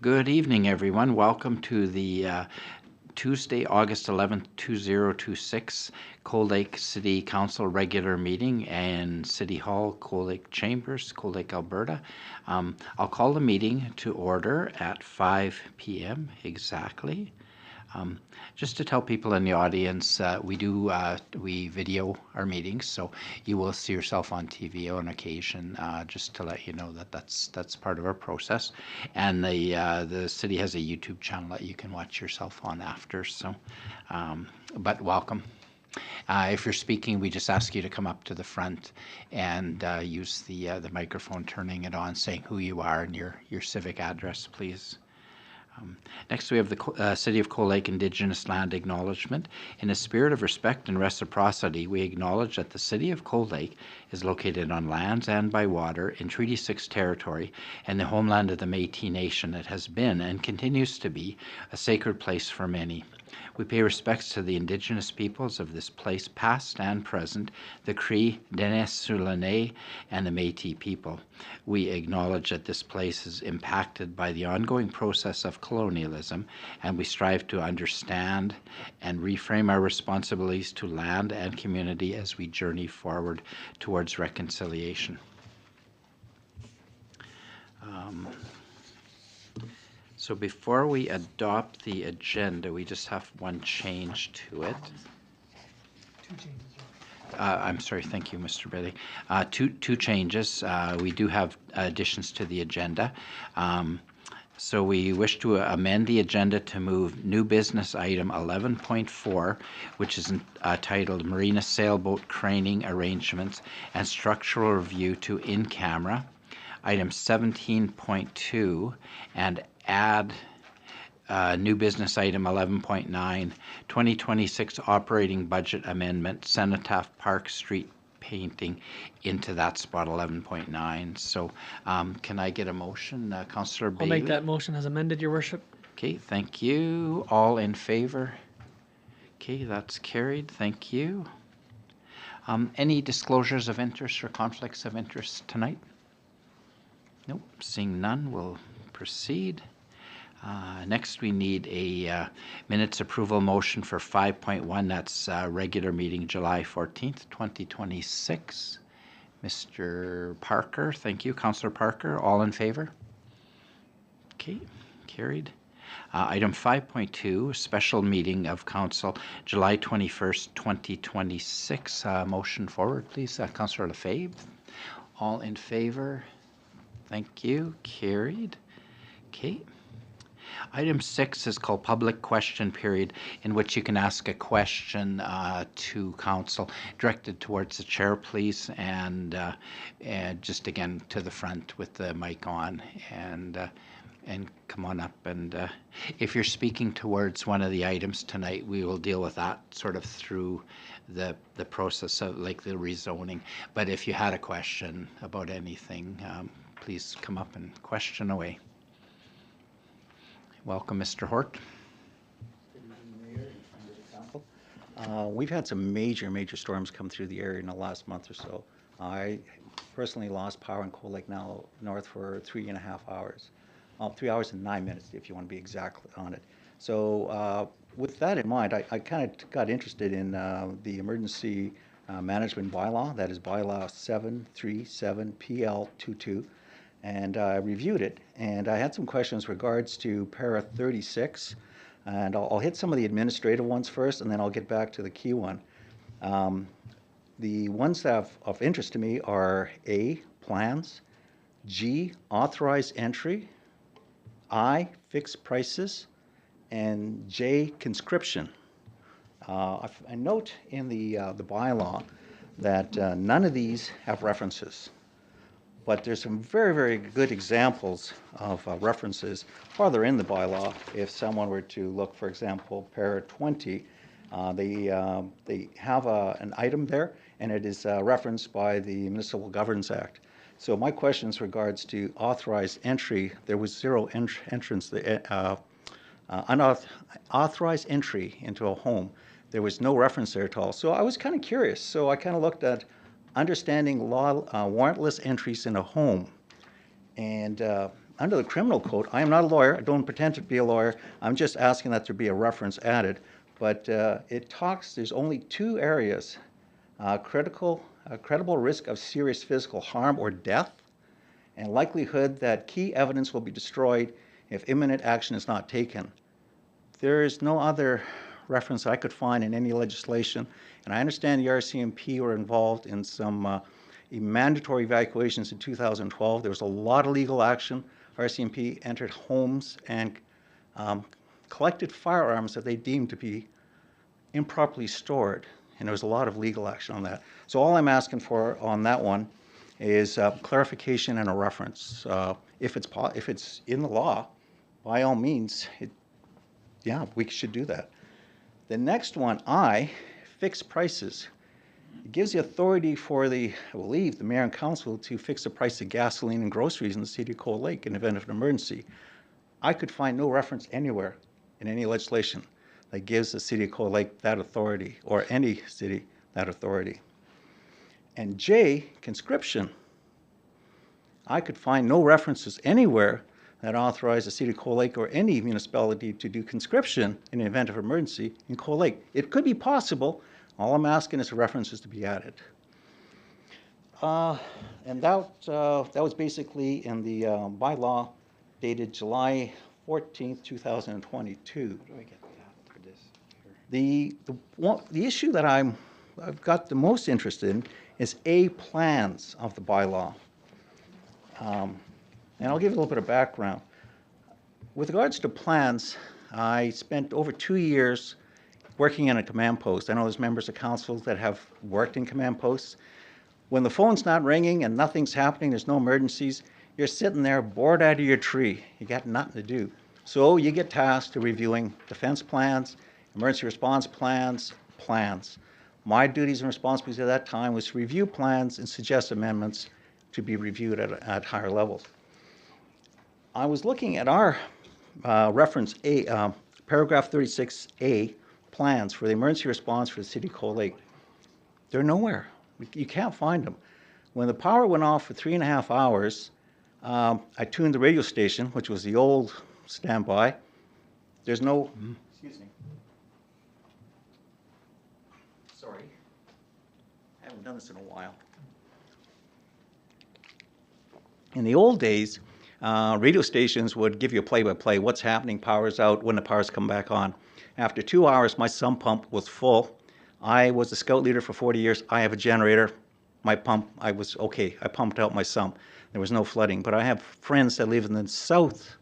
Good evening, everyone. Welcome to the Tuesday, August 11th, 2026 Cold Lake City Council regular meeting in City Hall, Cold Lake Chambers, Cold Lake, Alberta. I'll call the meeting to order at 5 p.m. exactly. Just to tell people in the audience, we video our meetings, so you will see yourself on TV on occasion. Just to let you know that that's part of our process, and the city has a YouTube channel that you can watch yourself on after. So, but welcome. If you're speaking, we just ask you to come up to the front and use the microphone, turning it on, saying who you are and your civic address, please. Next, we have the City of Cold Lake Indigenous Land Acknowledgement. In a spirit of respect and reciprocity, we acknowledge that the City of Cold Lake is located on lands and by water in Treaty 6 territory and the homeland of the Métis Nation. It has been and continues to be a sacred place for many. We pay respects to the Indigenous peoples of this place, past and present, the Cree, Denez-sur-Launay, and the Métis people. We acknowledge that this place is impacted by the ongoing process of colonialism, and we strive to understand and reframe our responsibilities to land and community as we journey forward towards reconciliation. So before we adopt the agenda, we just have one change to it. Two changes. I'm sorry, thank you, Mr. Bailey. Two changes. We do have additions to the agenda. So we wish to amend the agenda to move new business item 11.4, which is titled Marina Sailboat Craning Arrangements and Structural Review, to in camera. Item 17.2, and add new business item 11.9, 2026 operating budget amendment, Cenotaph Park Street painting, into that spot 11.9. So can I get a motion, Councillor Bailey? I'll make that motion as amended, Your Worship. Okay, thank you. All in favor? Okay, that's carried. Thank you. Any disclosures of interest or conflicts of interest tonight? Nope, seeing none, we'll proceed. Next, we need a minutes approval motion for 5.1. That's regular meeting July 14th, 2026. Mr. Parker, thank you. Councillor Parker, all in favor? Okay, carried. Item 5.2, special meeting of council July 21st, 2026. Motion forward, please. Councillor Lefebvre, all in favor? Thank you. Carried. Okay. Item 6 is called public question period, in which you can ask a question to council, directed towards the chair, please, and just again to the front with the mic on, and come on up. And if you're speaking towards one of the items tonight, we will deal with that sort of through the process of like the rezoning. But if you had a question about anything, please come up and question away. Welcome, Mr. Hort. We've had some major storms come through the area in the last month or so. I personally lost power in Cold Lake now North for 3.5 hours. 3 hours and 9 minutes, if you want to be exact on it. So with that in mind, I kind of got interested in the emergency management bylaw, that is bylaw 737 PL22. And I reviewed it, and I had some questions regards to para 36, and I'll hit some of the administrative ones first, and then I'll get back to the key one. The ones that are of interest to me are A, plans, G, authorized entry, I, fixed prices, and J, conscription. I note in the bylaw that none of these have references. But there's some very good examples of references farther in the bylaw. If someone were to look, for example, para 20, they have an item there, and it is referenced by the Municipal Governance Act. So my questions regards to authorized entry, there was zero entrance, unauthorized entry into a home. There was no reference there at all. So I was kind of curious. So I kind of looked at understanding law, warrantless entries in a home. And under the criminal code, I am not a lawyer, I don't pretend to be a lawyer, I'm just asking that there be a reference added, but it talks, there's only 2 areas, credible risk of serious physical harm or death, and likelihood that key evidence will be destroyed if imminent action is not taken. There is no other reference I could find in any legislation, and I understand the RCMP were involved in some mandatory evacuations in 2012. There was a lot of legal action. RCMP entered homes and collected firearms that they deemed to be improperly stored, and there was a lot of legal action on that. So all I'm asking for on that one is clarification and a reference. If it's in the law, by all means, yeah, we should do that. The next one, I, fixed prices. It gives the authority for I believe, the mayor and council to fix the price of gasoline and groceries in the city of Cold Lake in the event of an emergency. I could find no reference anywhere in any legislation that gives the city of Cold Lake that authority, or any city that authority. And J, conscription. I could find no references anywhere that authorize the city of Cold Lake or any municipality to do conscription in the event of emergency in Cold Lake. It could be possible. All I'm asking is the references to be added. And that was basically in the bylaw dated July 14th, 2022. How do I get that for this? The issue that I've got the most interest in is A, plans of the bylaw. And I'll give you a little bit of background. With regards to plans, I spent over 2 years working in a command post. I know there's members of council that have worked in command posts. When the phone's not ringing and nothing's happening, there's no emergencies, you're sitting there bored out of your tree. You got nothing to do. So you get tasked to reviewing defense plans, emergency response plans. My duties and responsibilities at that time was to review plans and suggest amendments to be reviewed at higher levels. I was looking at our reference A, paragraph 36A, plans for the emergency response for the city of Cold Lake. They're nowhere. You can't find them. When the power went off for 3.5 hours, I tuned the radio station, which was the old standby. There's no, excuse me. Sorry. I haven't done this in a while. In the old days, radio stations would give you a play-by-play, what's happening, power's out, when the power's come back on. After 2 hours, my sump pump was full. I was a scout leader for 40 years. I have a generator. My pump, I was okay. I pumped out my sump. There was no flooding. But I have friends that live in the south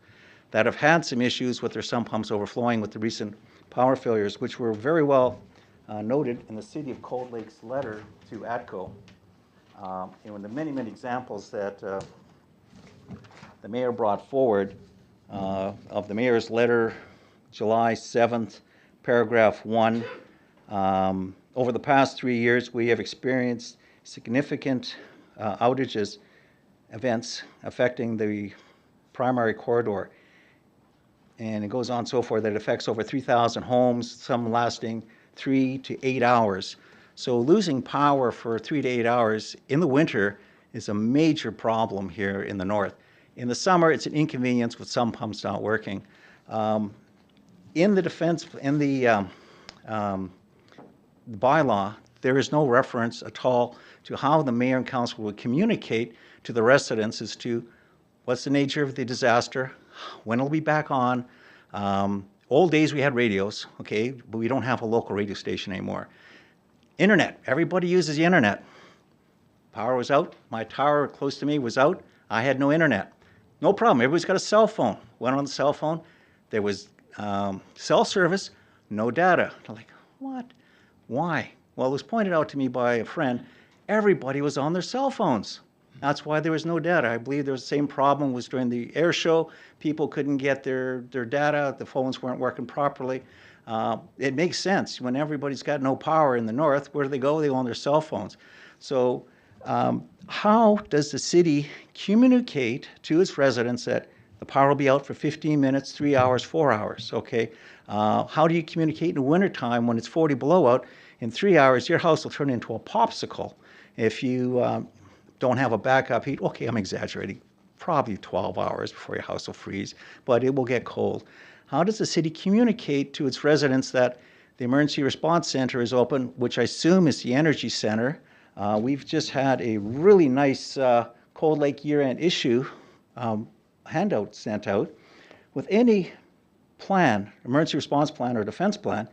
that have had some issues with their sump pumps overflowing with the recent power failures, which were very well noted in the City of Cold Lake's letter to ATCO. And the many, many examples that the mayor brought forward of the mayor's letter, July 7th, paragraph 1. Over the past 3 years, we have experienced significant outages, events affecting the primary corridor. And it goes on so forth that it affects over 3,000 homes, some lasting 3 to 8 hours. So losing power for 3 to 8 hours in the winter is a major problem here in the north. In the summer, it's an inconvenience with some pumps not working. In the bylaw, there is no reference at all to how the mayor and council would communicate to the residents as to what's the nature of the disaster, when it'll be back on. Old days we had radios, okay, but we don't have a local radio station anymore. Internet, everybody uses the internet. Power was out, my tower close to me was out, I had no internet. No problem, everybody's got a cell phone. Went on the cell phone, there was cell service, no data. I'm like, what? Why? Well, it was pointed out to me by a friend, everybody was on their cell phones. That's why there was no data. I believe there was the same problem was during the air show. People couldn't get their data. The phones weren't working properly. It makes sense. When everybody's got no power in the north, where do they go? They go on their cell phones. So how does the city communicate to its residents that the power will be out for 15 minutes, 3 hours, 4 hours, okay? How do you communicate in the wintertime when it's 40 below out? In 3 hours, your house will turn into a popsicle if you don't have a backup heat. Okay, I'm exaggerating. probably 12 hours before your house will freeze, but it will get cold. How does the city communicate to its residents that the Emergency Response Center is open, which I assume is the Energy Center? We've just had a really nice Cold Lake year-end issue handout sent out. With any plan, emergency response plan or defense plan,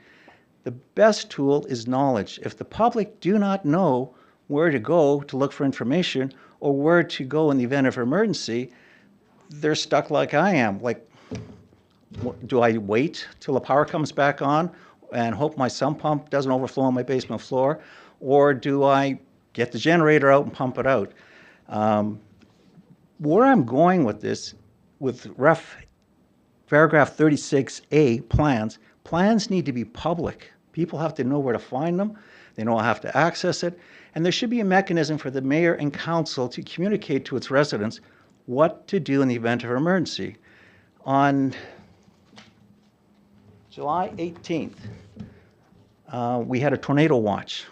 the best tool is knowledge. If the public do not know where to go to look for information or where to go in the event of emergency, they're stuck like I am. Like, do I wait till the power comes back on and hope my sump pump doesn't overflow on my basement floor? Or do I get the generator out and pump it out? Where I'm going with this, with paragraph 36A, plans need to be public. People have to know where to find them. They know how to access it. And there should be a mechanism for the mayor and council to communicate to its residents what to do in the event of emergency. On July 18th, we had a tornado watch.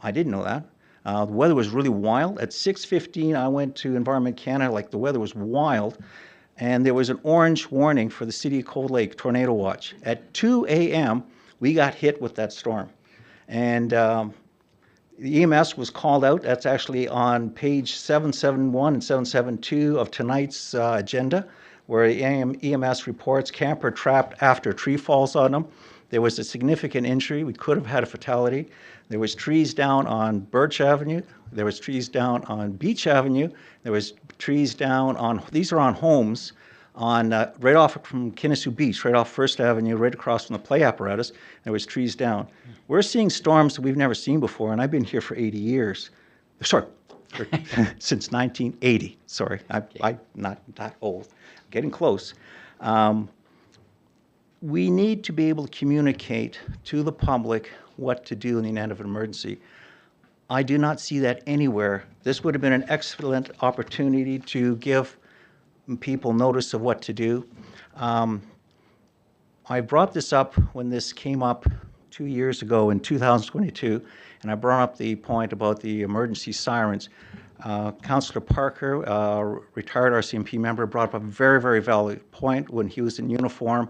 I didn't know that. The weather was really wild. At 6:15, I went to Environment Canada, like the weather was wild, and there was an orange warning for the City of Cold Lake tornado watch. At 2 a.m., we got hit with that storm. And the EMS was called out. That's actually on page 771 and 772 of tonight's agenda, where EMS reports camper trapped after a tree falls on them. There was a significant injury. We could have had a fatality. There was trees down on Birch Avenue. There was trees down on Beach Avenue. There was trees down on, these are on homes, on right off from Kinnessoo Beach, right off First Avenue, right across from the play apparatus. There was trees down. We're seeing storms that we've never seen before, and I've been here for 80 years. Sorry, since 1980. Sorry, I'm not that old. Getting close. We need to be able to communicate to the public what to do in the event of an emergency. I do not see that anywhere. This would have been an excellent opportunity to give people notice of what to do. I brought this up when this came up 2 years ago in 2022, and I brought up the point about the emergency sirens. Councillor Parker, retired RCMP member, brought up a very, very valid point. When he was in uniform,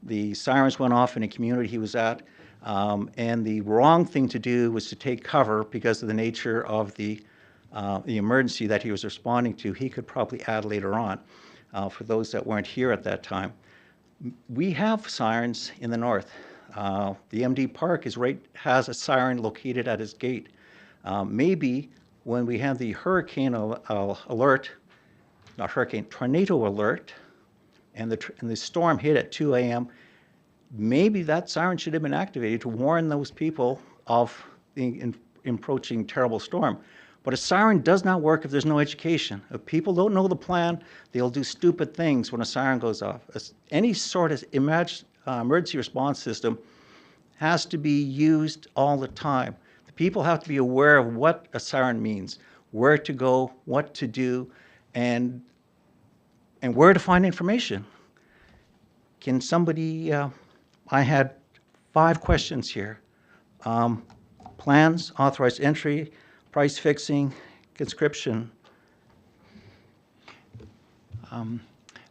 the sirens went off in a community he was at, and the wrong thing to do was to take cover because of the nature of the emergency that he was responding to. He could probably add later on for those that weren't here at that time. We have sirens in the north. The MD Park has a siren located at his gate. Maybe when we have the hurricane alert, not hurricane, tornado alert, and the storm hit at 2 a.m., maybe that siren should have been activated to warn those people of the approaching terrible storm. But a siren does not work if there's no education. If people don't know the plan, they'll do stupid things when a siren goes off. Any sort of emergency response system has to be used all the time. The people have to be aware of what a siren means, where to go, what to do, and where to find information. Can somebody, I had 5 questions here. Plans, authorized entry, price fixing, conscription.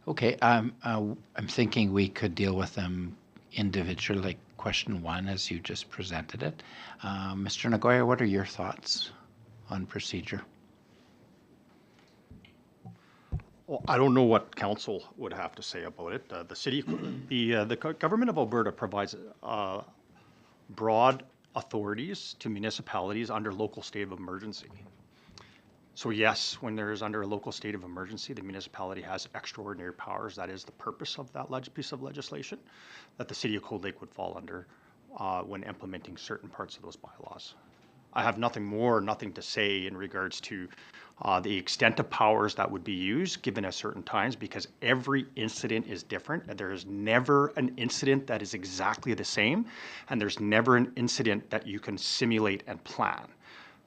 Okay, I'm thinking we could deal with them individually, like question 1 as you just presented it. Mr. Nagoya, what are your thoughts on procedure? Well, I don't know what council would have to say about it. The government of Alberta provides broad authorities to municipalities under local state of emergency. So yes, when there is under a local state of emergency, the municipality has extraordinary powers. That is the purpose of that piece of legislation that the City of Cold Lake would fall under when implementing certain parts of those bylaws. I have nothing to say in regards to the extent of powers that would be used given at certain times, because every incident is different and there is never an incident that is exactly the same, and there's never an incident that you can simulate and plan.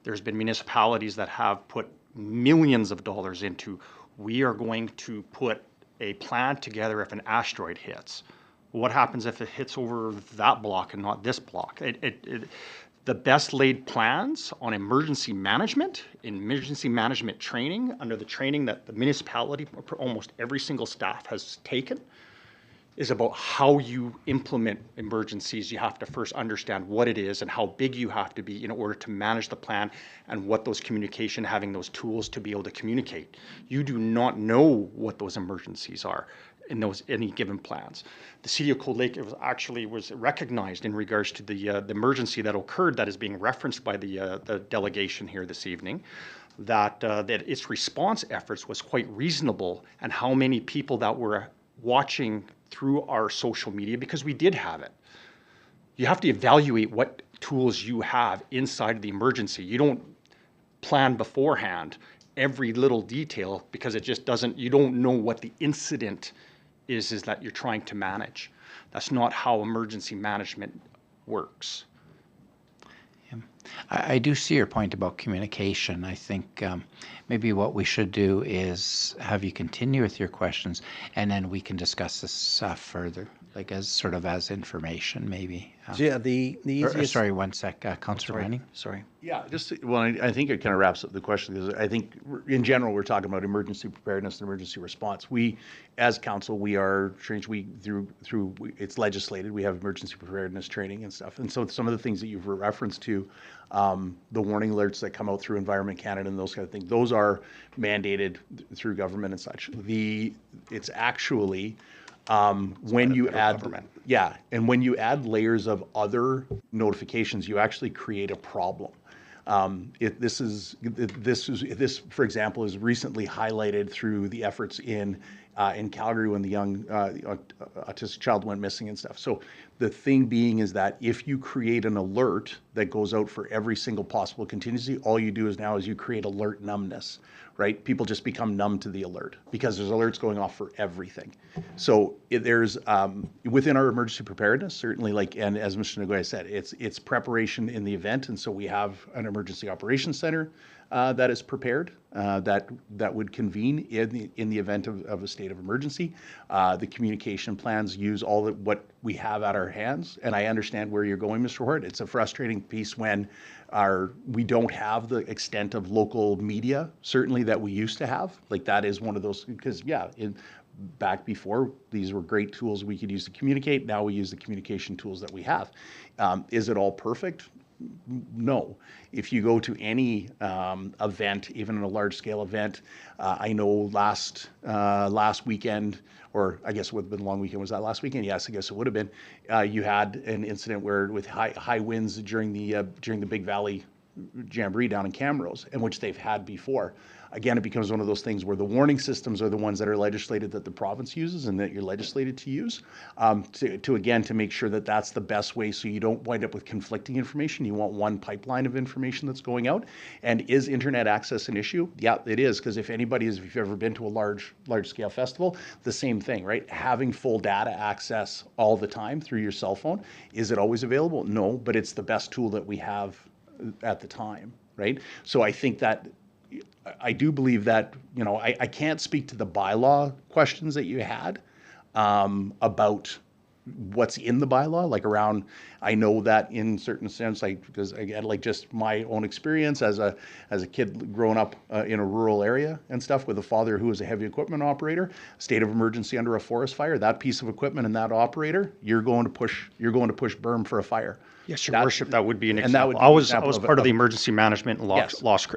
There's been municipalities that have put millions of dollars into, we are going to put a plan together if an asteroid hits. What happens if it hits over that block and not this block? the best laid plans on emergency management training under the training that the municipality, almost every single staff has taken, is about how you implement emergencies. You have to first understand what it is and how big you have to be in order to manage the plan, and what those communication, having those tools to be able to communicate. You do not know what those emergencies are in those any given plans. The city of Cold Lake was recognized in regards to the emergency that occurred, that is being referenced by the delegation here this evening, that its response efforts was quite reasonable, and how many people that were watching through our social media, because we did have it. You have to evaluate what tools you have inside of the emergency. You don't plan beforehand every little detail, because it just doesn't, you don't know what the incident is that you're trying to manage. That's not how emergency management works. I do see your point about communication. I think maybe what we should do is have you continue with your questions, and then we can discuss this further, like as information, maybe. Yeah, the easiest. Sorry, one sec, Councillor Manning. Sorry. Yeah, I think it kind of wraps up the question, because I think in general, we're talking about emergency preparedness and emergency response. We, as council, we are trained, it's legislated, we have emergency preparedness training and stuff. And so some of the things that you've referenced to, the warning alerts that come out through Environment Canada and those kind of things, those are mandated through government and such. It's actually, when you add, and when you add layers of other notifications, you actually create a problem. This, for example, is recently highlighted through the efforts in Calgary when the young autistic child went missing and stuff. So the thing being is that if you create an alert that goes out for every single possible contingency, all you do is you create alert numbness, right? People just become numb to the alert because there's alerts going off for everything. So there's within our emergency preparedness, certainly, and as Mr. Nagoya said, it's preparation in the event, and so we have an emergency operations center that is prepared, that would convene in the event of a state of emergency. The communication plans use what we have at our hands, and I understand where you're going, Mr. Hort. It's a frustrating piece when we don't have the extent of local media, certainly, that we used to have. Like, that is one of those, because back before, these were great tools we could use to communicate. Now we use the communication tools that we have. Is it all perfect? No. If you go to any event, even a large-scale event, I know last weekend, or I guess it would have been a long weekend. Was that last weekend? Yes, I guess it would have been. You had an incident where with high winds during the Big Valley Jamboree down in Camrose, and which they've had before. Again, it becomes one of those things where the warning systems are the ones that are legislated, that the province uses and that you're legislated to use, to make sure that that's the best way, so you don't wind up with conflicting information. You want one pipeline of information that's going out. And is internet access an issue? Yeah, it is, because if you've ever been to a large scale festival, the same thing, right? Having full data access all the time through your cell phone, is it always available? No, but it's the best tool that we have at the time, right? So I think that I do believe that, I can't speak to the bylaw questions that you had about what's in the bylaw, like around, I know that in certain sense, because again, just my own experience as a kid growing up in a rural area and stuff, with a father who was a heavy equipment operator, state of emergency under a forest fire, that piece of equipment and that operator, you're going to push berm for a fire. Yes, Your Worship, that would be an and that example. would be I an was example part of the emergency management in Yes. Lost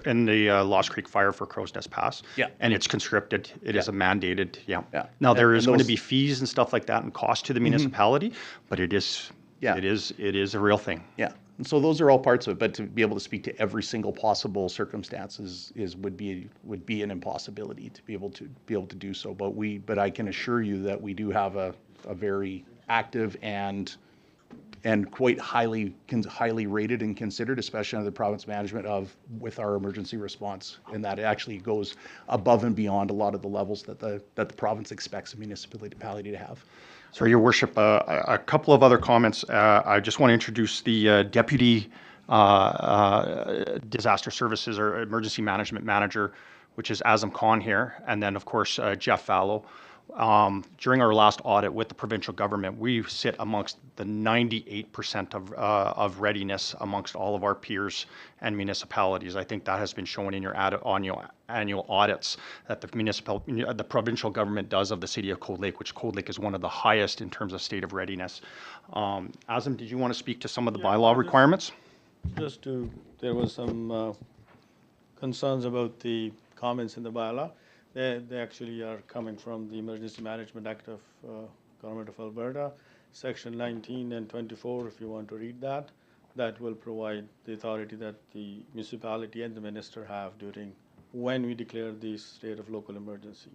Creek fire for Crow's Nest Pass. Yeah. And it's conscripted. It is a mandated, Yeah. Now, there is going to those- be fees and stuff like that and cost to the municipality, but it is Yeah. it is a real thing. Yeah, and so those are all parts of it, but to be able to speak to every single possible circumstances would be an impossibility to be able to do so. But I can assure you that we do have a very active and quite highly rated and considered, especially under the province management with our emergency response, and that it actually goes above and beyond a lot of the levels that the province expects a municipality to have. So, Your Worship, a couple of other comments. I just want to introduce the Deputy Disaster Services or Emergency Management Manager, which is Azam Khan here, and then, of course, Jeff Fallow. During our last audit with the provincial government, we sit amongst the 98% of readiness amongst all of our peers and municipalities. I think that has been shown in your annual audits that the provincial government does of the city of Cold Lake, which Cold Lake is one of the highest in terms of state of readiness. Azim, did you want to speak to some of the bylaw requirements? There was some concerns about the comments in the bylaw. They actually are coming from the Emergency Management Act of Government of Alberta, Section 19 and 24, if you want to read that. That will provide the authority that the municipality and the minister have when we declare the state of local emergency.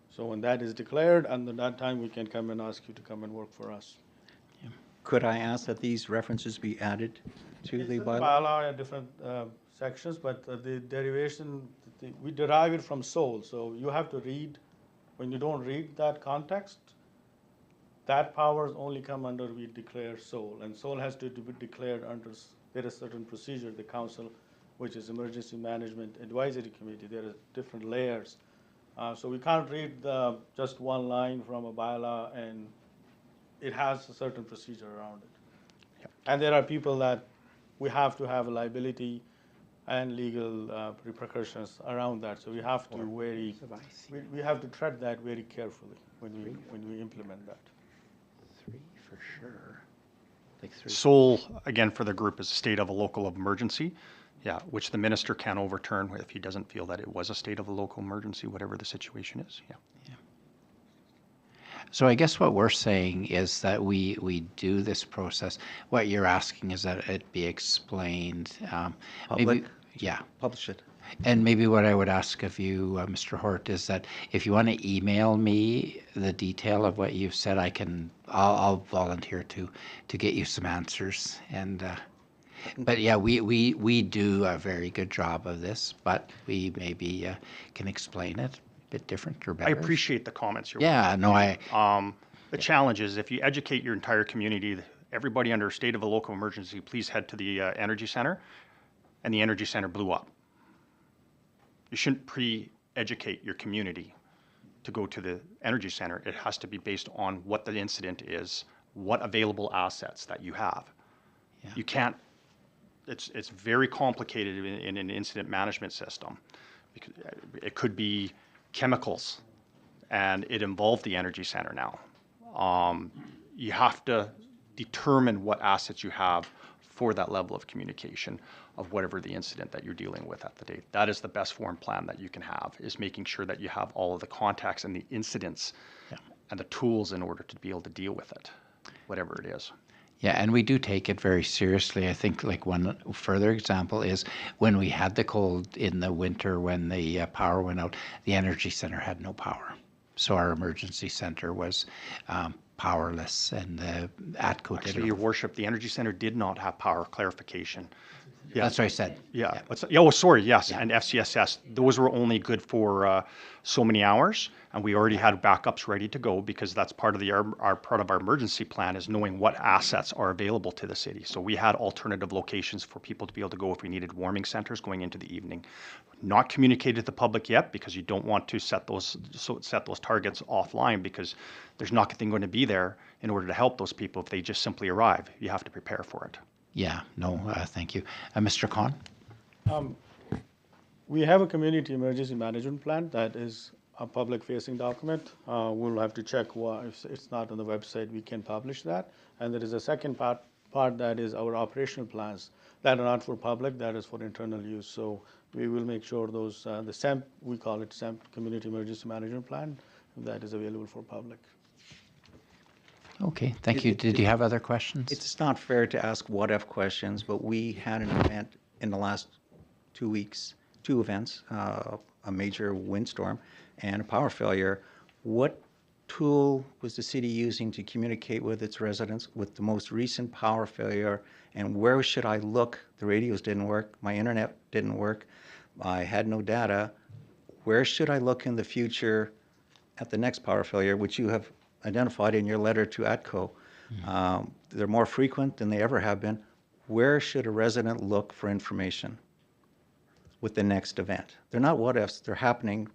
So when that is declared, and at that time we can come and ask you to come and work for us. Could I ask that these references be added to the bylaw? Bylaw are different sections, but the derivation, we derive it from SOL. So you have to read, when you don't read that context, that powers only come under we declare SOL. And SOL has to be declared under, there is certain procedure, the council, which is Emergency Management Advisory Committee. There are different layers. So we can't read just one line from a bylaw, and it has a certain procedure around it. Yep. And there are people that we have to have a liability and legal repercussions around that. So we have to we have to tread that very carefully when we implement that. 3 for sure. Like 3. SOL, again, for the group is a state of a local emergency, yeah, which the minister can overturn if he doesn't feel that it was a state of a local emergency, whatever the situation is, yeah. So I guess what we're saying is that we do this process. What you're asking is that it be explained. Public? Yeah. Publish it. And maybe what I would ask of you, Mr. Hort, is that if you want to email me the detail of what you've said, I'll volunteer to get you some answers. And but yeah, we do a very good job of this, but we maybe can explain it a bit different or better. I appreciate the comments you're Yeah, no, The challenge is if you educate your entire community, everybody under a state of a local emergency, please head to the Energy Center, and the Energy Center blew up. You shouldn't pre-educate your community to go to the Energy Center. It has to be based on what the incident is, what available assets that you have. Yeah. You can't, it's very complicated in an incident management system. Because it could be chemicals, and it involved the Energy Center now. You have to determine what assets you have for that level of communication of whatever the incident that you're dealing with at the date. That is the best form plan that you can have, is making sure that you have all of the contacts and the incidents and the tools in order to be able to deal with it, whatever it is. Yeah, and we do take it very seriously. I think like one further example is when we had the cold in the winter when the power went out, the Energy Center had no power. So our emergency center was powerless, and the ATCO did Actually, Your Worship, the Energy Center did not have power clarification. Yeah. That's what I said. Yeah. Oh, sorry. Yes. And FCSS, those were only good for so many hours, and we already had backups ready to go because that's part of our emergency plan is knowing what assets are available to the city. So we had alternative locations for people to be able to go if we needed warming centers going into the evening. Not communicated to the public yet because you don't want to set those targets offline because there's nothing going to be there in order to help those people if they just simply arrive. You have to prepare for it. Yeah, no, thank you. Mr. Khan? We have a community emergency management plan that is a public-facing document. We'll have to check if it's not on the website, we can publish that. And there is a second part that is our operational plans that are not for public, that is for internal use. So we will make sure those, the SEMP, we call it SEMP, Community Emergency Management Plan, that is available for public. Okay, thank you. Did you have other questions? It's not fair to ask what-if questions, but we had an event in the last 2 weeks, 2 events, a major windstorm and a power failure. What tool was the city using to communicate with its residents with the most recent power failure, and where should I look? The radios didn't work, my internet didn't work, I had no data. Where should I look in the future at the next power failure, which you have identified in your letter to ATCO? Mm-hmm. They're more frequent than they ever have been. Where should a resident look for information with the next event? They're not what-ifs, they're happening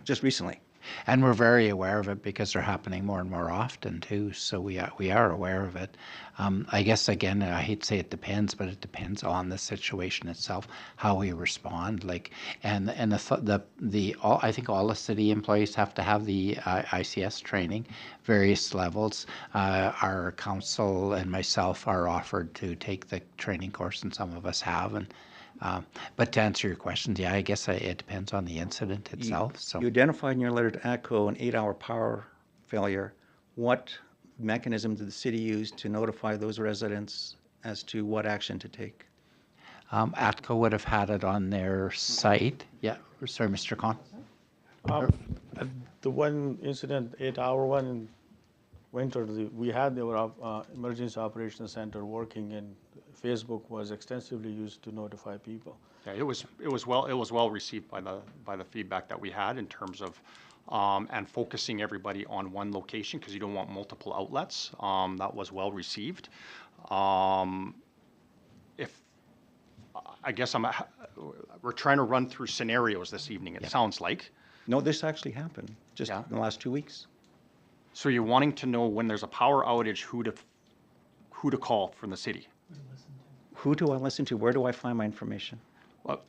just recently. And we're very aware of it because they're happening more and more often too. So we are aware of it. I guess again, I hate to say it depends, but it depends on the situation itself, how we respond. Like, and the all, I think all the city employees have to have the ICS training, various levels. Our council and myself are offered to take the training course, and some of us have. And but to answer your questions, yeah, I guess it depends on the incident itself. So. You identified in your letter to ATCO an 8-hour power failure. What mechanism did the city use to notify those residents as to what action to take? ATCO would have had it on their site. Yeah, sorry, Mr. Khan. The one incident, 8-hour one in winter, we had our emergency operations center working, and Facebook was extensively used to notify people. Yeah, it was well received by the feedback that we had in terms of and focusing everybody on one location because you don't want multiple outlets. That was well received. If I guess we're trying to run through scenarios this evening. It sounds like. No, this actually happened just Yeah. in the last 2 weeks. So you're wanting to know when there's a power outage, who to call from the city. Who do I listen to? Where do I find my information? Well,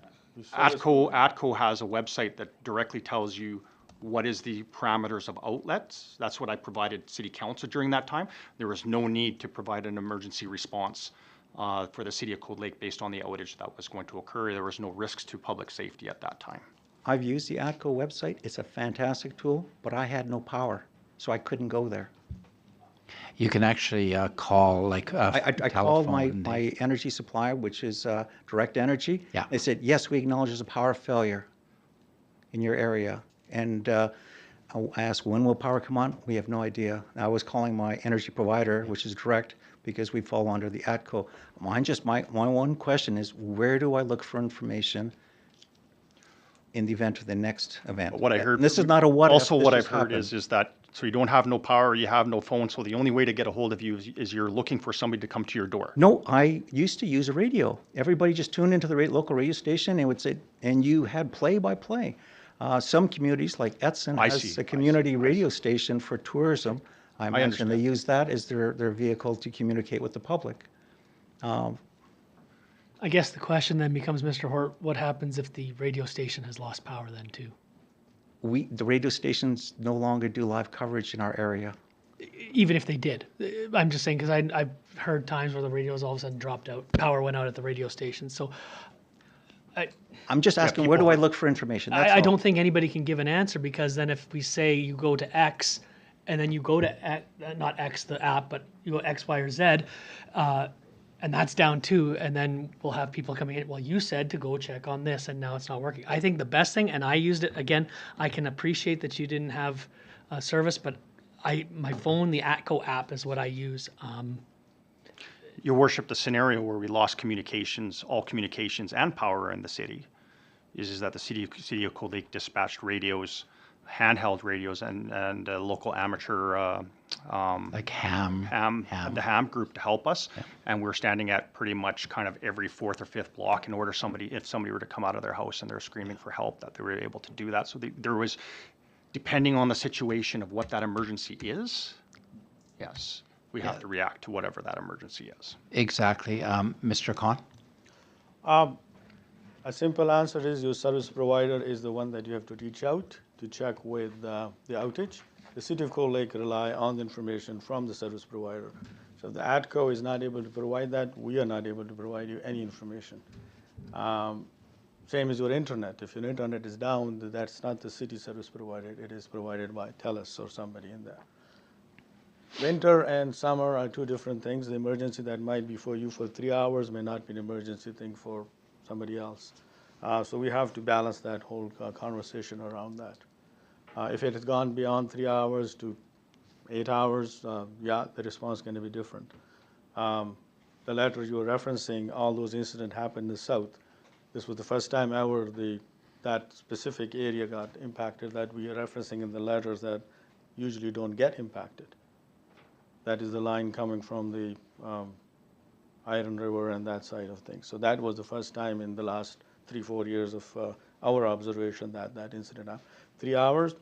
ATCO has a website that directly tells you what is the parameters of outlets. That's what I provided City Council during that time. There was no need to provide an emergency response for the City of Cold Lake based on the outage that was going to occur. There was no risks to public safety at that time. I've used the ATCO website. It's a fantastic tool, but I had no power, so I couldn't go there. You can actually call like I called telephone. my energy supplier, which is Direct Energy. Yeah. They said, yes, we acknowledge there's a power failure in your area. And I asked, when will power come on? We have no idea. I was calling my energy provider, which is Direct, because we fall under the ATCO. My one question is, where do I look for information in the event of the next event? What I heard. And this is not a what if, Also, this what just I've heard happened. is that, so you don't have no power, you have no phone, so the only way to get a hold of you is you're looking for somebody to come to your door. No, I used to use a radio. Everybody just tuned into the local radio station and would say, and you had play-by-play. Some communities, like Edson, I has see, a community radio station for tourism. I imagine understand. they use that as their vehicle to communicate with the public. I guess the question then becomes, Mr. Hort, what happens if the radio station has lost power then too? The radio stations no longer do live coverage in our area. Even if they did. I'm just saying, because I've heard times where the radios all of a sudden dropped out, power went out at the radio station. So I'm just asking, where do I look for information? That's I all. don't think anybody can give an answer, because then if we say you go to X and then you go to, not X, the app, but you go X, Y, or Z, and that's down too, and then we'll have people coming in, well, you said to go check on this and now it's not working. I think the best thing, and I used it, again, I can appreciate that you didn't have service, but my phone, the ATCO app is what I use. Your worship, the scenario where we lost communications, all communications and power in the city is that the city of Cold Lake dispatched radios, handheld radios, and local amateur like ham. the ham group to help us. And we're standing at pretty much kind of every fourth or fifth block in order if somebody were to come out of their house and they're screaming for help, that they were able to do that. So there was, depending on the situation of what that emergency is, yes, we have to react to whatever that emergency is. Exactly. Mr. Khan? A simple answer is your service provider is the one that you have to reach out to check with the outage. The City of Cold Lake rely on the information from the service provider. So if the ATCO is not able to provide that, we are not able to provide you any information. Same as your internet. If your internet is down, that's not the city service provider. It is provided by TELUS or somebody in there. Winter and summer are two different things. The emergency that might be for you for 3 hours may not be an emergency thing for somebody else. So we have to balance that whole conversation around that. If it has gone beyond 3 hours to 8 hours, yeah, the response is going to be different. The letter you were referencing, all those incidents happened in the south. This was the first time ever that specific area got impacted that we are referencing in the letters that usually don't get impacted. That is the line coming from the Iron River and that side of things. So that was the first time in the last 3-4 years of our observation that incident happened. 3 hours,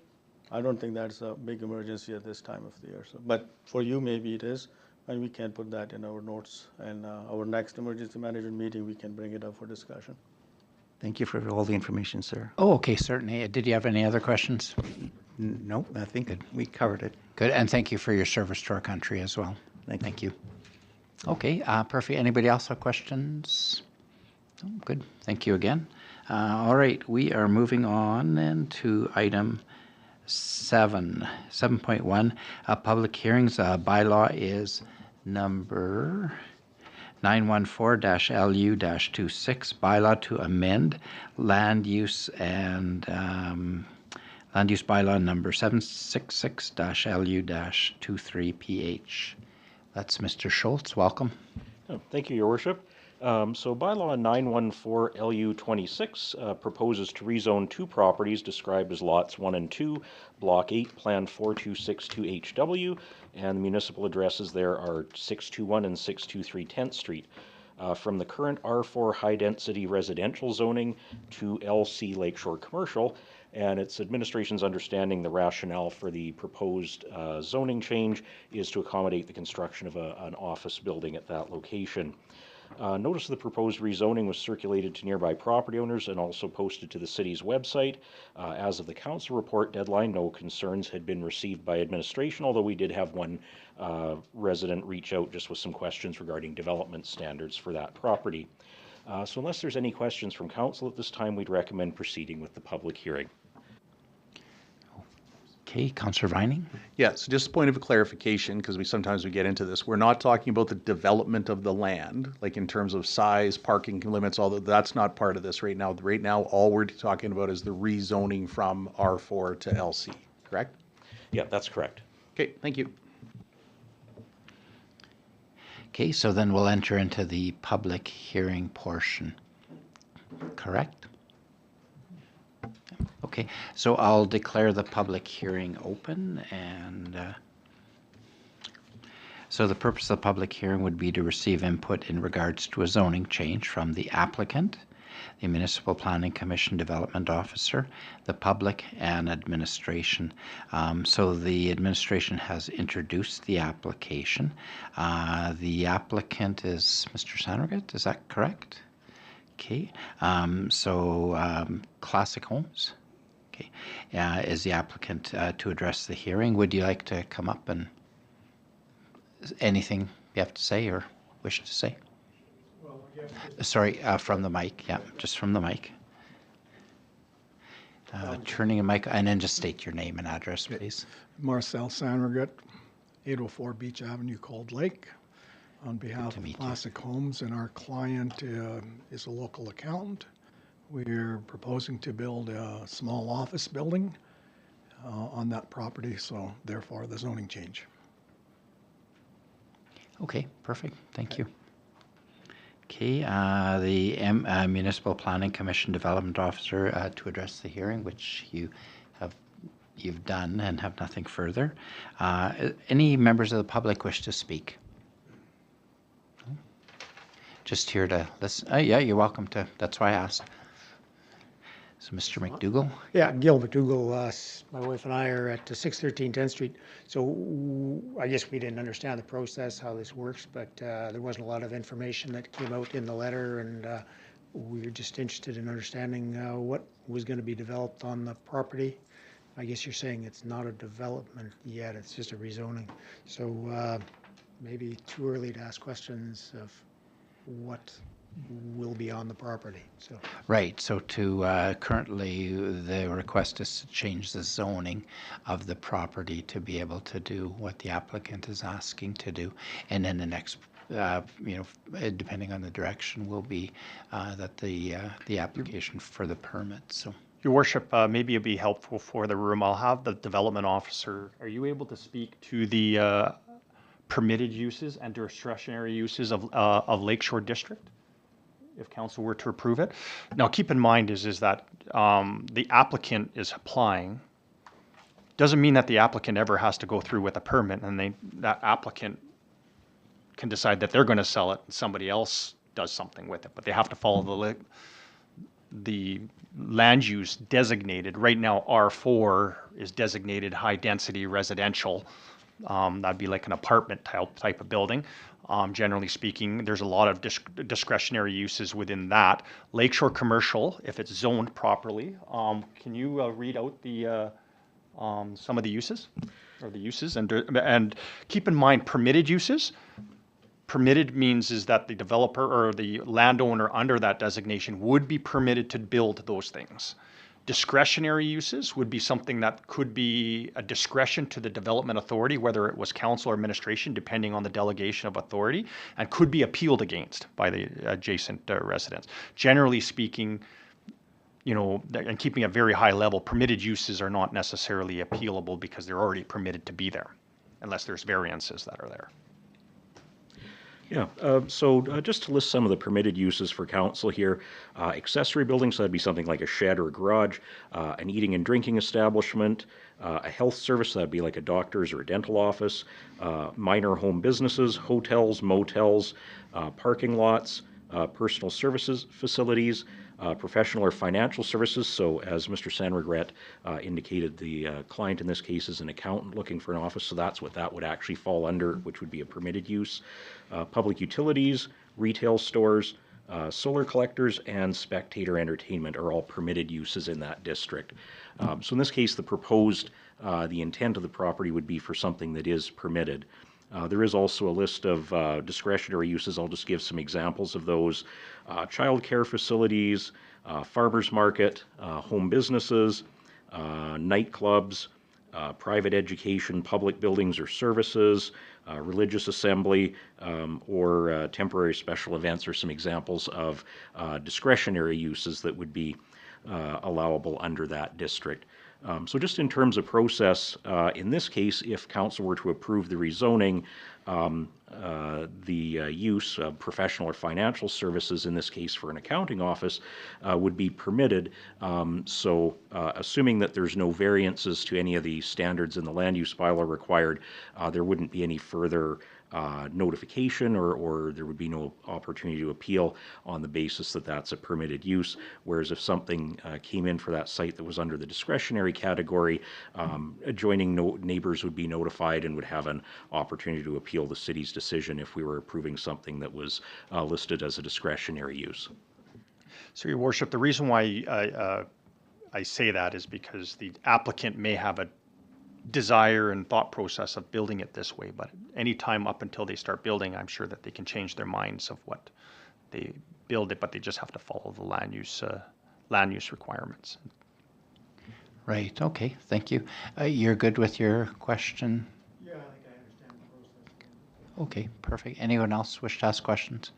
I don't think that's a big emergency at this time of the year. So, but for you, maybe it is, and we can put that in our notes. And our next emergency management meeting, we can bring it up for discussion. Thank you for all the information, sir. Oh, okay, certainly. Did you have any other questions? No, I think we covered it. Good, and thank you for your service to our country as well. Thank you. you. Okay, perfect. Anybody else have questions? Oh, good, thank you again. All right, we are moving on then to item 7.1. Public hearings. Bylaw is number 914-LU-26, bylaw to amend land use and land use bylaw number 766-LU-23PH. That's Mr. Schultz. Welcome. Oh, thank you, Your Worship. So bylaw 914-LU-26 proposes to rezone two properties described as lots 1 and 2, Block 8, Plan 4262HW, and the municipal addresses there are 621 and 623 10th Street, from the current R4 high-density residential zoning to LC Lakeshore Commercial. And its administration's understanding the rationale for the proposed zoning change is to accommodate the construction of an office building at that location. Notice of the proposed rezoning was circulated to nearby property owners and also posted to the city's website. As of the council report deadline, no concerns had been received by administration, although we did have one resident reach out just with some questions regarding development standards for that property. So unless there's any questions from council at this time, we'd recommend proceeding with the public hearing. Okay, Councillor Vining. Yeah, so just a point of clarification, because sometimes we get into this. We're not talking about the development of the land, like in terms of size, parking limits, although that's not part of this right now. Right now, all we're talking about is the rezoning from R4 to LC, correct? Yeah, that's correct. Okay, thank you. Okay, so then we'll enter into the public hearing portion, correct? Okay, so I'll declare the public hearing open, and so the purpose of the public hearing would be to receive input in regards to a zoning change from the applicant, the Municipal Planning Commission Development Officer, the public, and administration. So the administration has introduced the application. The applicant is Mr. Sandergaard, is that correct? Okay, Classic Homes, okay, is the applicant to address the hearing. Would you like to come up and anything you have to say or wish to say? Well, sorry, from the mic, yeah, just from the mic. Turning a mic, and then just state your name and address, please. Marcel Sandergaard, 804 Beach Avenue, Cold Lake. On behalf of Classic Homes, and our client is a local accountant. We're proposing to build a small office building on that property, so therefore the zoning change. Okay, perfect. Thank you. Okay, the Municipal Planning Commission Development Officer to address the hearing, which you've done and have nothing further. Any members of the public wish to speak? Just here to listen. Yeah, you're welcome to. That's why I asked. So, Mr. McDougall? Yeah, Gil McDougall. My wife and I are at 613 10th Street. So I guess we didn't understand the process, how this works, but there wasn't a lot of information that came out in the letter, and we were just interested in understanding what was going to be developed on the property. I guess you're saying it's not a development yet, it's just a rezoning. So maybe too early to ask questions of what will be on the property. So right. So to currently the request is to change the zoning of the property to be able to do what the applicant is asking to do, and then the next, depending on the direction, will be that the application for the permit. So. Your Worship, maybe it'd be helpful for the room. I'll have the development officer. Are you able to speak to the permitted uses and discretionary uses of Lakeshore District, if council were to approve it? Now, keep in mind is that the applicant is applying. Doesn't mean that the applicant ever has to go through with a permit, and that applicant can decide that they're going to sell it and somebody else does something with it, but they have to follow the land use designated, right now R4 is designated high density residential. That'd be like an apartment type of building. Generally speaking, there's a lot of discretionary uses within that. Lakeshore commercial, if it's zoned properly, can you read out the some of the uses or the uses and keep in mind permitted uses. Permitted means is that the developer or the landowner under that designation would be permitted to build those things. Discretionary uses would be something that could be a discretion to the development authority, whether it was council or administration, depending on the delegation of authority, and could be appealed against by the adjacent residents. Generally speaking, you know, and keeping a very high level, permitted uses are not necessarily appealable because they're already permitted to be there, unless there's variances that are there. Yeah, so just to list some of the permitted uses for council here, accessory buildings, so that'd be something like a shed or a garage, an eating and drinking establishment, a health service, that'd be like a doctor's or a dental office, minor home businesses, hotels, motels, parking lots, personal services facilities, professional or financial services. So as Mr. Sanregret indicated, the client in this case is an accountant looking for an office, so that's what that would actually fall under, which would be a permitted use. Public utilities, retail stores, solar collectors, and spectator entertainment are all permitted uses in that district. So in this case, the proposed, the intent of the property would be for something that is permitted. There is also a list of discretionary uses. I'll just give some examples of those. Child care facilities, farmers market, home businesses, nightclubs, private education, public buildings or services, religious assembly, or temporary special events are some examples of discretionary uses that would be allowable under that district. So just in terms of process, in this case, if council were to approve the rezoning, the use of professional or financial services, in this case for an accounting office, would be permitted. So assuming that there's no variances to any of the standards in the land use bylaw required, there wouldn't be any further notification or there would be no opportunity to appeal on the basis that that's a permitted use. Whereas if something came in for that site that was under the discretionary category, adjoining neighbors would be notified and would have an opportunity to appeal the city's decision if we were approving something that was listed as a discretionary use. So, Your Worship, the reason why I say that is because the applicant may have a desire and thought process of building it this way, but any time up until they start building, I'm sure that they can change their minds of what they build it, but they just have to follow the land use requirements. Right, okay, thank you. You're good with your question? Yeah, I think I understand the process. Okay, perfect. Anyone else wish to ask questions?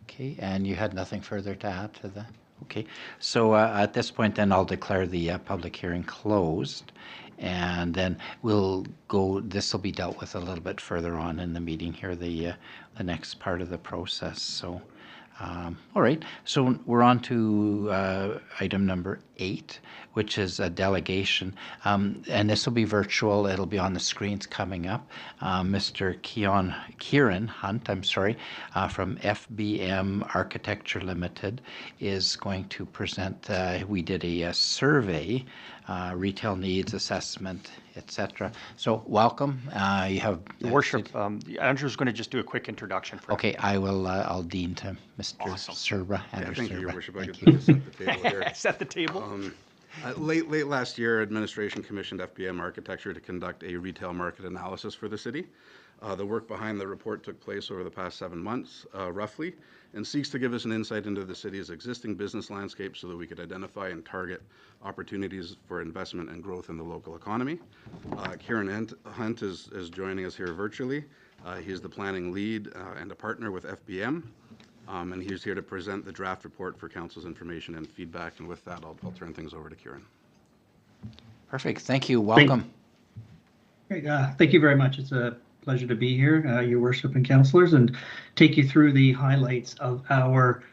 Okay, and you had nothing further to add to that? Okay, so at this point then I'll declare the public hearing closed, and then we'll go, this will be dealt with a little bit further on in the meeting here, the next part of the process. So, all right, so we're on to item number 8, which is a delegation, and this will be virtual. It'll be on the screens coming up. Mr. Kieran Hunt, from FBM Architecture Limited is going to present. We did a survey, retail needs assessment, etc. So welcome. You have Your Worship, Andrew's going to just do a quick introduction for Okay, I will. I'll dean to Mr. Awesome. Serba. Yeah, thank you, Your Worship. I Thank get you. to set the table here. Set the table. Late last year, administration commissioned FBM Architecture to conduct a retail market analysis for the city. The work behind the report took place over the past 7 months, roughly, and seeks to give us an insight into the city's existing business landscape so that we could identify and target opportunities for investment and growth in the local economy. Kieran Hunt is joining us here virtually. He's the planning lead and a partner with FBM. And he's here to present the draft report for council's information and feedback. And with that, I'll turn things over to Kieran. Perfect. Thank you. Welcome. Great. Thank you very much. It's a pleasure to be here, Your Worship and councillors, and take you through the highlights of our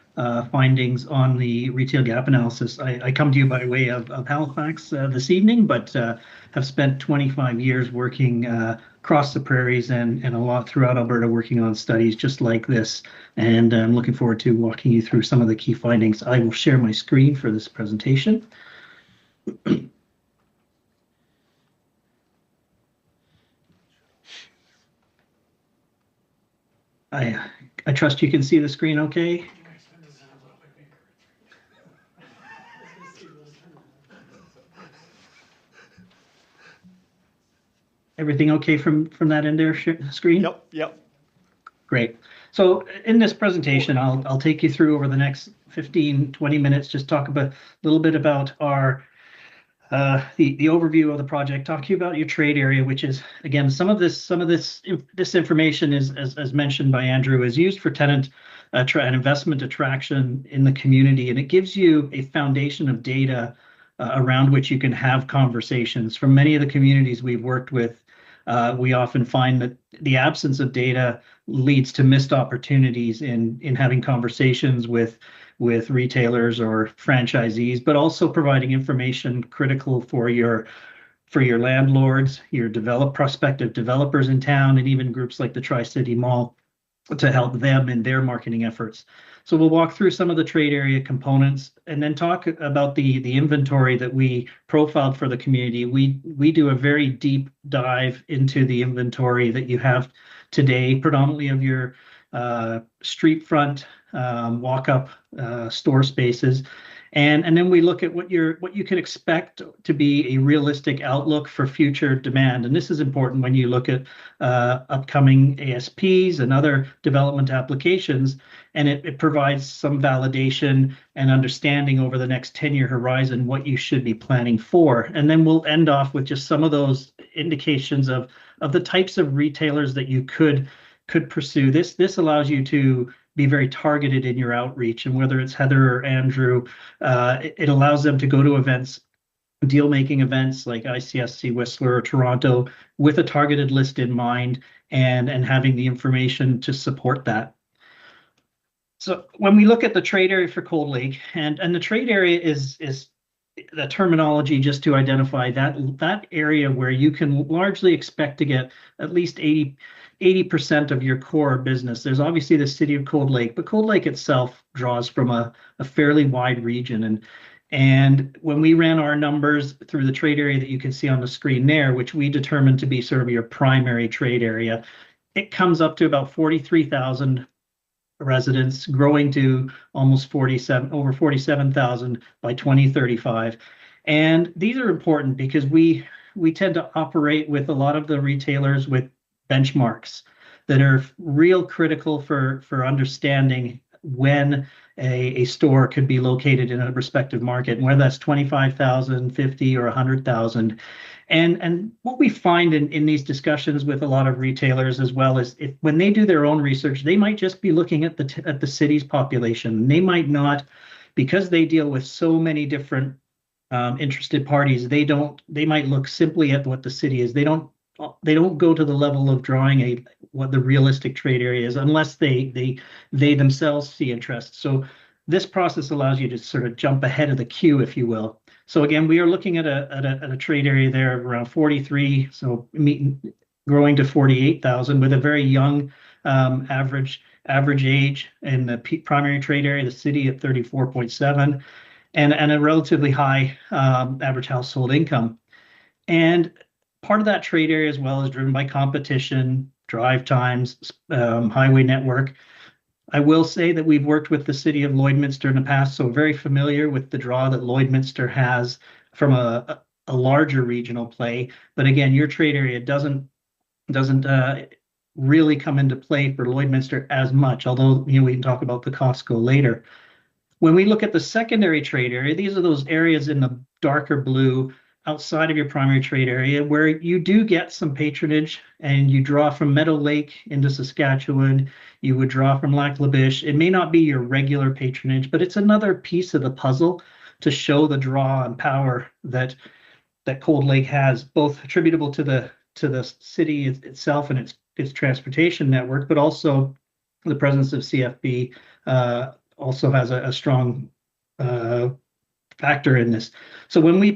findings on the retail gap analysis. I come to you by way of Halifax this evening, but have spent 25 years working across the prairies and a lot throughout Alberta working on studies just like this. And I'm looking forward to walking you through some of the key findings. I will share my screen for this presentation. I trust you can see the screen okay? Everything okay from that end there screen? Yep. Great. So in this presentation, I'll take you through over the next 15, 20 minutes, just talk about a little bit about our the overview of the project, talk to you about your trade area, which is, again, some of this information is, as mentioned by Andrew, is used for tenant and investment attraction in the community, and it gives you a foundation of data around which you can have conversations. From many of the communities we've worked with, we often find that the absence of data leads to missed opportunities in having conversations with retailers or franchisees, but also providing information critical for your landlords, your prospective developers in town, and even groups like the Tri-City Mall to help them in their marketing efforts. So we'll walk through some of the trade area components and then talk about the inventory that we profiled for the community. We do a very deep dive into the inventory that you have today, predominantly of your street front walk-up store spaces, and then we look at what you can expect to be a realistic outlook for future demand. And this is important when you look at upcoming ASPs and other development applications, and it provides some validation and understanding over the next 10-year horizon what you should be planning for. And then we'll end off with just some of those indications of the types of retailers that you could pursue. This allows you to be very targeted in your outreach, and whether it's Heather or Andrew, it allows them to go to events, deal-making events like ICSC, Whistler, or Toronto, with a targeted list in mind and having the information to support that. So when we look at the trade area for Cold Lake, and the trade area is the terminology just to identify that area where you can largely expect to get at least 80% of your core business. There's obviously the city of Cold Lake, but Cold Lake itself draws from a fairly wide region. And when we ran our numbers through the trade area that you can see on the screen there, which we determined to be sort of your primary trade area, it comes up to about 43,000 residents, growing to almost over 47,000 by 2035. And these are important because we tend to operate with a lot of the retailers with benchmarks that are real critical for understanding when a store could be located in a respective market, and whether that's 25,000, 50, or 100,000. And what we find in these discussions with a lot of retailers, as well, is when they do their own research, they might just be looking at the city's population. They might not, because they deal with so many different interested parties. They might look simply at what the city is. They don't go to the level of drawing what the realistic trade area is unless they themselves see interest. So this process allows you to sort of jump ahead of the queue, if you will. So again, we are looking at a trade area there of around 43, so growing to 48,000 with a very young average age in the primary trade area, the city at 34.7, and a relatively high average household income. And part of that trade area as well is driven by competition, drive times, highway network. I will say that we've worked with the city of Lloydminster in the past, so very familiar with the draw that Lloydminster has from a larger regional play. But again, your trade area doesn't really come into play for Lloydminster as much, although we can talk about the Costco later. When we look at the secondary trade area, these are those areas in the darker blue outside of your primary trade area where you do get some patronage, and you draw from Meadow Lake into Saskatchewan, you would draw from Lac La Biche. It may not be your regular patronage, but it's another piece of the puzzle to show the draw and power that Cold Lake has, both attributable to the city itself and its transportation network, but also the presence of CFB also has a strong factor in this. So when we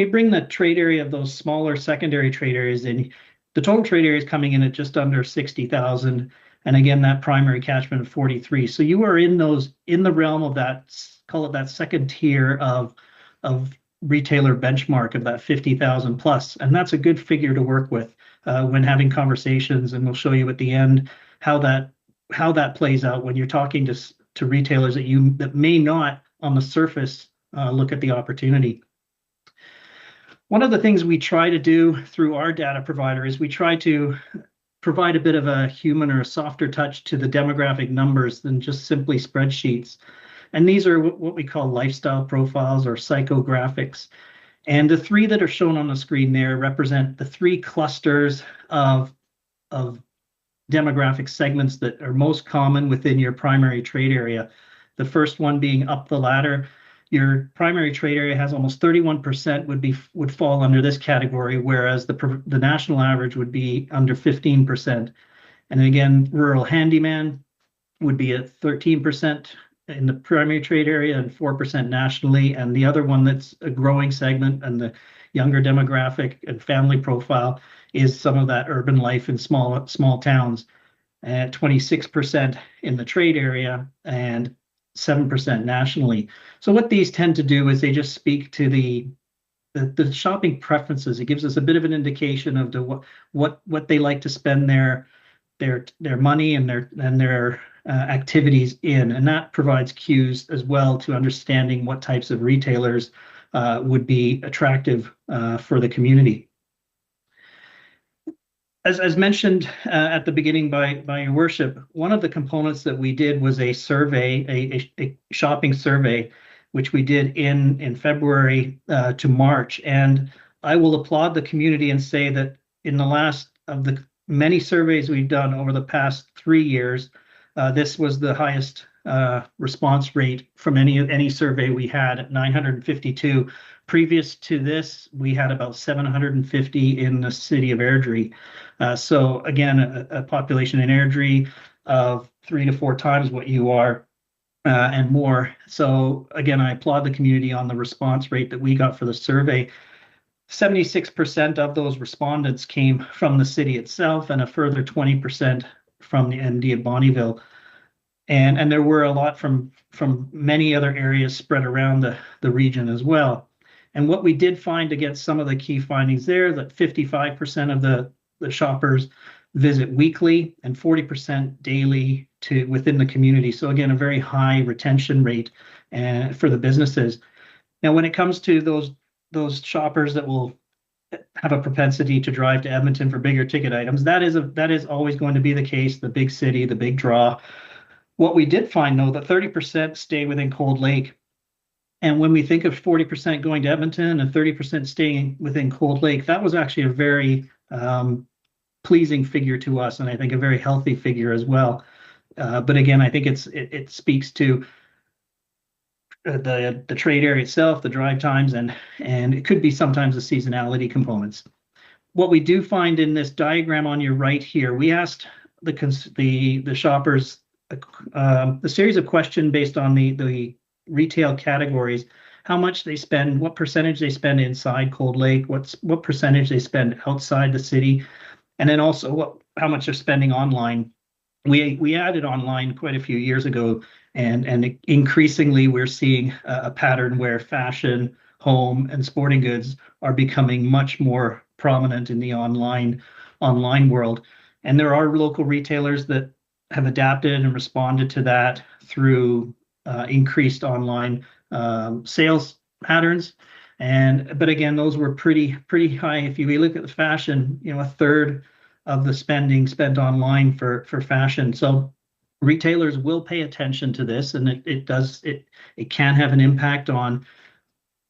bring the trade area of those smaller secondary trade areas in, The total trade area is coming in at just under 60,000. And again, that primary catchment of 43. So you are in the realm of that, call it that second tier of retailer benchmark of that 50,000 plus. And that's a good figure to work with when having conversations. And we'll show you at the end how that plays out when you're talking to retailers that may not on the surface look at the opportunity. One of the things we try to do through our data provider is we try to provide a bit of a human or a softer touch to the demographic numbers than just simply spreadsheets. And these are what we call lifestyle profiles or psychographics. And the three that are shown on the screen there represent the three clusters of demographic segments that are most common within your primary trade area. The first one being up the ladder. Your primary trade area has almost 31% would fall under this category, whereas the national average would be under 15%. And again, rural handyman would be at 13% in the primary trade area and 4% nationally. And the other one that's a growing segment and the younger demographic and family profile is some of that urban life in small towns, at 26% in the trade area and 7% nationally. So what these tend to do is they just speak to the shopping preferences. It gives us a bit of an indication of what they like to spend their money and their activities in, and that provides cues as well to understanding what types of retailers would be attractive for the community. As mentioned at the beginning by your worship, one of the components that we did was a survey, a shopping survey, which we did in February to March. And I will applaud the community and say that in the last of the many surveys we've done over the past 3 years, this was the highest response rate from any survey we had at 952. Previous to this, we had about 750 in the city of Airdrie. So again, a population in Airdrie of 3 to 4 times what you are and more. So again, I applaud the community on the response rate that we got for the survey. 76% of those respondents came from the city itself and a further 20% from the MD of Bonnyville. And there were a lot from many other areas spread around the region as well. And what we did find against some of the key findings there, that 55% of the shoppers visit weekly and 40% daily within the community. So again, a very high retention rate for the businesses. Now, when it comes to those shoppers that will have a propensity to drive to Edmonton for bigger ticket items, that is always going to be the case, the big city, the big draw. What we did find, though, that 30% stay within Cold Lake. And when we think of 40% going to Edmonton and 30% staying within Cold Lake, that was actually a very pleasing figure to us, and I think a very healthy figure as well. But again, I think it speaks to the trade area itself, the drive times, and it could be sometimes the seasonality components. What we do find in this diagram on your right here, we asked the shoppers a series of questions based on the retail categories, how much they spend, what percentage they spend inside Cold Lake, what percentage they spend outside the city, and then also how much they're spending online. We added online quite a few years ago, and increasingly we're seeing a pattern where fashion, home, and sporting goods are becoming much more prominent in the online world. And there are local retailers that have adapted and responded to that through increased online sales patterns. But again, those were pretty high. If you look at the fashion, a third of the spending spent online for fashion. So retailers will pay attention to this, and it can have an impact on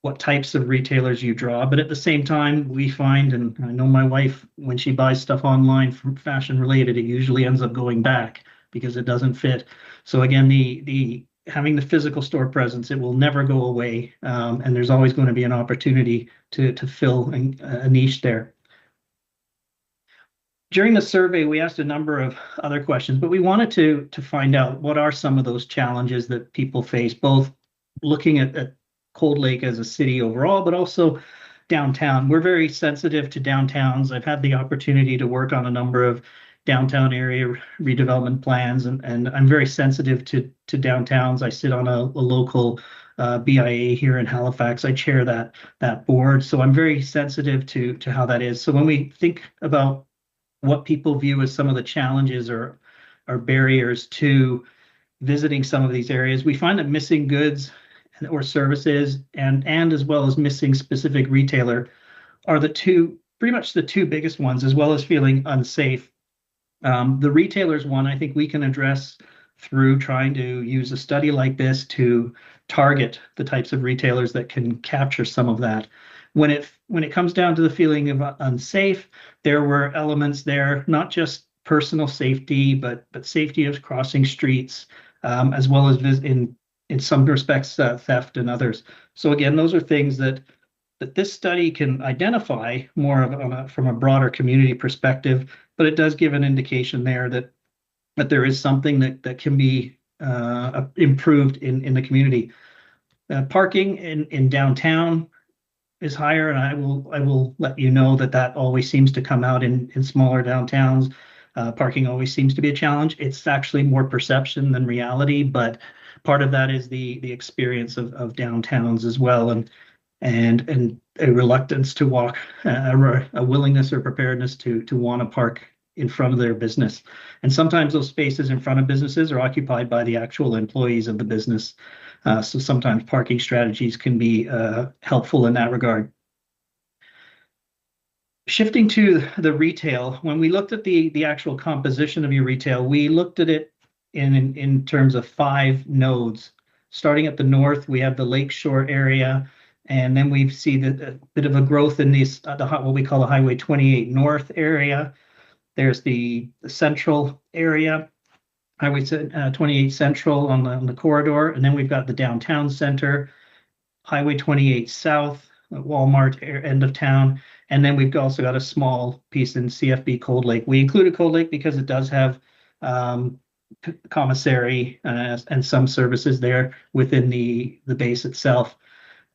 what types of retailers you draw. But at the same time, we find, and I know my wife, when she buys stuff online from fashion related, it usually ends up going back because it doesn't fit. So again, the having the physical store presence, it will never go away, and there's always going to be an opportunity to fill a niche there. During the survey, we asked a number of other questions, but we wanted to find out what are some of those challenges that people face, both looking at Cold Lake as a city overall, but also downtown. We're very sensitive to downtowns. I've had the opportunity to work on a number of downtown area redevelopment plans, and I'm very sensitive to downtowns. I sit on a local BIA here in Halifax. I chair that board, so I'm very sensitive to how that is. So when we think about what people view as some of the challenges or barriers to visiting some of these areas, we find that missing goods or services and as well as missing specific retailer are pretty much the two biggest ones, as well as feeling unsafe. The retailers one, I think we can address through trying to use a study like this to target the types of retailers that can capture some of that. When it comes down to the feeling of unsafe, there were elements there, not just personal safety, but safety of crossing streets, as well as in some respects theft and others. So again, those are things that this study can identify more from a broader community perspective, but it does give an indication there that there is something that can be improved in the community. Parking in downtown is higher, and I will let you know that always seems to come out in smaller downtowns. Parking always seems to be a challenge. It's actually more perception than reality, but part of that is the experience of downtowns as well, and a reluctance to walk, a willingness or preparedness to want to park in front of their business. And sometimes those spaces in front of businesses are occupied by the actual employees of the business. So sometimes parking strategies can be helpful in that regard. Shifting to the retail, when we looked at the actual composition of your retail, we looked at it in terms of 5 nodes. Starting at the north, we have the Lakeshore area, and then we see a bit of a growth in what we call the Highway 28 North area. There's the central area, Highway 28 Central on the corridor, and then we've got the downtown center, Highway 28 South, Walmart end of town, and then we've also got a small piece in CFB Cold Lake. We included Cold Lake because it does have commissary and some services there within the base itself.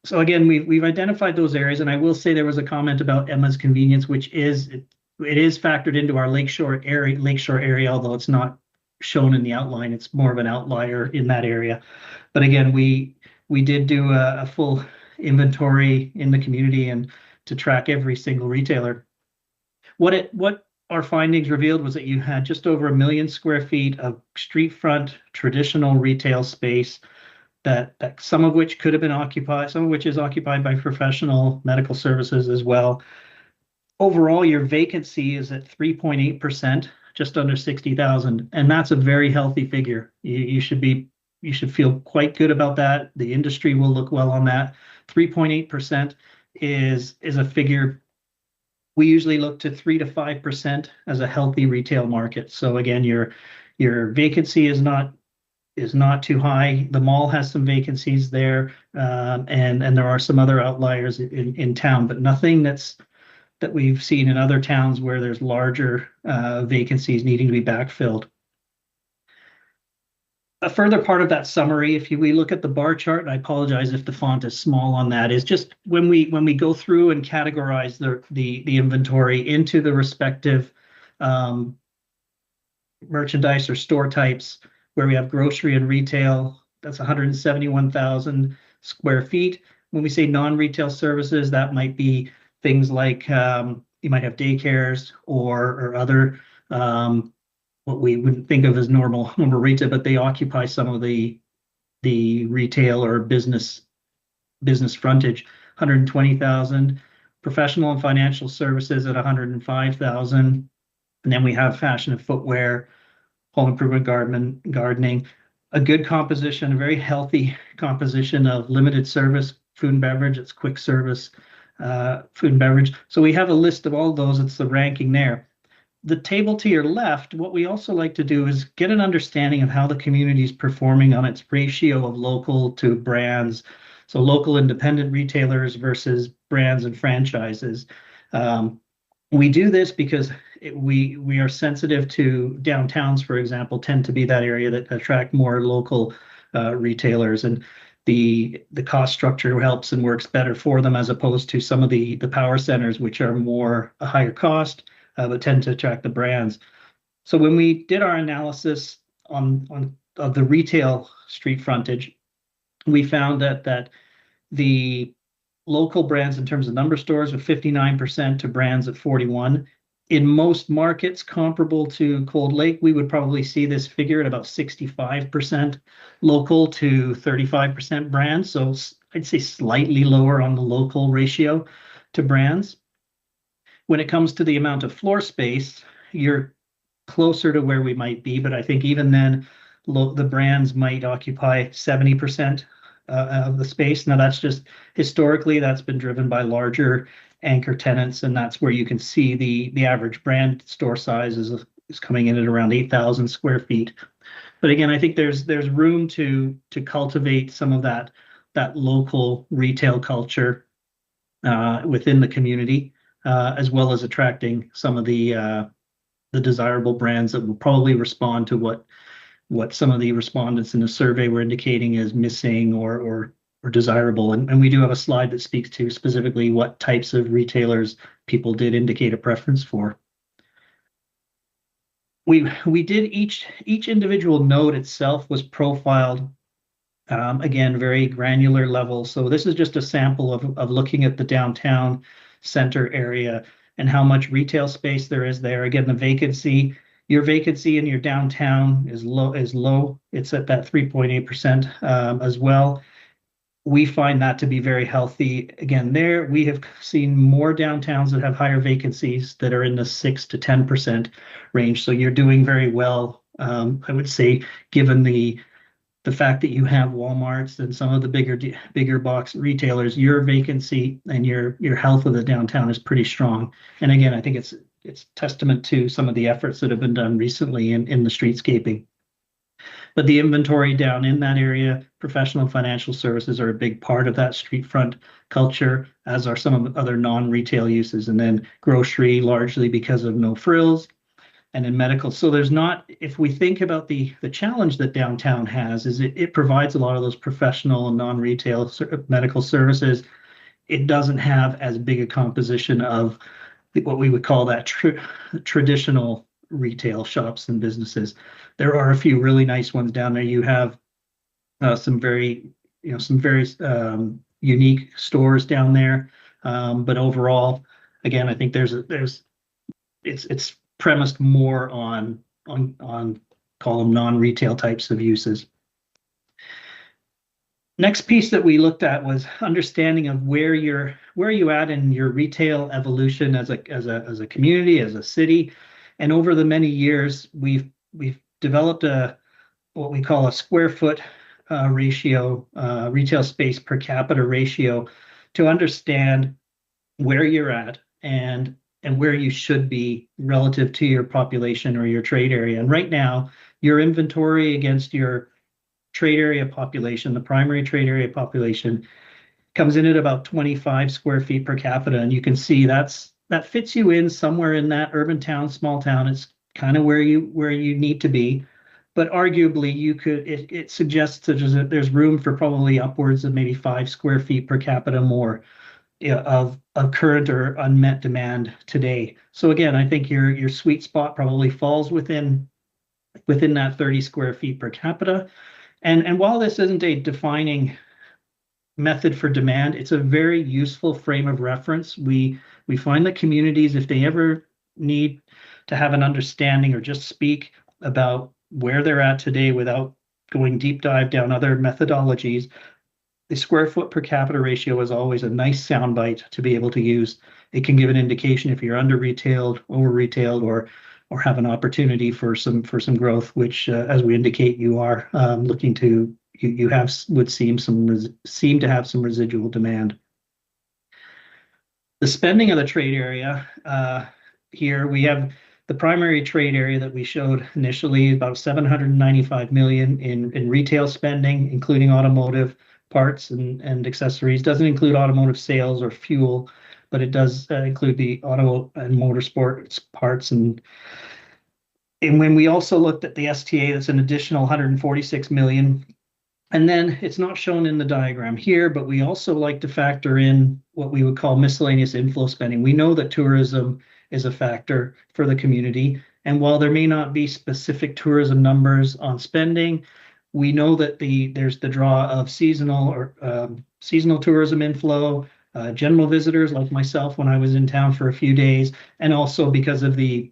So again, we've identified those areas, and I will say there was a comment about Emma's Convenience, which it is factored into our Lakeshore area, although it's not shown in the outline. It's more of an outlier in that area. But again, we did do a full inventory in the community and to track every single retailer. What our findings revealed was that you had just over 1 million square feet of street front traditional retail space that some of which could have been occupied, some of which is occupied by professional medical services as well. Overall, your vacancy is at 3.8%, just under 60,000, and that's a very healthy figure. You should feel quite good about that. The industry will look well on that. 3.8% is a figure. We usually look to 3 to 5% as a healthy retail market. So again, your vacancy is not too high. The mall has some vacancies there, and there are some other outliers in town, but nothing that we've seen in other towns where there's larger vacancies needing to be backfilled. A further part of that summary, if we look at the bar chart, and I apologize if the font is small on that, is just when we go through and categorize the inventory into the respective merchandise or store types, where we have grocery and retail, that's 171,000 square feet. When we say non-retail services, that might be things like you might have daycares or other what we wouldn't think of as normal retail, but they occupy some of the retail or business frontage. 120,000, professional and financial services at 105,000, and then we have fashion and footwear, home improvement, gardening. A good composition, a very healthy composition of limited service, food and beverage. It's quick service, food and beverage. So we have a list of all those. It's the ranking there. The table to your left, what we also like to do is get an understanding of how the community is performing on its ratio of local to brands. So local independent retailers versus brands and franchises. We do this because we are sensitive to downtowns, for example, tend to be that area that attract more local retailers. And the cost structure helps and works better for them, as opposed to some of the power centers, which are more a higher cost, but tend to attract the brands. So when we did our analysis of the retail street frontage, we found that the local brands in terms of number of stores were 59% to brands at 41%. In most markets comparable to Cold Lake, we would probably see this figure at about 65% local to 35% brands. So I'd say slightly lower on the local ratio to brands. When it comes to the amount of floor space, you're closer to where we might be, but I think even then, the brands might occupy 70% of the space. Now, that's just historically, that's been driven by larger anchor tenants, and that's where you can see the average brand store size is coming in at around 8,000 square feet. But again, I think there's room to cultivate some of that local retail culture within the community, as well as attracting some of the desirable brands that will probably respond to what some of the respondents in the survey were indicating as missing or desirable. And we do have a slide that speaks to specifically what types of retailers people did indicate a preference for. We did each individual node itself was profiled, again, very granular level. So this is just a sample of looking at the downtown center area and how much retail space there is there. Again, the vacancy, your vacancy in your downtown is low. It's at that 3.8% as well. We find that to be very healthy. Again, there we have seen more downtowns that have higher vacancies that are in the 6 to 10% range. So you're doing very well, I would say, given the fact that you have Walmarts and some of the bigger box retailers. Your vacancy and your health of the downtown is pretty strong. And again, I think it's testament to some of the efforts that have been done recently in the streetscaping. But the inventory down in that area, professional and financial services are a big part of that street front culture, as are some of the other non-retail uses, and then grocery largely because of no frills, and in medical. So there's not, if we think about the challenge that downtown has, is it provides a lot of those professional and non-retail medical services. It doesn't have as big a composition of what we would call that traditional retail shops and businesses. There are a few really nice ones down there. You have some very unique stores down there. But overall, again, I think it's premised more on call them non-retail types of uses. Next piece that we looked at was understanding of where you at in your retail evolution as a community, as a city. And over the many years, we've developed what we call a square foot ratio, retail space per capita ratio, to understand where you're at and where you should be relative to your population or your trade area. And right now, your inventory against your trade area population, the primary trade area population, comes in at about 25 square feet per capita. And you can see that fits you in somewhere in that urban town, small town. It's kind of where you need to be. But arguably, it suggests that there's room for probably upwards of maybe 5 square feet per capita more of current or unmet demand today. So again, I think your sweet spot probably falls within that 30 square feet per capita. And while this isn't a defining method for demand, it's a very useful frame of reference. We find that communities, if they ever need to have an understanding or just speak about where they're at today without going deep dive down other methodologies, the square foot per capita ratio is always a nice soundbite to be able to use. It can give an indication if you're under retailed, over retailed, or have an opportunity for some growth, which, as we indicate, you are looking to. Would seem to have some residual demand. The spending of the trade area, here we have the primary trade area that we showed initially, about $795 million in retail spending, including automotive parts and accessories. Doesn't include automotive sales or fuel, but it does include the auto and motorsports parts. And when we also looked at the STA, that's an additional $146 million. And then it's not shown in the diagram here, but we also like to factor in what we would call miscellaneous inflow spending. We know that tourism is a factor for the community. And while there may not be specific tourism numbers on spending, we know that there's the draw of seasonal tourism inflow, general visitors like myself when I was in town for a few days, and also because of the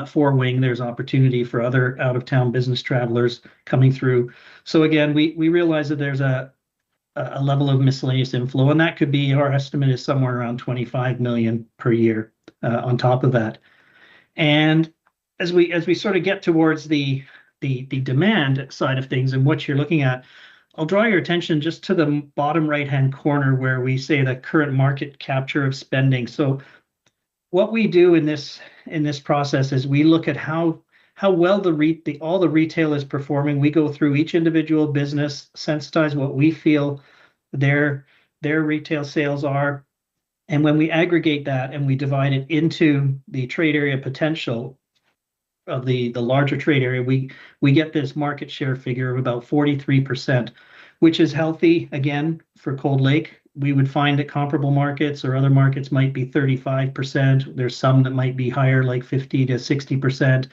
Four Wing, there's opportunity for other out-of-town business travelers coming through. So again, we realize that there's a level of miscellaneous inflow, and that could be, our estimate is somewhere around 25 million per year on top of that. And as we sort of get towards the demand side of things and what you're looking at, I'll draw your attention just to the bottom right-hand corner where we say the current market capture of spending. So what we do in this process is we look at how well all the retail is performing. We go through each individual business, sensitize what we feel their retail sales are, and when we aggregate that and we divide it into the trade area potential of the larger trade area, we get this market share figure of about 43%, which is healthy. Again, for Cold Lake, we would find that comparable markets or other markets might be 35%. There's some that might be higher, like 50 to 60%.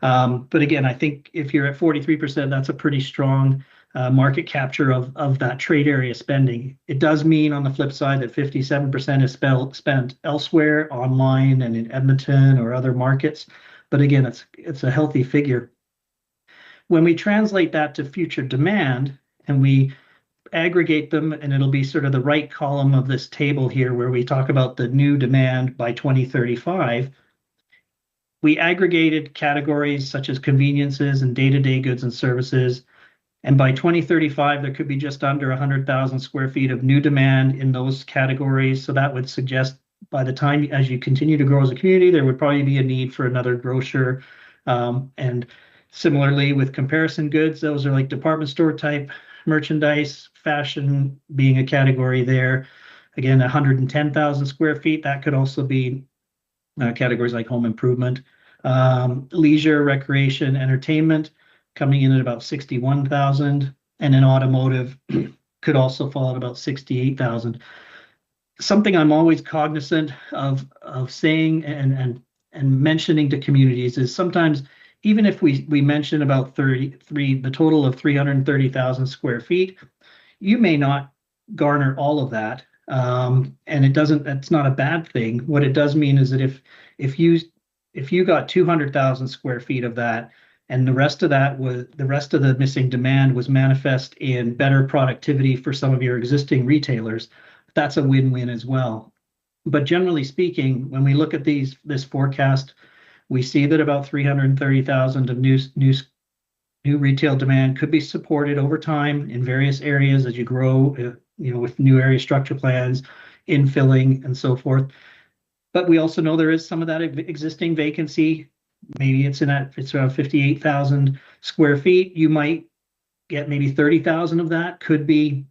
But again, I think if you're at 43%, that's a pretty strong market capture of that trade area spending. It does mean on the flip side that 57% is spent elsewhere, online and in Edmonton or other markets. But again, it's a healthy figure. When we translate that to future demand and we aggregate them, and it'll be sort of the right column of this table here where we talk about the new demand by 2035, we aggregated categories such as conveniences and day-to-day goods and services. And by 2035, there could be just under 100,000 square feet of new demand in those categories. So that would suggest by the time, as you continue to grow as a community, there would probably be a need for another grocer. And similarly with comparison goods, those are like department store type merchandise, fashion being a category there. Again, 110,000 square feet. That could also be categories like home improvement, leisure, recreation, entertainment coming in at about 61,000, and then automotive could also fall at about 68,000. Something I'm always cognizant of saying and mentioning to communities is sometimes even if we mention about the total of 330,000 square feet, you may not garner all of that. And it's not a bad thing. What it does mean is that if you got 200,000 square feet of that, and the rest of the missing demand was manifest in better productivity for some of your existing retailers, that's a win-win as well. But generally speaking, when we look at this forecast, we see that about 330,000 of new retail demand could be supported over time in various areas as you grow, with new area structure plans, infilling, and so forth. But we also know there is some of that existing vacancy. Maybe it's around 58,000 square feet. You might get maybe 30,000 of that could be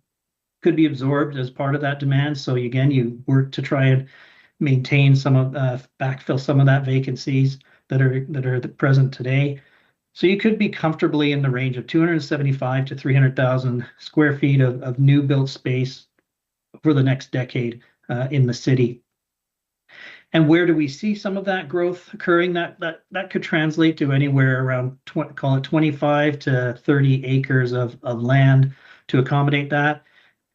absorbed as part of that demand. So again, you work to try and maintain backfill some of that vacancies that are present today. So you could be comfortably in the range of 275 to 300,000 square feet of new built space for the next decade in the city. And where do we see some of that growth occurring? That could translate to anywhere around call it 25 to 30 acres of land to accommodate that.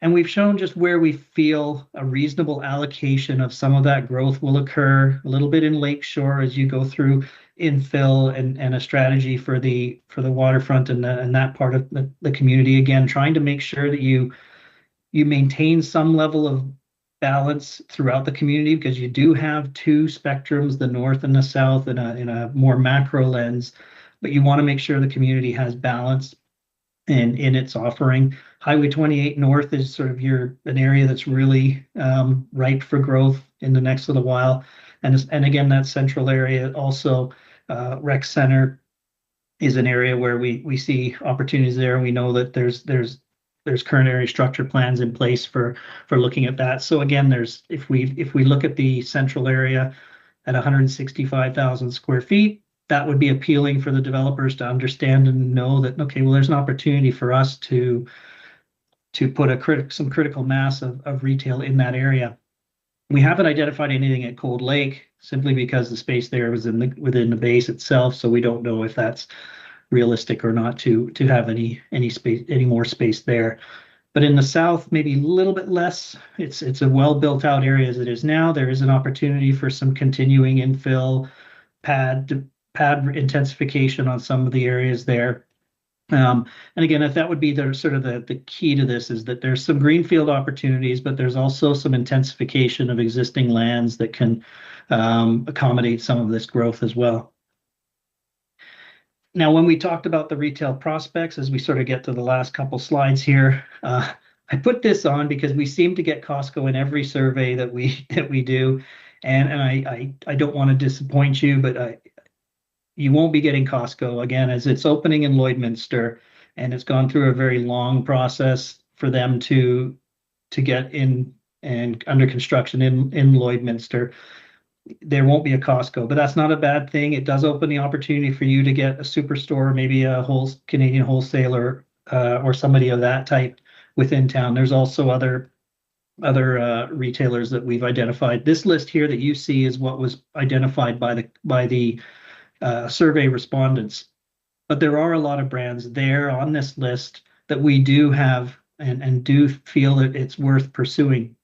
And we've shown just where we feel a reasonable allocation of some of that growth will occur, a little bit in Lakeshore as you go through infill and a strategy for the waterfront and that part of the community. Again, trying to make sure that you maintain some level of balance throughout the community, because you do have two spectrums, the north and the south, in a more macro lens, but you want to make sure the community has balance in its offering. Highway 28 North is sort of an area that's really ripe for growth in the next little while. And again, that central area also, Rec Center is an area where we see opportunities there. We know that there's current area structure plans in place for looking at that. So again, if we look at the central area at 165,000 square feet, that would be appealing for the developers to understand and know that, okay, well, there's an opportunity for us to put some critical mass of retail in that area. We haven't identified anything at Cold Lake simply because the space there was within the base itself, so we don't know if that's realistic or not to have any more space there. But in the south, maybe a little bit less. It's a well built out area as it is now. There is an opportunity for some continuing infill pad intensification on some of the areas there. And again, if that would be the key to this, is that there's some greenfield opportunities, but there's also some intensification of existing lands that can accommodate some of this growth as well. Now, when we talked about the retail prospects, as we sort of get to the last couple slides here, I put this on because we seem to get Costco in every survey that we do, and I don't want to disappoint you, but you won't be getting Costco again, as it's opening in Lloydminster, and it's gone through a very long process for them to get in and under construction in Lloydminster. There won't be a Costco, but that's not a bad thing. It does open the opportunity for you to get a superstore, maybe a Canadian wholesaler or somebody of that type within town. There's also other retailers that we've identified. This list here that you see is what was identified by the survey respondents. But there are a lot of brands there on this list that we do have and do feel that it's worth pursuing.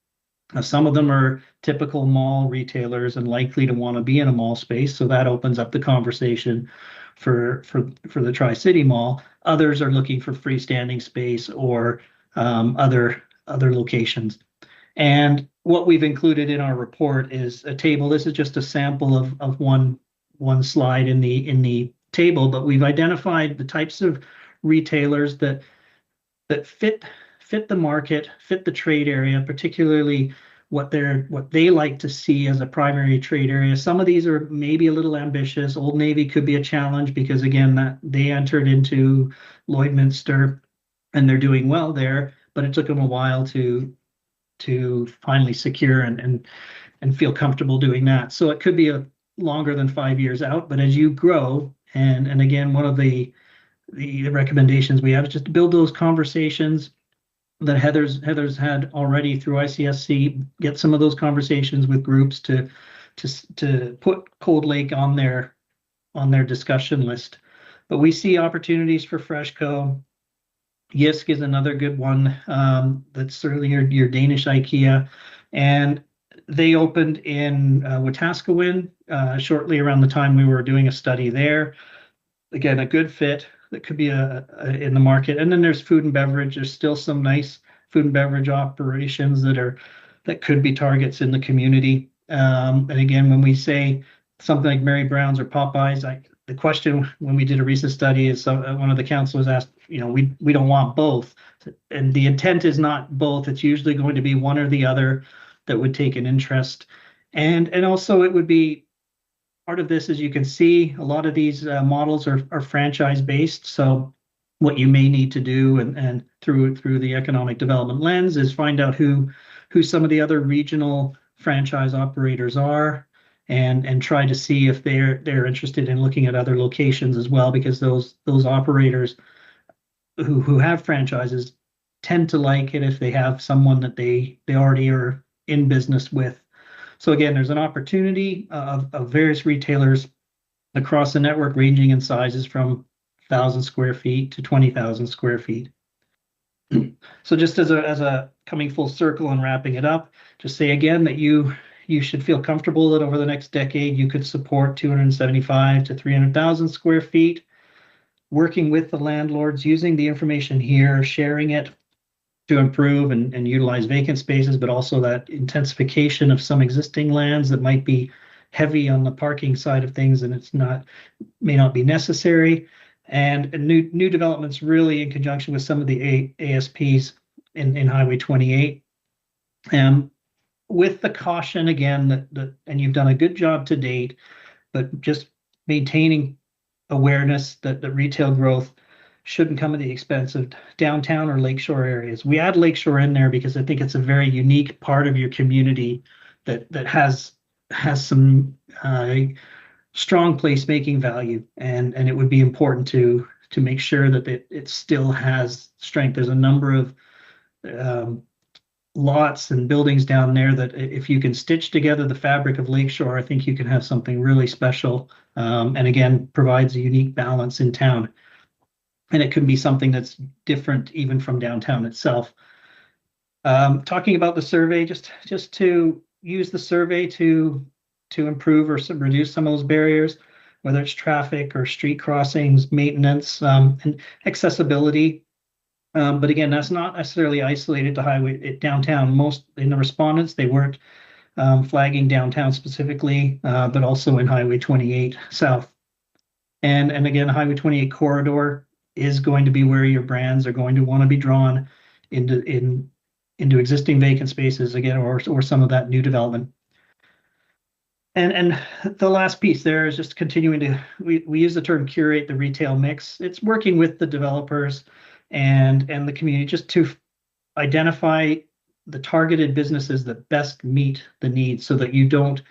Some of them are typical mall retailers and likely to want to be in a mall space, so that opens up the conversation for the Tri-City Mall. Others are looking for freestanding space or other locations. And what we've included in our report is a table. This is just a sample of one slide in the table, but we've identified the types of retailers that fit the market, fit the trade area, particularly what they like to see as a primary trade area. Some of these are maybe a little ambitious. Old Navy could be a challenge because, again, that they entered into Lloydminster and they're doing well there, but it took them a while to finally secure and feel comfortable doing that. So it could be a longer than 5 years out, but as you grow, and again, one of the recommendations we have is just to build those conversations that Heather's had already through ICSC, get some of those conversations with groups to put Cold Lake on their discussion list. But we see opportunities for Freshco. Jysk is another good one. That's certainly your Danish IKEA. And they opened in Wetaskiwin shortly around the time we were doing a study there. Again, a good fit that could be in the market. And then there's food and beverage. There's still some nice food and beverage operations that could be targets in the community. And again, when we say something like Mary Brown's or Popeyes, the question when we did a recent study is one of the councilors asked, we don't want both. And the intent is not both. It's usually going to be one or the other that would take an interest. And also it would be part of this, as you can see, a lot of these models are franchise based. So what you may need to do and through the economic development lens is find out who some of the other regional franchise operators are and try to see if they're interested in looking at other locations as well, because those operators who have franchises tend to like it if they have someone that they already are in business with. So again, there's an opportunity of various retailers across the network, ranging in sizes from 1,000 square feet to 20,000 square feet. So just as a coming full circle and wrapping it up, just say again that you should feel comfortable that over the next decade you could support 275 to 300,000 square feet, working with the landlords, using the information here, sharing it to improve and utilize vacant spaces, but also that intensification of some existing lands that might be heavy on the parking side of things and may not be necessary. And new developments really in conjunction with some of the ASPs in Highway 28. With the caution again and you've done a good job to date, but just maintaining awareness that the retail growth shouldn't come at the expense of downtown or lakeshore areas. We add lakeshore in there because I think it's a very unique part of your community that has some strong placemaking value, and it would be important to make sure that it still has strength. There's a number of lots and buildings down there that if you can stitch together the fabric of Lakeshore, I think you can have something really special, and again, provides a unique balance in town. And it can be something that's different even from downtown itself. Talking about the survey, just to use the survey to improve or reduce some of those barriers, whether it's traffic or street crossings, maintenance, and accessibility. But again, that's not necessarily isolated to highway downtown. Most in the respondents, they weren't flagging downtown specifically, but also in Highway 28 South. And again, Highway 28 corridor is going to be where your brands are going to want to be drawn into existing vacant spaces again, or some of that new development. And the last piece there is just continuing to, we use the term curate the retail mix. It's working with the developers and the community just to identify the targeted businesses that best meet the needs so that you don't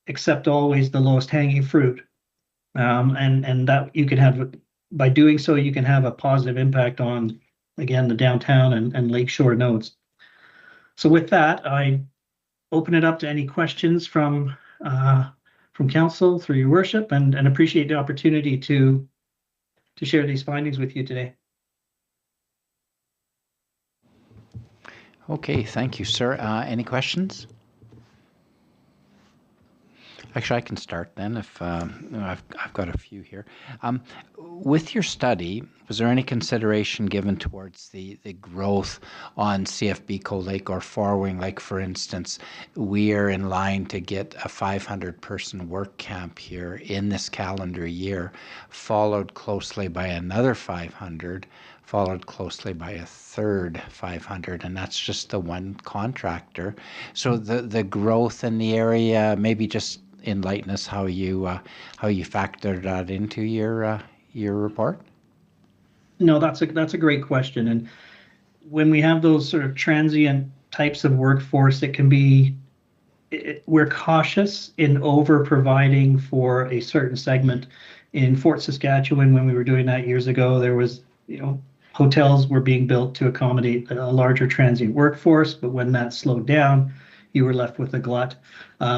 accept always the lowest hanging fruit. And that you can have, by doing so, you can have a positive impact on, again, the downtown and Lakeshore nodes. So with that, I open it up to any questions from council through your worship, and appreciate the opportunity to share these findings with you today. Okay, thank you, sir. Any questions? Actually, I can start then if I've got a few here. With your study, was there any consideration given towards the growth on CFB Cold Lake or Four Wing? Like, for instance, we are in line to get a 500-person work camp here in this calendar year, followed closely by another 500, followed closely by a third 500, and that's just the one contractor. So the growth in the area, maybe just enlighten us how you factor that into your report. No, that's a great question. And when we have those sort of transient types of workforce, it can be, we're cautious in over providing for a certain segment. In Fort Saskatchewan, when we were doing that years ago, there was, hotels were being built to accommodate a larger transient workforce, but when that slowed down, you were left with a glut.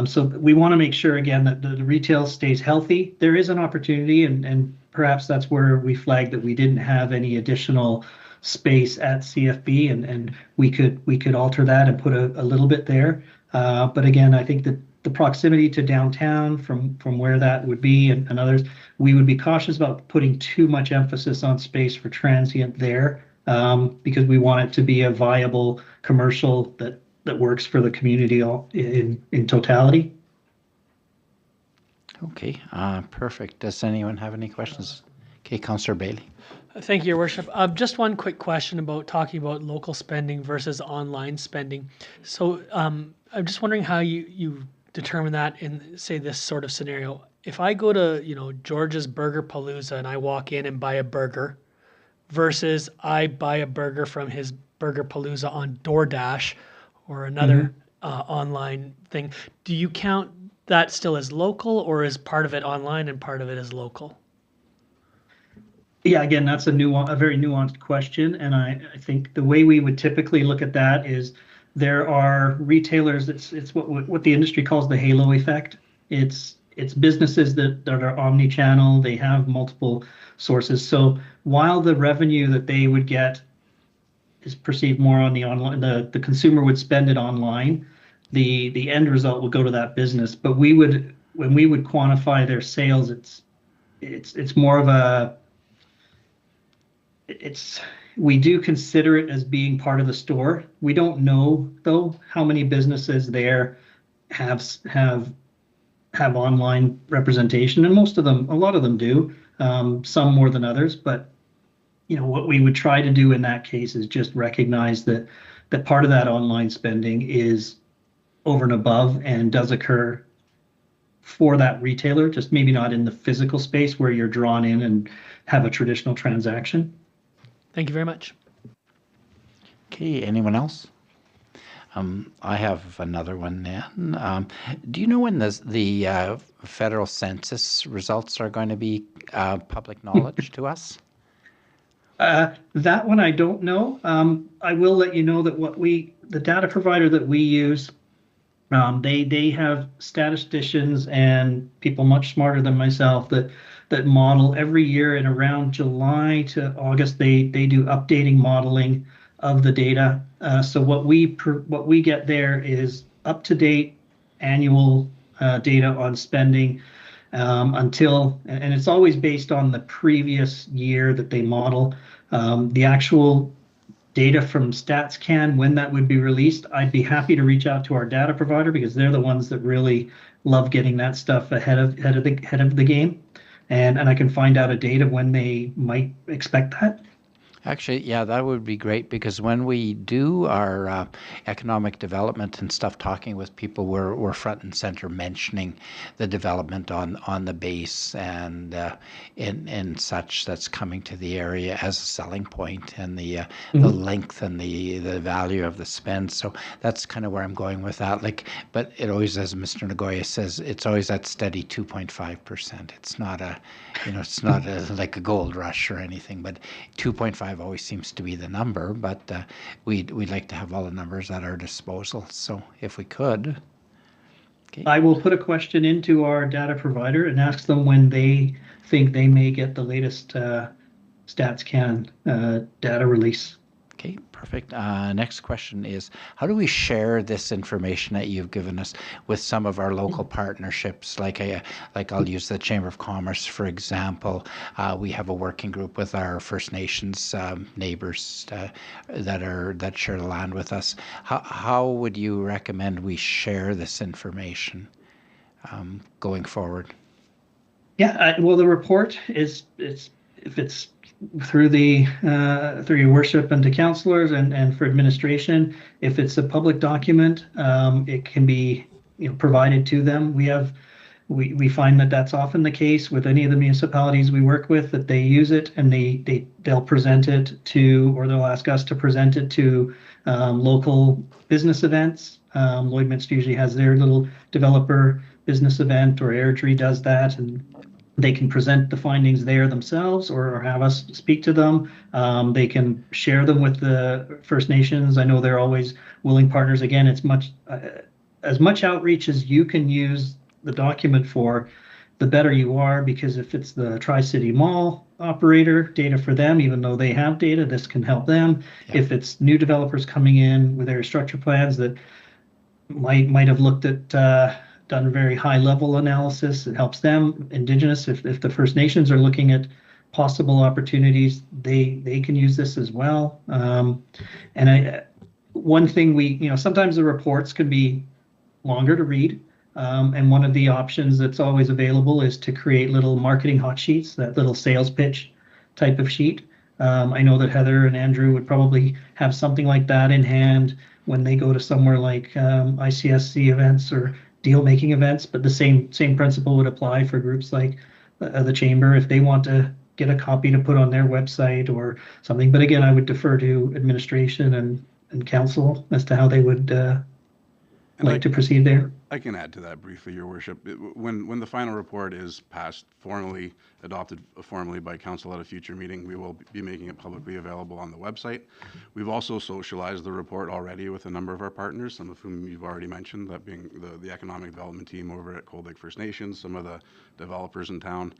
So we want to make sure, again, that the retail stays healthy. There is an opportunity, and perhaps that's where we flagged that we didn't have any additional space at CFB, and we could alter that and put a little bit there. But again, I think that the proximity to downtown from where that would be and others, we would be cautious about putting too much emphasis on space for transient there, because we want it to be a viable commercial that works for the community in totality. Okay, perfect. Does anyone have any questions? Okay, Councillor Bailey. Thank you, Your Worship. Just one quick question about talking about local spending versus online spending. So I'm just wondering how you determine that in, say, this sort of scenario. If I go to, George's Burger Palooza and I walk in and buy a burger versus I buy a burger from his Burger Palooza on DoorDash or another online thing, do you count that still as local, or is part of it online and part of it is local? Yeah, again, that's a very nuanced question, and I think the way we would typically look at that is there are retailers. It's what the industry calls the halo effect. It's businesses that are omni-channel. They have multiple sources. So while the revenue that they would get is perceived more on the online, the consumer would spend it online, the end result will go to that business. But when we would quantify their sales, it's more of a, we do consider it as being part of the store. We don't know though how many businesses there have online representation, and a lot of them do, some more than others, but what we would try to do in that case is just recognize that part of that online spending is over and above and does occur for that retailer, just maybe not in the physical space where you're drawn in and have a traditional transaction. Thank you very much. Okay, anyone else? I have another one then. Do you know when the federal census results are going to be public knowledge to us? That one I don't know. I will let you know that the data provider that we use, they have statisticians and people much smarter than myself that model every year, and around July to August they do updating modeling of the data. So what we get there is up to date annual data on spending and it's always based on the previous year that they model. The actual data from StatsCan, when that would be released, I'd be happy to reach out to our data provider because they're the ones that really love getting that stuff ahead of the game, and I can find out a date of when they might expect that. Actually, yeah, that would be great because when we do our economic development and stuff, talking with people, we're front and center mentioning the development on the base and in such that's coming to the area as a selling point, and the length and the value of the spend. So that's kind of where I'm going with that. But it always, as Mr. Nagoya says, it's always that steady 2.5%. It's not like a gold rush or anything, but 2.5 always seems to be the number, but we'd like to have all the numbers at our disposal. So if we could. Okay. I will put a question into our data provider and ask them when they think they may get the latest StatsCan data release. Okay, perfect. Next question is, how do we share this information that you've given us with some of our local partnerships? Like I'll use the Chamber of Commerce, for example. We have a working group with our First Nations neighbors that share the land with us. How would you recommend we share this information going forward? Yeah, well, the report if it's through your worship and to councillors and for administration, if it's a public document, it can be provided to them. We find that that's often the case with any of the municipalities we work with, that they use it and they'll present it to, or they'll ask us to present it to local business events. Lloydminster usually has their little developer business event, or Airdrie does that, and they can present the findings there themselves or have us speak to them. They can share them with the First Nations. I know they're always willing partners. Again, it's as much outreach as you can use the document for, the better you are, because if it's the Tri-City Mall operator, data for them, even though they have data, this can help them. Yeah. If it's new developers coming in with their structure plans that might have looked at done very high level analysis, it helps them. Indigenous, if the First Nations are looking at possible opportunities, they can use this as well. One thing sometimes the reports can be longer to read, and one of the options that's always available is to create little marketing hot sheets, that little sales pitch type of sheet. I know that Heather and Andrew would probably have something like that in hand when they go to somewhere like ICSC events or deal-making events, but the same principle would apply for groups like the Chamber if they want to get a copy to put on their website or something. But again, I would defer to administration and council as to how they would like to proceed there. I can add to that briefly, Your Worship. When the final report is passed, adopted formally by council at a future meeting, we will be making it publicly available on the website. We've also socialized the report already with a number of our partners, some of whom you've already mentioned, that being the economic development team over at Cold Lake First Nations, some of the developers in town,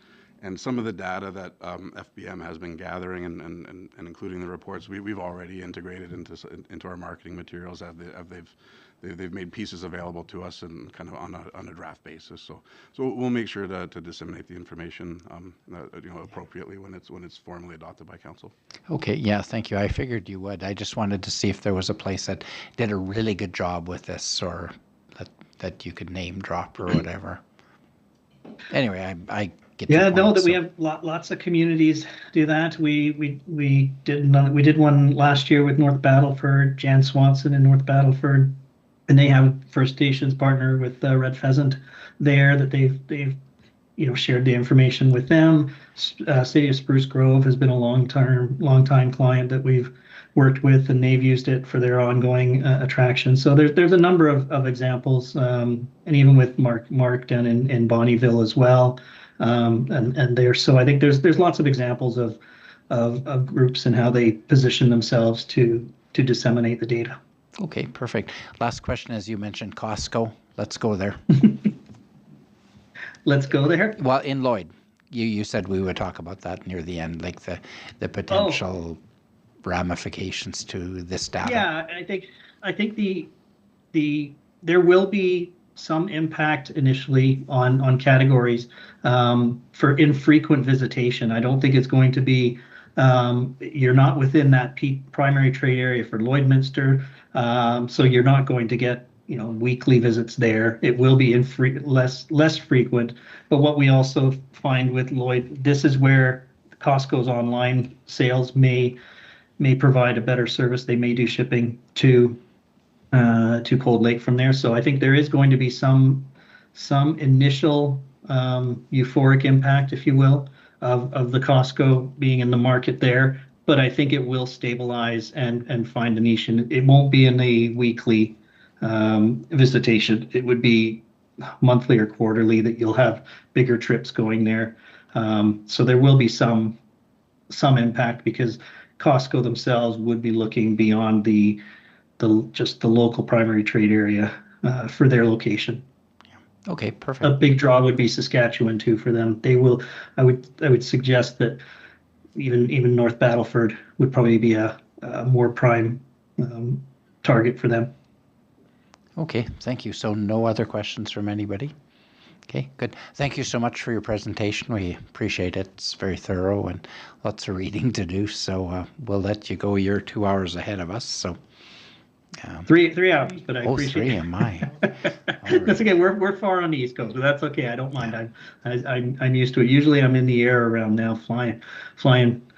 and some of the data that FBM has been gathering and including the reports, we've already integrated into our marketing materials as they've made pieces available to us and kind of on a draft basis. So we'll make sure to disseminate the information appropriately when it's formally adopted by council. Okay, yeah, thank you. I figured you would. I just wanted to see if there was a place that did a really good job with this, or that you could name drop or whatever. Anyway, I get your point, that we have lots of communities do that. We did one last year with North Battleford, Jan Swanson in North Battleford, and they have First Nations partner with Red Pheasant there that they've shared the information with them. City of Spruce Grove has been a long time client that we've worked with, and they've used it for their ongoing attraction. So there's a number of examples, and even with Mark down in Bonnyville as well, and there. So I think there's lots of examples of groups and how they position themselves to disseminate the data. Okay, perfect. Last question, as you mentioned, Costco. Let's go there. Let's go there. Well, in Lloyd, you said we would talk about that near the end, like the potential ramifications to this data. Yeah, I think there will be some impact initially on categories for infrequent visitation. I don't think it's going to be you're not within that primary trade area for Lloydminster, so you're not going to get weekly visits there. It will be less frequent. But what we also find with Lloyd, this is where Costco's online sales may provide a better service. They may do shipping to Cold Lake from there. So I think there is going to be some initial euphoric impact, if you will, of the Costco being in the market there. But I think it will stabilize and find a niche. And it won't be in the weekly visitation. It would be monthly or quarterly that you'll have bigger trips going there. So there will be some impact because Costco themselves would be looking beyond just the local primary trade area for their location. Okay, perfect. A big draw would be Saskatchewan too for them. They will. I would suggest that even North Battleford would probably be a more prime target for them. Okay, thank you. So no other questions from anybody? Okay, good. Thank you so much for your presentation. We appreciate it. It's very thorough and lots of reading to do. So we'll let you go. You're 2 hours ahead of us. So 3 hours, but I appreciate 3, it. am I? That's okay. We're far on the East Coast, but that's okay. I don't mind. I'm used to it. Usually I'm in the air around now flying.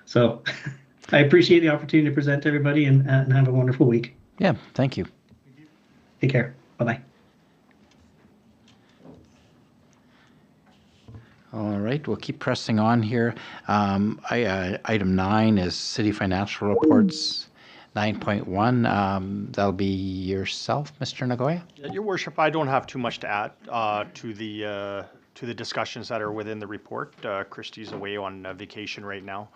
So I appreciate the opportunity to present to everybody and have a wonderful week. Yeah, thank you. Take care. Bye-bye. All right, we'll keep pressing on here. Item 9 is city financial reports. 9.1, that'll be yourself, Mr. Nagoya? Your Worship, I don't have too much to add to the discussions that are within the report. Christie's away on vacation right now.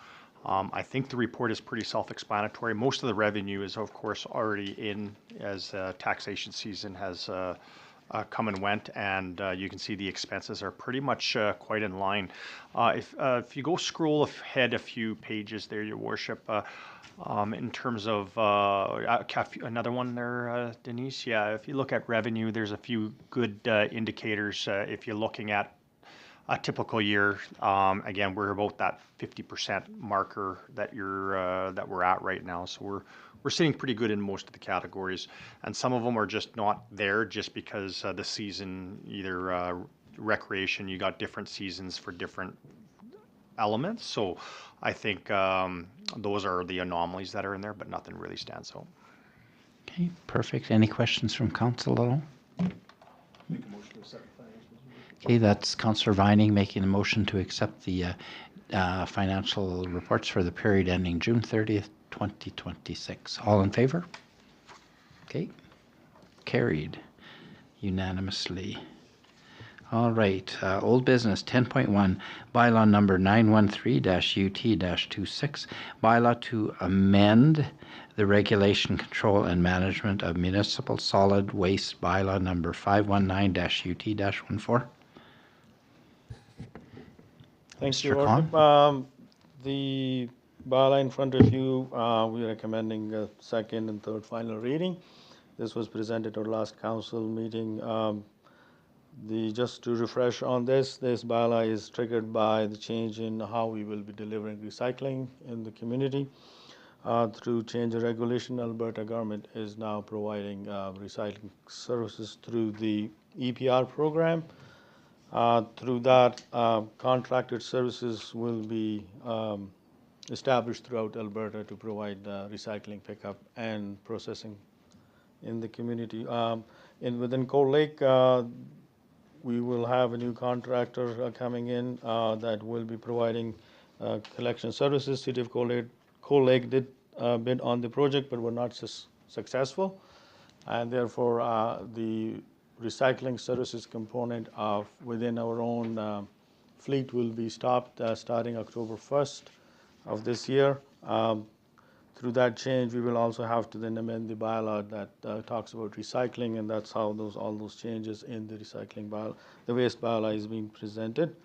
I think the report is pretty self-explanatory. Most of the revenue is, of course, already in as taxation season has come and went, and you can see the expenses are pretty much quite in line. If you go scroll ahead a few pages there, Your Worship, in terms of another one there, Denise. Yeah, if you look at revenue, there's a few good indicators. If you're looking at a typical year, again, we're about that 50% marker that we're at right now. So we're sitting pretty good in most of the categories, and some of them are just not there just because the season, either recreation, you got different seasons for different elements. So I think those are the anomalies that are in there, but nothing really stands out. Okay, perfect. Any questions from council at all? Okay, that's Councillor Vining making a motion to accept the financial reports for the period ending June 30th, 2026. All in favor? Okay, carried unanimously. All right, old business 10.1, bylaw number 913-UT-26, bylaw to amend the regulation, control, and management of municipal solid waste, bylaw number 519-UT-14. Thank you, Mr. Worship. Khan? The bylaw in front of you, we are recommending a second and third final reading. This was presented at our last council meeting. Just to refresh on this bylaw is triggered by the change in how we will be delivering recycling in the community. Through change of regulation, Alberta government is now providing recycling services through the EPR program. Through that, contracted services will be established throughout Alberta to provide recycling pickup and processing in the community. Within Cold Lake, we will have a new contractor coming in that will be providing collection services. City of Cold Lake did bid on the project, but were not successful. And therefore, the recycling services component of within our own fleet will be stopped starting October 1st of this year. Through that change, we will also have to then amend the bylaw that talks about recycling, and that's how all those changes in the recycling bylaw, the waste bylaw is being presented.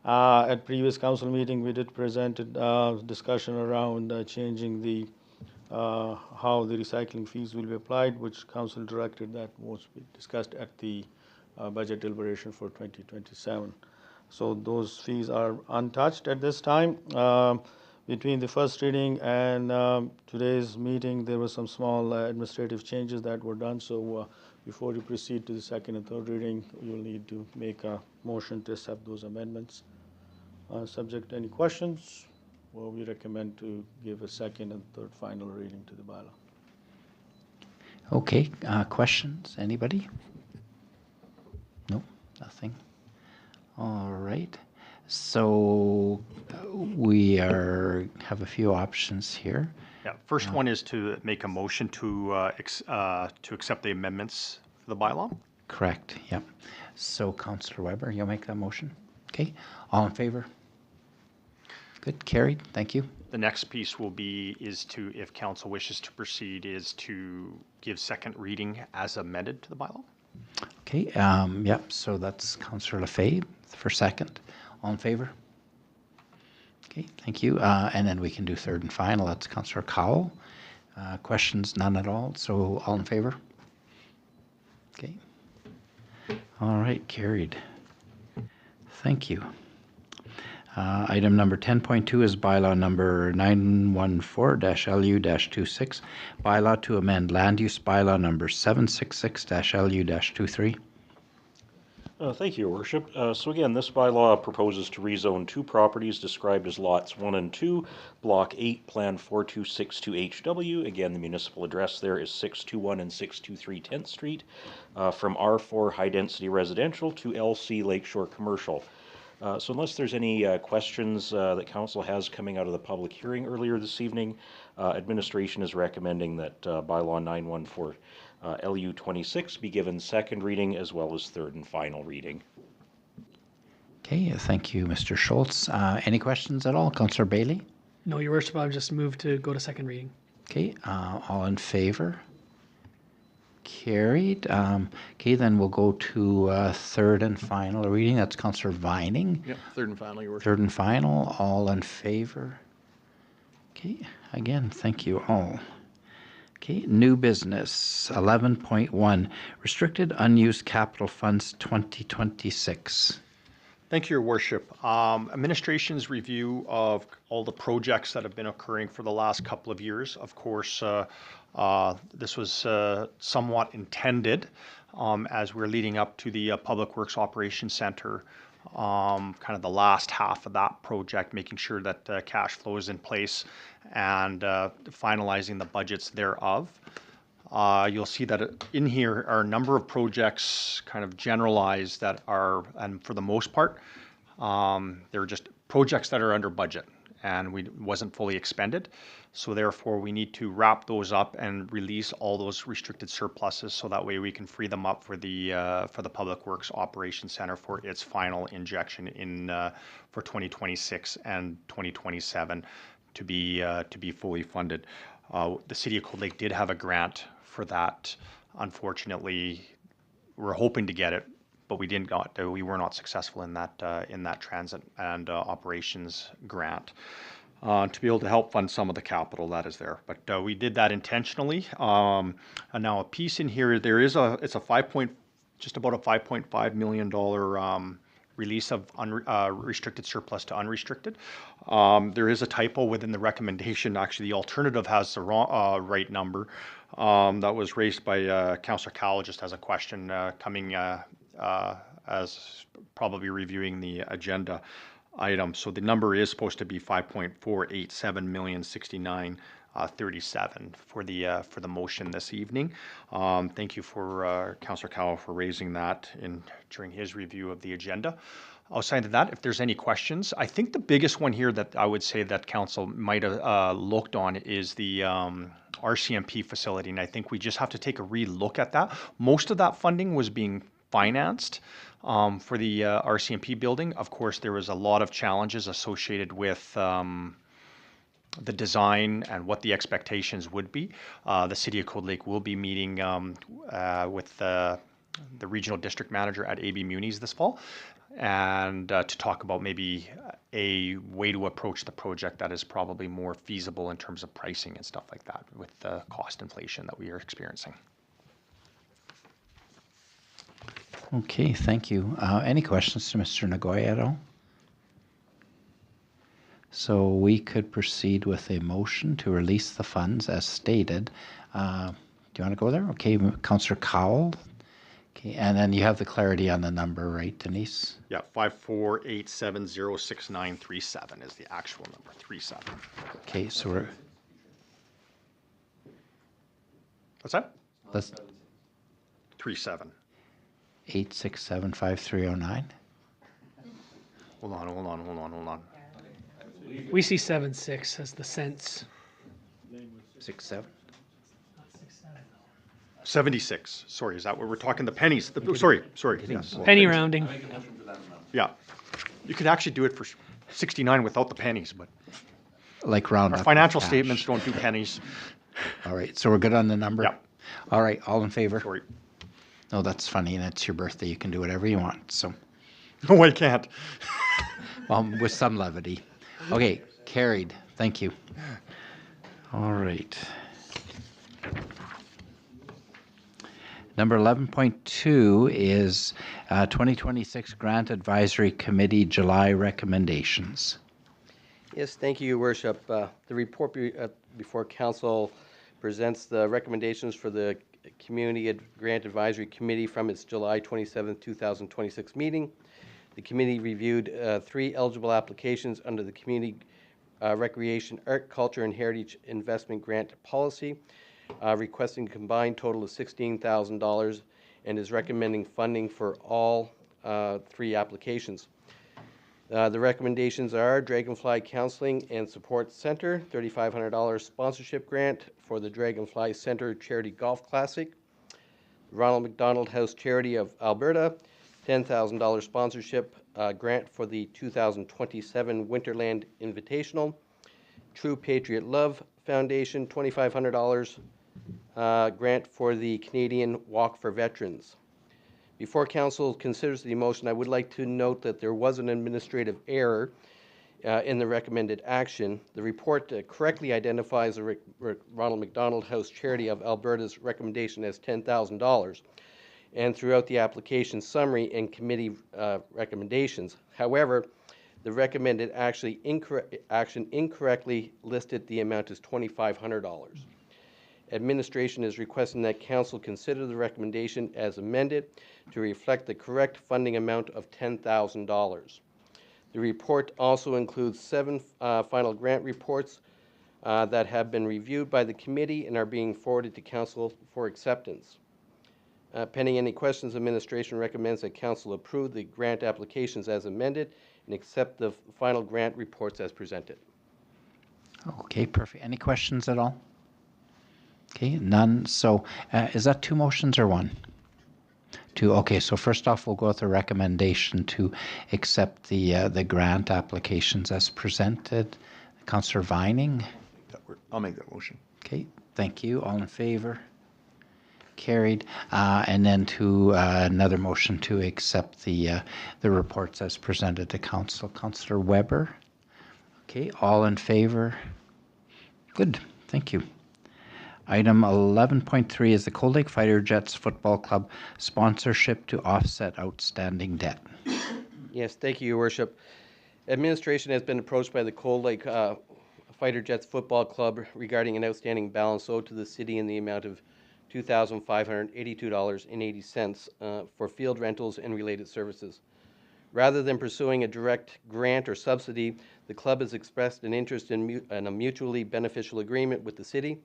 At previous council meeting, we did present a discussion around changing the how the recycling fees will be applied, which council directed that was discussed at the budget deliberation for 2027. So those fees are untouched at this time. Between the first reading and today's meeting, there were some small administrative changes that were done. So before you proceed to the second and third reading, you'll need to make a motion to accept those amendments. Subject to any questions, well, we recommend to give a second and third final reading to the bylaw. Okay, questions? Anybody? No, nothing. All right. So we have a few options here. Yeah, first one is to make a motion to accept the amendments for the bylaw. Correct, yep. So Councillor Weber, you'll make that motion? Okay, all in favor? Good, carried, thank you. The next piece is to, if council wishes to proceed, is to give second reading as amended to the bylaw. Okay, yep, so that's Councillor Lefebvre for second. All in favor? Okay, thank you. And then we can do third and final. That's Councillor Cowell. Questions? None at all. So all in favor? Okay. All right, carried. Thank you. Item number 10.2 is bylaw number 914-LU-26, bylaw to amend land use bylaw number 766-LU-23. Thank you, Your Worship. So again, this bylaw proposes to rezone two properties described as lots 1 and 2, Block 8, Plan 4262HW. Again, the municipal address there is 621 and 623 10th Street, from R4 High Density Residential to LC Lakeshore Commercial. So unless there's any questions that Council has coming out of the public hearing earlier this evening, administration is recommending that bylaw 914 LU-26 be given second reading as well as third and final reading. Okay, thank you, Mr. Schultz. Any questions at all? Councillor Bailey? No, Your Worship, I've just moved to go to second reading. Okay, all in favor? Carried. Okay, then we'll go to third and final reading. That's Councillor Vining. Yep, third and final, Your Worship. Third and final, all in favor? Okay, again, thank you all. Okay, new business, 11.1, restricted unused capital funds 2026. Thank you, Your Worship. Administration's review of all the projects that have been occurring for the last couple of years. Of course, this was somewhat intended as we're leading up to the Public Works Operations Center, kind of the last half of that project, making sure that cash flow is in place and finalizing the budgets thereof. You'll see that in here are a number of projects kind of generalized that are, and for the most part, they're just projects that are under budget and wasn't fully expended. So therefore, we need to wrap those up and release all those restricted surpluses so that way we can free them up for the Public Works Operations Center for its final injection in for 2026 and 2027 to be fully funded. The City of Cold Lake did have a grant for that. Unfortunately, we're hoping to get it, but we were not successful in that transit and operations grant to be able to help fund some of the capital that is there. But we did that intentionally. And now a piece in here, it's just about a $5.5 million release of restricted surplus to unrestricted. There is a typo within the recommendation. Actually, the alternative has the wrong right number. That was raised by Councillor Cowell just as a question coming as probably reviewing the agenda item. So the number is supposed to be 5.487 million 69 37 for the motion this evening. Thank you for Councillor Cowell for raising that during his review of the agenda. Outside of that, if there's any questions, I think the biggest one here that I would say that council might have looked on is the RCMP facility, and I think we just have to take a re-look at that. Most of that funding was being financed for the RCMP building. Of course, there was a lot of challenges associated with the design and what the expectations would be. The City of Cold Lake will be meeting with the regional district manager at AB Munis this fall, and to talk about maybe a way to approach the project that is probably more feasible in terms of pricing and stuff like that with the cost inflation that we are experiencing. Okay, thank you. Any questions to Mr. Nagoya at all? So we could proceed with a motion to release the funds as stated. Do you want to go there? Okay, Councillor Cowell. Okay, and then you have the clarity on the number, right, Denise? Yeah, 548706937 is the actual number, 37. Okay, so we're, What's that? let's, 37. 8675309. Hold on. We see 7.6 as the cents. 67. 76. Sorry, is that what we're talking? The pennies. Sorry. Yes. Penny rounding. Yeah. You could actually do it for 69 without the pennies, but Like round our up. financial cash. statements don't do pennies. All right, so we're good on the number? Yeah. All right, all in favor? Sorry. No, that's funny, and it's your birthday. You can do whatever you want, so, No, I can't. with some levity. Okay, carried. Thank you. All right. Number 11.2 is 2026 Grant Advisory Committee July recommendations. Yes, thank you, Your Worship. The report before Council presents the recommendations for the Community Grant Advisory Committee from its July 27, 2026 meeting. The committee reviewed 3 eligible applications under the Community Recreation, Art, Culture, and Heritage Investment Grant Policy, requesting a combined total of $16,000, and is recommending funding for all 3 applications. The recommendations are Dragonfly Counseling and Support Center, $3,500 sponsorship grant for the Dragonfly Center Charity Golf Classic. Ronald McDonald House Charity of Alberta, $10,000 sponsorship grant for the 2027 Winterland Invitational. True Patriot Love Foundation, $2,500 grant for the Canadian Walk for Veterans. Before Council considers the motion, I would like to note that there was an administrative error in the recommended action. The report correctly identifies the Ronald McDonald House Charity of Alberta's recommendation as $10,000, and throughout the application summary and committee recommendations. However, the recommended action incorrectly listed the amount as $2,500. Administration is requesting that Council consider the recommendation as amended to reflect the correct funding amount of $10,000. The report also includes 7 final grant reports that have been reviewed by the committee and are being forwarded to Council for acceptance. Pending any questions, administration recommends that Council approve the grant applications as amended and accept the final grant reports as presented. Okay, perfect. Any questions at all? Okay, none. So is that 2 motions or 1? 2. Okay, so first off, we'll go with a recommendation to accept the grant applications as presented. Councillor Vining. I'll make that motion. Okay, thank you. All in favor? Carried. And then to another motion to accept the reports as presented to Council. Councillor Weber. Okay, all in favor? Good, thank you. Item 11.3 is the Cold Lake Fighter Jets Football Club sponsorship to offset outstanding debt. Yes, thank you, Your Worship. Administration has been approached by the Cold Lake Fighter Jets Football Club regarding an outstanding balance owed to the city in the amount of $2,582.80 for field rentals and related services. Rather than pursuing a direct grant or subsidy, the club has expressed an interest in a mutually beneficial agreement with the city.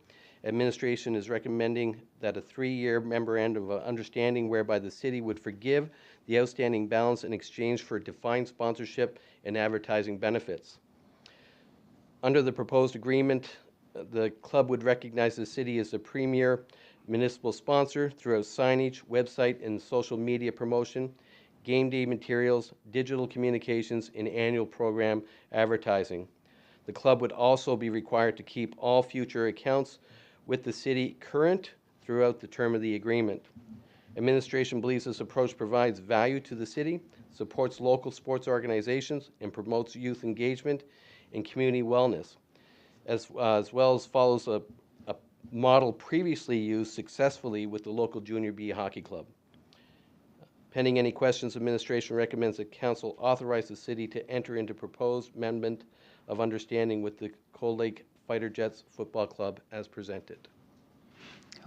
Administration is recommending that a 3-year memorandum of understanding whereby the city would forgive the outstanding balance in exchange for defined sponsorship and advertising benefits. Under the proposed agreement, the club would recognize the city as the premier municipal sponsor throughout signage, website, and social media promotion, game day materials, digital communications, and annual program advertising. The club would also be required to keep all future accounts with the city current throughout the term of the agreement. Administration believes this approach provides value to the city, supports local sports organizations, and promotes youth engagement and community wellness, as well as follows a model previously used successfully with the local Junior B Hockey Club. Pending any questions, administration recommends that council authorize the city to enter into proposed amendment of understanding with the Cold Lake Fighter Jets Football Club as presented.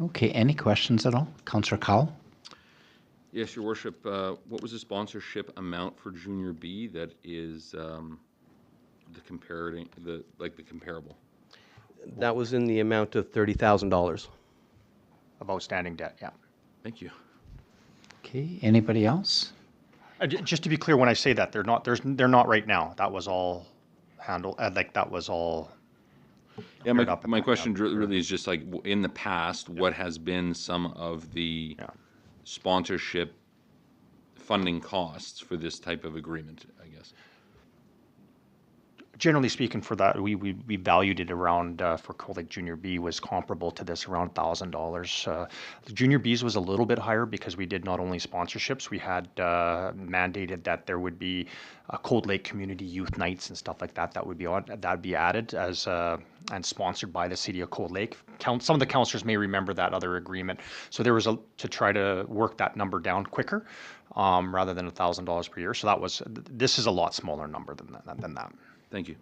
Okay, any questions at all? Councillor Cowell? Yes, Your Worship. What was the sponsorship amount for Junior B that is the comparable? That was in the amount of $30,000. Of outstanding debt, yeah. Thank you. Okay, anybody else? Just to be clear, when I say that, they're not right now. That was all handled, that was all. Yeah, my question really is just like, in the past, what has been some of the sponsorship funding costs for this type of agreement, I guess? Generally speaking, for that, we valued it around, for Cold Lake Junior B was comparable to this, around $1,000. The Junior B's was a little bit higher because we did not only sponsorships, we had mandated that there would be Cold Lake Community Youth Nights and stuff like that. That would be added as and sponsored by the city of Cold Lake. Some of the councillors may remember that other agreement. So there was to try to work that number down quicker, rather than $1,000 per year. So this is a lot smaller number than that. Thank you.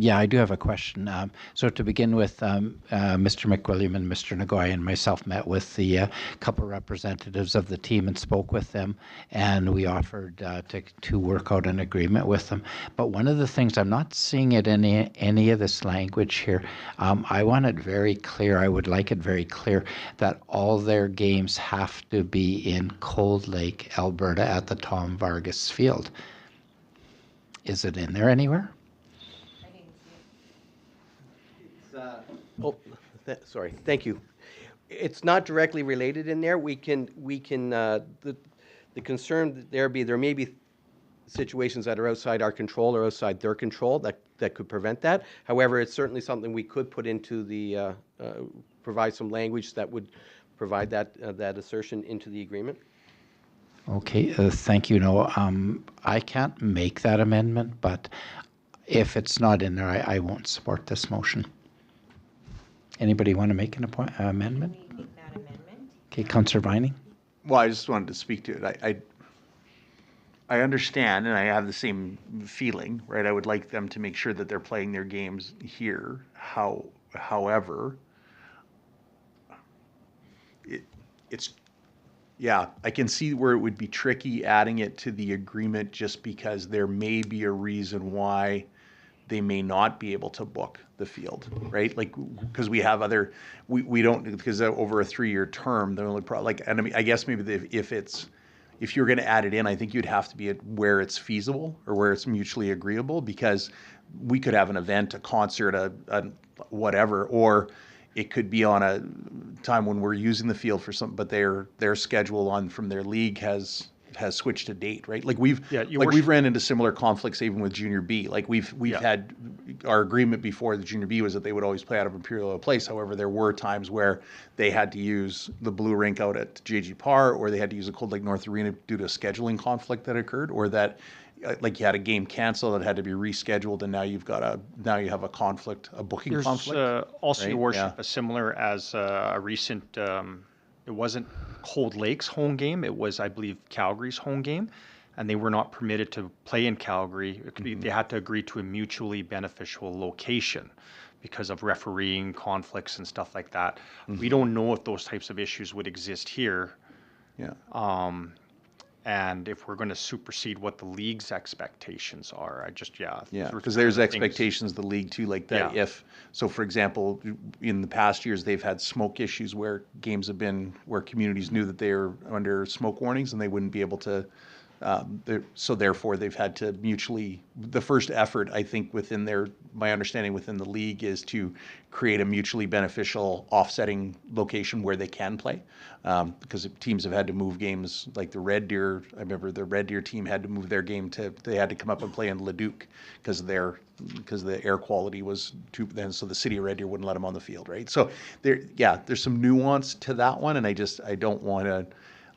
Yeah, I do have a question. So to begin with, Mr. McWilliam and Mr. Nagoy and myself met with the couple representatives of the team and spoke with them, and we offered to work out an agreement with them. But one of the things, I'm not seeing it in any of this language here. I want it very clear, I would like it very clear, that all their games have to be in Cold Lake, Alberta at the Tom Vargas Field. Is it in there anywhere? Sorry, thank you. It's not directly related in there. The concern there may be situations that are outside our control or outside their control that could prevent that. However, it's certainly something we could put into the, provide some language that would provide that assertion into the agreement. Okay, thank you. No, I can't make that amendment, but if it's not in there, I won't support this motion. Anybody want to make an amendment? Make that amendment. Okay, Councillor Vining. Well, I just wanted to speak to it. I understand, and I have the same feeling, right? I would like them to make sure that they're playing their games here. However, yeah, I can see where it would be tricky adding it to the agreement just because there may be a reason why they may not be able to book the field, right? Like, because we have we don't, because over a 3-year term, the only and I mean, I guess maybe if you're going to add it in, I think you'd have to be at where it's feasible or where it's mutually agreeable, because we could have an event, a concert, a whatever, or it could be on a time when we're using the field for something, but their schedule from their league has switched a date, right? Like we've ran into similar conflicts even with Junior B. Like we've had our agreement before the Junior B was that they would always play out of Imperial Oil Place. However, there were times where they had to use the Blue Rink out at JG Parr, or they had to use the Cold Lake North Arena due to a scheduling conflict that occurred, or that like you had a game canceled that had to be rescheduled, and now you have a conflict, a booking conflict. There's also, right? Your Worship, a similar as a recent. It wasn't Cold Lake's home game. It was, I believe, Calgary's home game, and they were not permitted to play in Calgary. They had to agree to a mutually beneficial location because of refereeing conflicts and stuff like that. We don't know if those types of issues would exist here. Yeah. And if we're going to supersede what the league's expectations are, Yeah, those were because kind of there's the things. expectations of the league too, like that Yeah. so for example, in the past years, they've had smoke issues where games have been, where communities knew that they were under smoke warnings and they wouldn't be able to, so therefore they've had to mutually, the first effort, I think, my understanding within the league is to create a mutually beneficial offsetting location where they can play. Because teams have had to move games, like the Red Deer, I remember the Red Deer team had to move their game they had to come up and play in Leduc because the air quality was too, then so the city of Red Deer wouldn't let them on the field, right? So there's some nuance to that one, and I don't want to,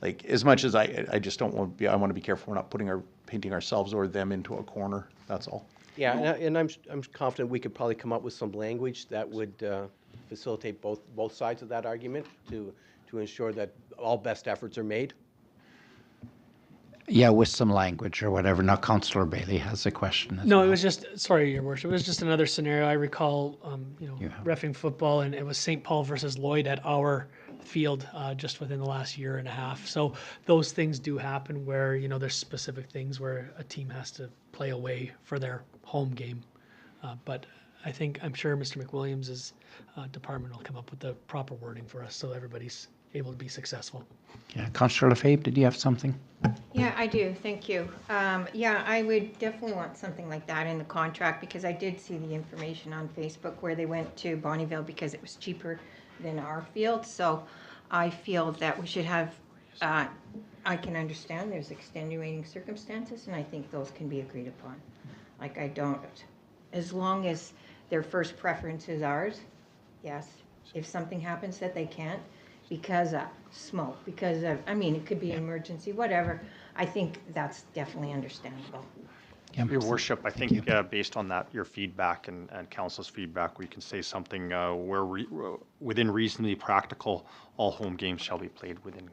like, as much as I just don't want to be, I want to be careful we're not painting ourselves or them into a corner, that's all. Yeah, and I'm confident we could probably come up with some language that would facilitate both sides of that argument to ensure that all best efforts are made. Yeah, with some language or whatever. Now, Councillor Bailey has a question. No, it was just, sorry, Your Worship, it was just another scenario. I recall, Yeah. reffing football, and it was St. Paul versus Lloyd at our field just within the last year and a half. So those things do happen where, there's specific things where a team has to play away for their home game. But I'm sure Mr. McWilliams' department will come up with the proper wording for us so everybody's able to be successful. Yeah, Councillor Lefebvre, did you have something? Yeah, I do. Thank you. Yeah, I would definitely want something like that in the contract because I did see the information on Facebook where they went to Bonnyville because it was cheaper than our field. So I feel that we should have, I can understand there's extenuating circumstances and I think those can be agreed upon. Like as long as their first preference is ours, yes. If something happens that they can't, because of smoke, because of, it could be emergency, whatever. I think that's definitely understandable. Yeah. Your Worship, I think based on that, your feedback and council's feedback, we can say something where within reasonably practical, all home games shall be played within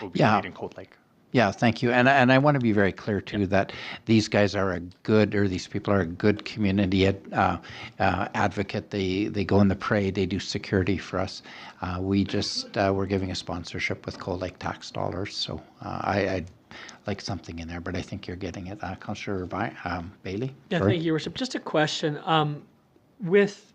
Cold Lake. Yeah, thank you. And I want to be very clear too that these guys are these people are a good community advocate. They go in the parade, they do security for us. We're giving a sponsorship with Cold Lake tax dollars. So I'd like something in there, but I think you're getting it. Councillor Bailey? Yeah, Sorry. thank you, Your Worship. Just a question. With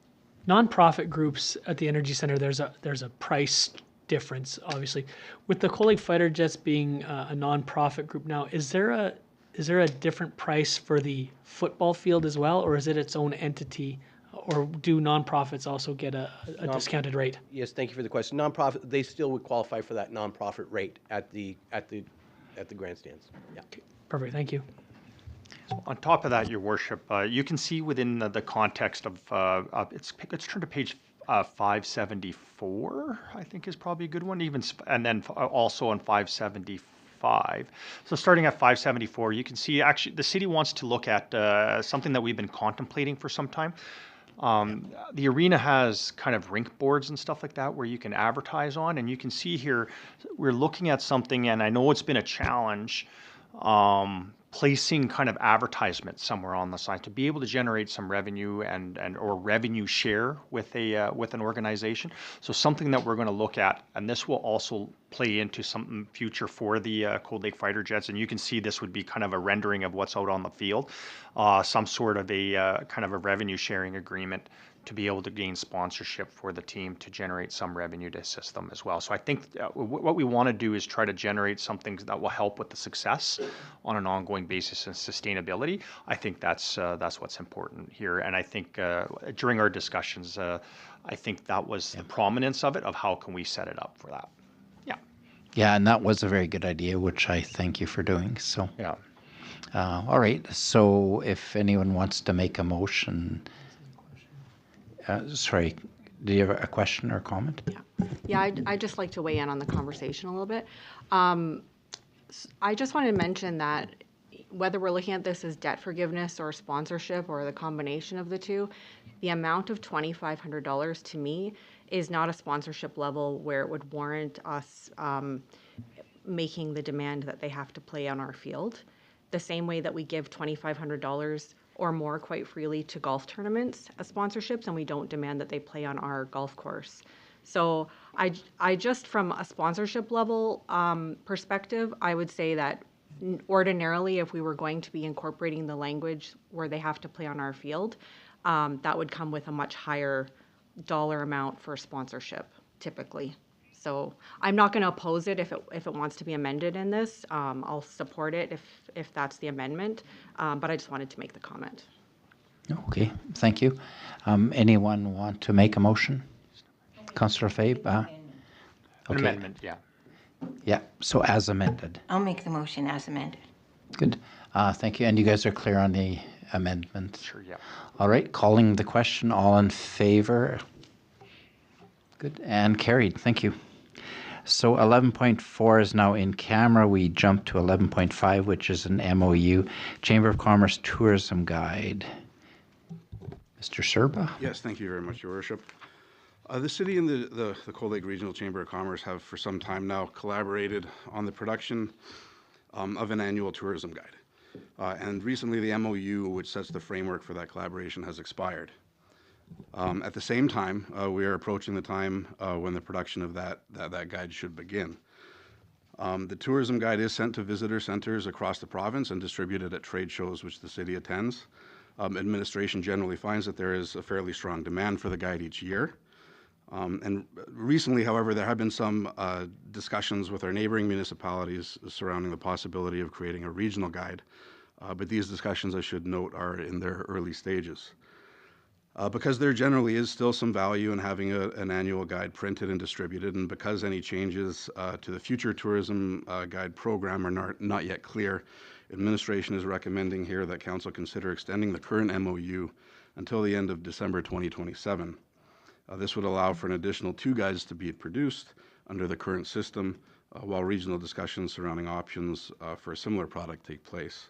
nonprofit groups at the Energy Center, there's a price difference, obviously. With the Cold Lake Fighter Jets being a nonprofit group now, is there a different price for the football field as well, or is it its own entity, or do nonprofits also get a discounted rate? Yes, thank you for the question. Nonprofit, they still would qualify for that nonprofit rate at the grandstands. Yeah. Perfect, thank you. On top of that, Your Worship, you can see within the context of, let's turn to page 574, I think is probably a good one, and then also on 575. So starting at 574, you can see actually the city wants to look at something that we've been contemplating for some time. The arena has kind of rink boards and stuff like that where you can advertise on, and you can see here we're looking at something, and I know it's been a challenge, placing kind of advertisements somewhere on the side to be able to generate some revenue and or revenue share with an organization. So something that we're going to look at, and this will also play into something future for the Cold Lake Fighter Jets. And you can see this would be kind of a rendering of what's out on the field, some sort of a kind of a revenue sharing agreement to be able to gain sponsorship for the team to generate some revenue to assist them as well. So I think what we want to do is try to generate something that will help with the success on an ongoing basis and sustainability. I think that's what's important here. And I think during our discussions, I think that was the prominence of it, of how can we set it up for that. Yeah. Yeah, and that was a very good idea, which I thank you for doing. So, yeah. All right. So if anyone wants to make a motion, sorry, do you have a question or comment? Yeah, I'd just like to weigh in on the conversation a little bit. I just wanted to mention that whether we're looking at this as debt forgiveness or sponsorship or the combination of the two, the amount of $2,500 to me is not a sponsorship level where it would warrant us making the demand that they have to play on our field. The same way that we give $2,500 or more quite freely to golf tournaments as sponsorships, and we don't demand that they play on our golf course. So I just from a sponsorship level perspective, I would say that ordinarily, if we were going to be incorporating the language where they have to play on our field, that would come with a much higher dollar amount for sponsorship, typically. So I'm not going to oppose it if it wants to be amended in this. I'll support it if that's the amendment, but I just wanted to make the comment. Okay, thank you. Anyone want to make a motion? Councillor Fabe? Okay. Amendment, yeah. Yeah, so as amended. I'll make the motion as amended. Good. Thank you. And you guys are clear on the amendment? Sure, yeah. All right, calling the question, all in favor? Good, and carried. Thank you. So 11.4 is now in camera. We jump to 11.5, which is an MOU, Chamber of Commerce Tourism Guide. Mr. Serba? Yes, thank you very much, Your Worship. The city and the Cold Lake Regional Chamber of Commerce have for some time now collaborated on the production of an annual tourism guide. And recently the MOU, which sets the framework for that collaboration, has expired. At the same time, we are approaching the time when the production of that guide should begin. The tourism guide is sent to visitor centers across the province and distributed at trade shows which the city attends. Administration generally finds that there is a fairly strong demand for the guide each year. And recently, however, there have been some discussions with our neighboring municipalities surrounding the possibility of creating a regional guide. But these discussions, I should note, are in their early stages. Because there generally is still some value in having an annual guide printed and distributed, and because any changes to the future tourism guide program are not yet clear, administration is recommending here that council consider extending the current MOU until the end of December 2027. This would allow for an additional 2 guides to be produced under the current system, while regional discussions surrounding options for a similar product take place.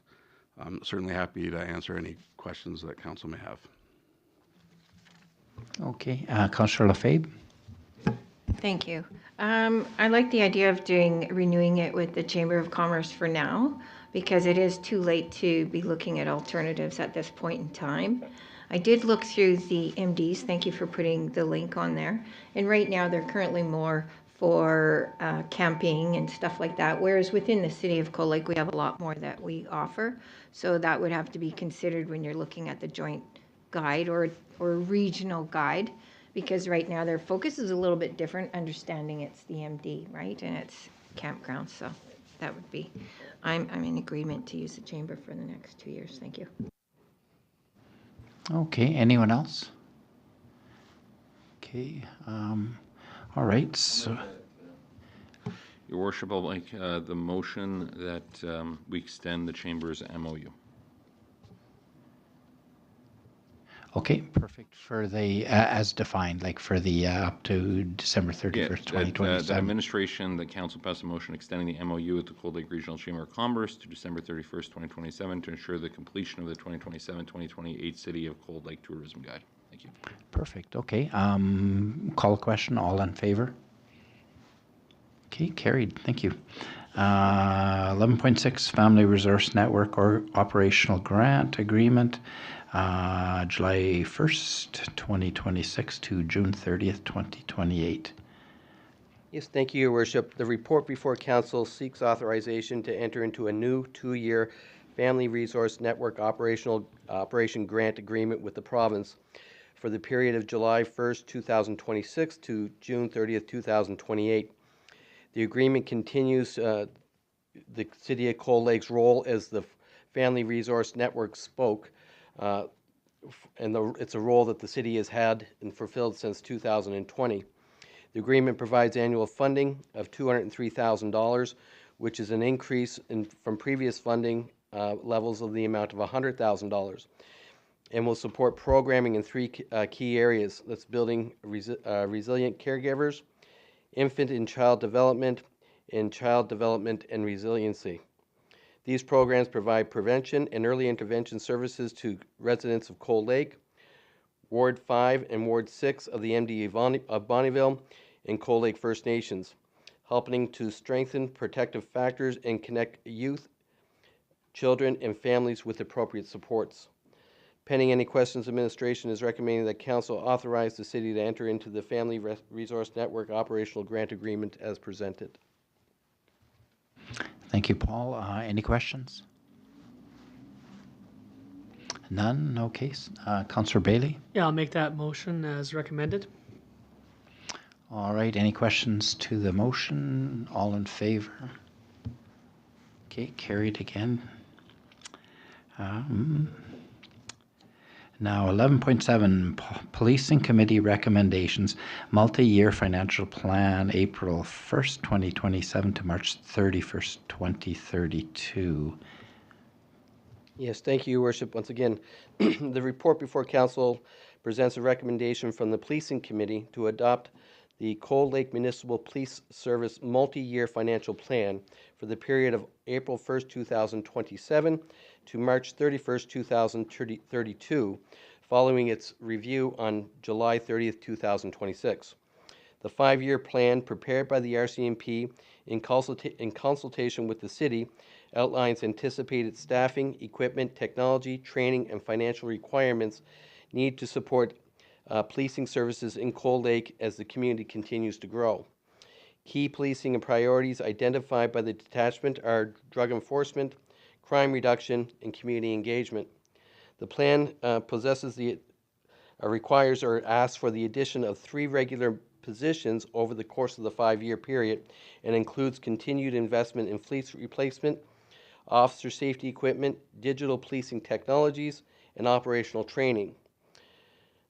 I'm certainly happy to answer any questions that council may have. Okay, Councillor Lefebvre? Thank you. I like the idea of renewing it with the Chamber of Commerce for now, because it is too late to be looking at alternatives at this point in time. I did look through the MDs. Thank you for putting the link on there. And right now they're currently more for camping and stuff like that, whereas within the city of Cold Lake we have a lot more that we offer. So that would have to be considered when you're looking at the joint guide or regional guide, because right now their focus is a little bit different, understanding it's the MD, right? And it's campgrounds. So that would be, I'm in agreement to use the chamber for the next 2 years. Thank you. Okay, anyone else? Okay, all right, so. Your Worship, I'll make the motion that we extend the Chamber's MOU. Okay, perfect. For the, as defined, like for the up to December 31st, 2027. The administration, the council passed a motion extending the MOU with the Cold Lake Regional Chamber of Commerce to December 31st, 2027 to ensure the completion of the 2027-2028 City of Cold Lake Tourism Guide. Thank you. Perfect, okay. Call a question, all in favor? Okay, carried, thank you. 11.6, Family Resource Network or Operational Grant Agreement. July 1st, 2026 to June 30th, 2028. Yes, thank you, Your Worship. The report before council seeks authorization to enter into a new 2-year Family Resource Network Operation Grant Agreement with the province for the period of July 1st, 2026 to June 30th, 2028. The agreement continues the City of Cold Lake's role as the Family Resource Network spoke, and it's a role that the city has had and fulfilled since 2020. The agreement provides annual funding of $203,000, which is an increase from previous funding levels of the amount of $100,000, and will support programming in 3 key areas. That's building resilient caregivers, infant and child development and resiliency. These programs provide prevention and early intervention services to residents of Cold Lake, Ward 5 and Ward 6 of the MDA of Bonnyville, and Cold Lake First Nations, helping to strengthen protective factors and connect youth, children, and families with appropriate supports. Pending any questions, administration is recommending that council authorize the city to enter into the Family Resource Network operational grant agreement as presented. Thank you, Paul. Any questions? None? No case. Councillor Bailey? Yeah, I'll make that motion as recommended. All right, any questions to the motion? All in favor? Okay, carried again. Now, 11.7, Policing Committee Recommendations, Multi-Year Financial Plan, April 1st, 2027 to March 31st, 2032. Yes, thank you, Your Worship. Once again, the report before council presents a recommendation from the Policing Committee to adopt the Cold Lake Municipal Police Service Multi-Year Financial Plan for the period of April 1st, 2027 to March 31st, 2032, following its review on July 30th, 2026. The five-year plan prepared by the RCMP in consultation with the city outlines anticipated staffing, equipment, technology, training, and financial requirements needed to support policing services in Cold Lake as the community continues to grow. Key policing and priorities identified by the detachment are drug enforcement, crime reduction, and community engagement. The plan requires or asks for the addition of 3 regular positions over the course of the 5-year period and includes continued investment in fleet replacement, officer safety equipment, digital policing technologies, and operational training.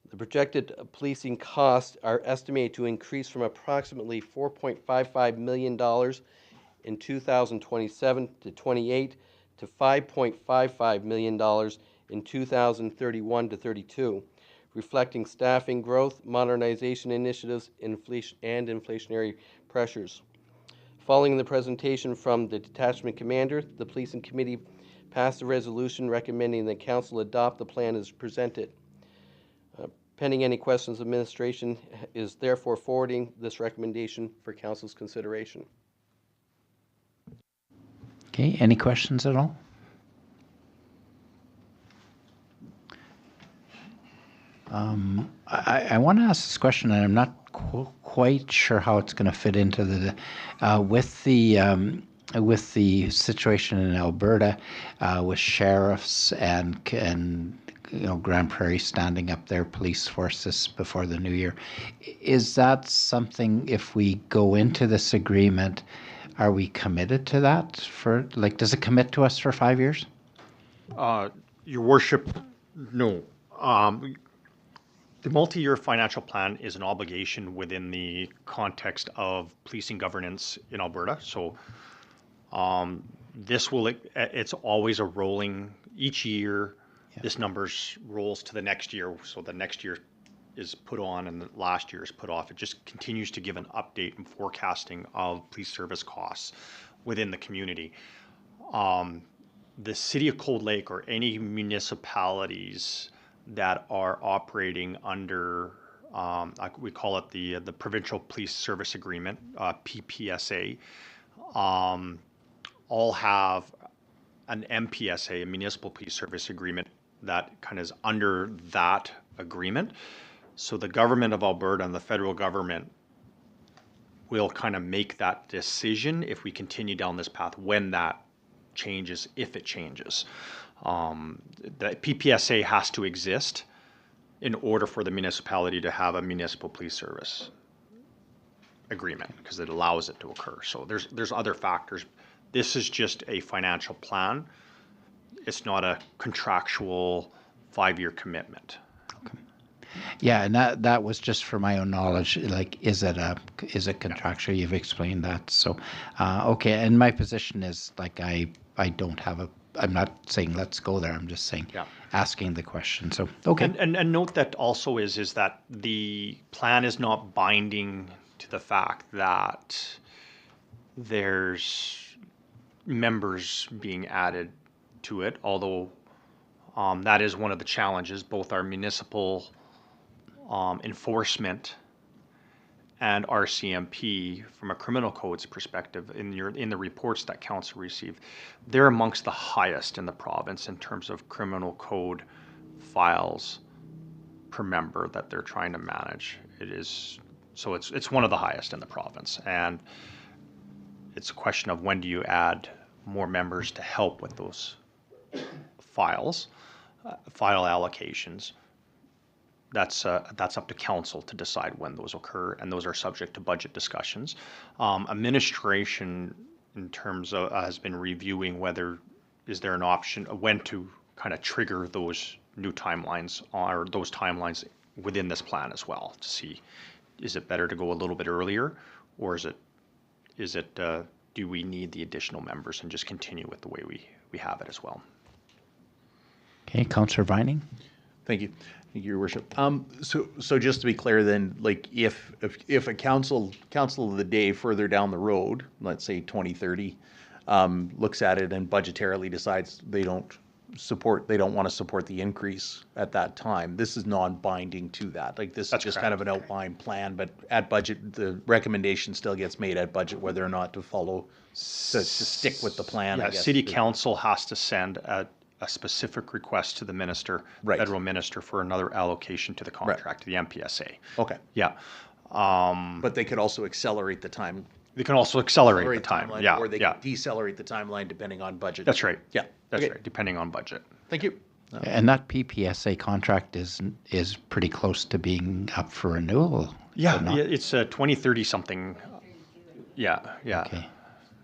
The projected policing costs are estimated to increase from approximately $4.55 million in 2027 to 28 to $5.55 million in 2031 to 32, reflecting staffing growth, modernization initiatives, and inflationary pressures. Following the presentation from the detachment commander, the Policing Committee passed a resolution recommending that council adopt the plan as presented. Pending any questions, administration is therefore forwarding this recommendation for council's consideration. Okay, any questions at all? I want to ask this question, and I'm not quite sure how it's going to fit into the with the situation in Alberta, with sheriffs and Grand Prairie standing up their police forces before the new year. Is that something, if we go into this agreement, are we committed to that for, does it commit to us for 5 years? Your Worship, no. The multi-year financial plan is an obligation within the context of policing governance in Alberta. So it's always a rolling, each year, this numbers rolls to the next year. So the next year is put on and the last year is put off. It just continues to give an update and forecasting of police service costs within the community. The city of Cold Lake or any municipalities that are operating under, we call it the Provincial Police Service Agreement, PPSA, all have an MPSA, a Municipal Police Service Agreement, that kind of is under that agreement. So the government of Alberta and the federal government will kind of make that decision if we continue down this path, when that changes, if it changes. The PPSA has to exist in order for the municipality to have a municipal police service agreement, because it allows it to occur. So there's other factors. This is just a financial plan. It's not a contractual 5-year commitment. Okay. Yeah, and that was just for my own knowledge. Is it contractual? You've explained that. So, okay. And my position is I don't have I'm not saying let's go there. I'm just saying asking the question. So, okay. And note that also is that the plan is not binding to the fact that there's members being added to it, although that is one of the challenges. Both our municipal enforcement and RCMP, from a criminal codes perspective, in the reports that council received, they're amongst the highest in the province in terms of criminal code files per member that they're trying to manage. So it's one of the highest in the province, and it's a question of when do you add more members to help with those files, file allocations. That's up to council to decide when those occur, and those are subject to budget discussions. Administration, in terms of, has been reviewing whether is there an option, when to kind of trigger those new timelines, or those timelines within this plan as well, to see, is it better to go a little bit earlier, or is it do we need the additional members and just continue with the way we have it as well? Okay, Councillor Vining. Thank you. Thank you, Your Worship. So just to be clear then, like if a council of the day further down the road, let's say 2030, looks at it and budgetarily decides they don't want to support the increase at that time, this is non-binding to that. Like this is just kind of an outline plan, but at budget, the recommendation still gets made at budget whether or not to follow, to stick with the plan. Yeah, I guess. City Council has to send a specific request to the minister, federal minister, for another allocation to the contract, to the MPSA. Okay. Yeah. But they could also accelerate the time. They can also accelerate the time. timeline, Yeah. Or they yeah. can decelerate the timeline depending on budget. That's right. Yeah. That's Okay. right. Depending on budget. Thank you. And that PPSA contract is pretty close to being up for renewal. Yeah, not? it's 2030 something. Yeah. Okay.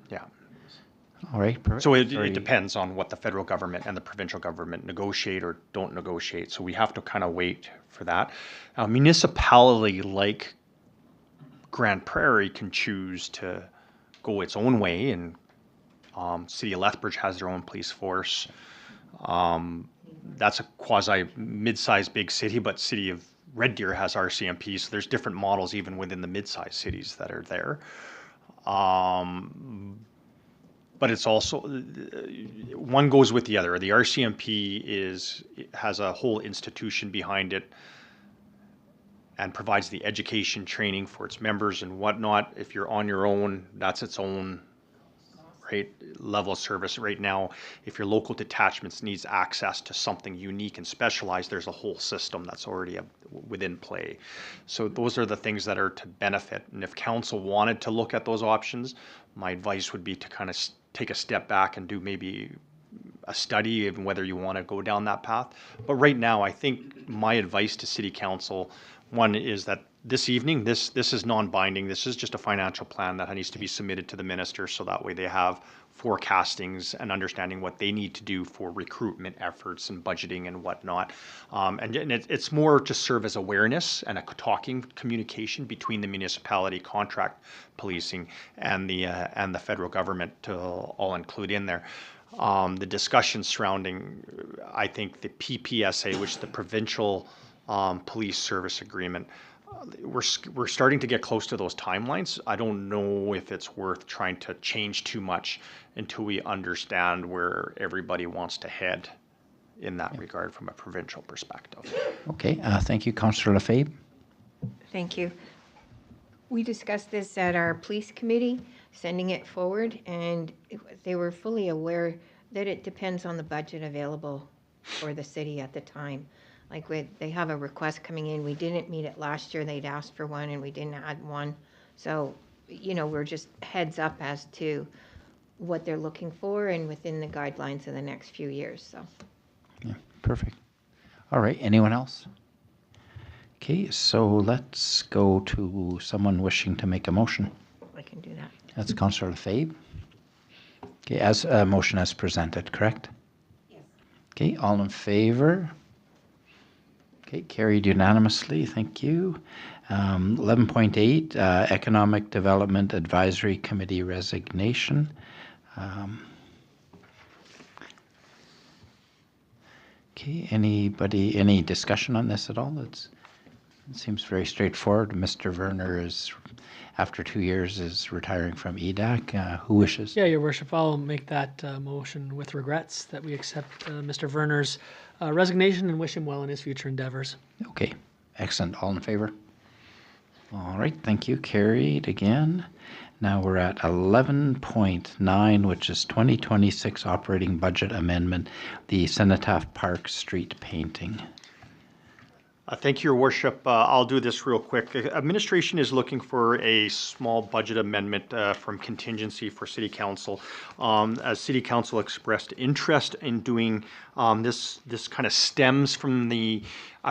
Yeah. All right. So it depends on what the federal government and the provincial government negotiate or don't negotiate. So we have to kind of wait for that. A municipality like Grand Prairie can choose to go its own way, and City of Lethbridge has their own police force. That's a quasi mid-sized big city, but City of Red Deer has RCMP, so there's different models even within the mid-sized cities that are there. But it's also, one goes with the other. The RCMP has a whole institution behind it and provides the education training for its members and whatnot. If you're on your own, that's its own level of service. Right now, if your local detachments needs access to something unique and specialized, there's a whole system that's already within play. So those are the things that are to benefit. And if council wanted to look at those options, my advice would be to kind of take a step back and do maybe a study of whether you want to go down that path. But right now, I think my advice to City Council, one is that this evening, this is non-binding. This is just a financial plan that needs to be submitted to the minister, so that way they have forecastings and understanding what they need to do for recruitment efforts and budgeting and whatnot. And it's more to serve as awareness and a talking communication between the municipality, contract policing, and the federal government to all include in there. The discussion surrounding, I think, the PPSA, which is the Provincial Police Service Agreement, we're starting to get close to those timelines. I don't know if it's worth trying to change too much until we understand where everybody wants to head in that regard from a provincial perspective. Okay, thank you, Councillor Lefebvre. Thank you. We discussed this at our police committee, sending it forward, and they were fully aware that it depends on the budget available for the city at the time. Like they have a request coming in. We didn't meet it last year. They'd asked for one and we didn't add one. So, we're just heads up as to what they're looking for and within the guidelines of the next few years. So. Yeah, perfect. All right, anyone else? Okay, so let's go to someone wishing to make a motion. I can do that. That's Councillor Lefebvre. Okay, as a motion as presented, correct? Yes. Okay, all in favor? Okay, carried unanimously. Thank you. 11.8, Economic Development Advisory Committee resignation. Okay, any discussion on this at all? It seems very straightforward. Mr. Werner is, after 2 years, is retiring from EDAC. Who wishes? Yeah, Your Worship, I'll make that motion with regrets that we accept Mr. Werner's resignation and wish him well in his future endeavors. Okay, excellent. All in favor? All right, thank you. Carried again. Now we're at 11.9, which is 2026 operating budget amendment, the Cenotaph Park street painting. Thank you, Your Worship. I'll do this real quick. Administration is looking for a small budget amendment from contingency for City Council. As City Council expressed interest in doing this kind of stems from the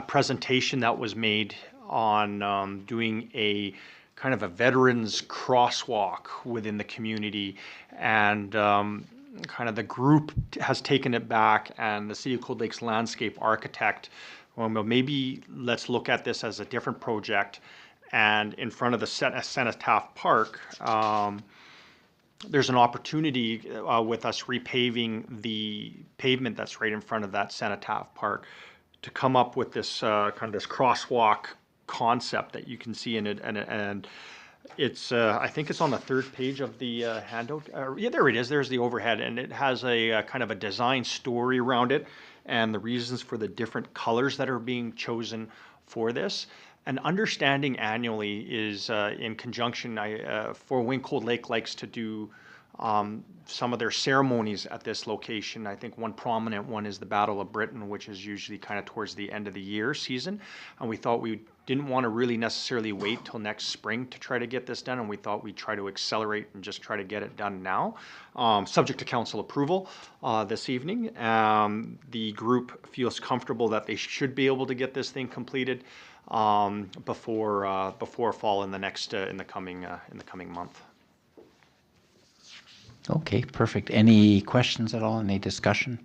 presentation that was made on doing a kind of a veterans crosswalk within the community, and kind of the group has taken it back, and the City of Cold Lake's landscape architect, well, maybe let's look at this as a different project. And in front of the Cenotaph Park, there's an opportunity with us repaving the pavement that's right in front of that Cenotaph Park to come up with this kind of this crosswalk concept that you can see in it. And it's, I think it's on the third page of the handout. Yeah, there it is. There's the overhead. And it has a kind of a design story around it, and the reasons for the different colors that are being chosen for this. And understanding annually is in conjunction, Fort Wayne Cold Lake likes to do some of their ceremonies at this location. I think one prominent one is the Battle of Britain, which is usually kind of towards the end of the year season. And we thought we didn't want to really necessarily wait till next spring to try to get this done, and we thought we'd try to accelerate and just try to get it done now, subject to council approval this evening. The group feels comfortable that they should be able to get this thing completed before fall in the coming month. Okay, perfect. Any questions at all? Any discussion?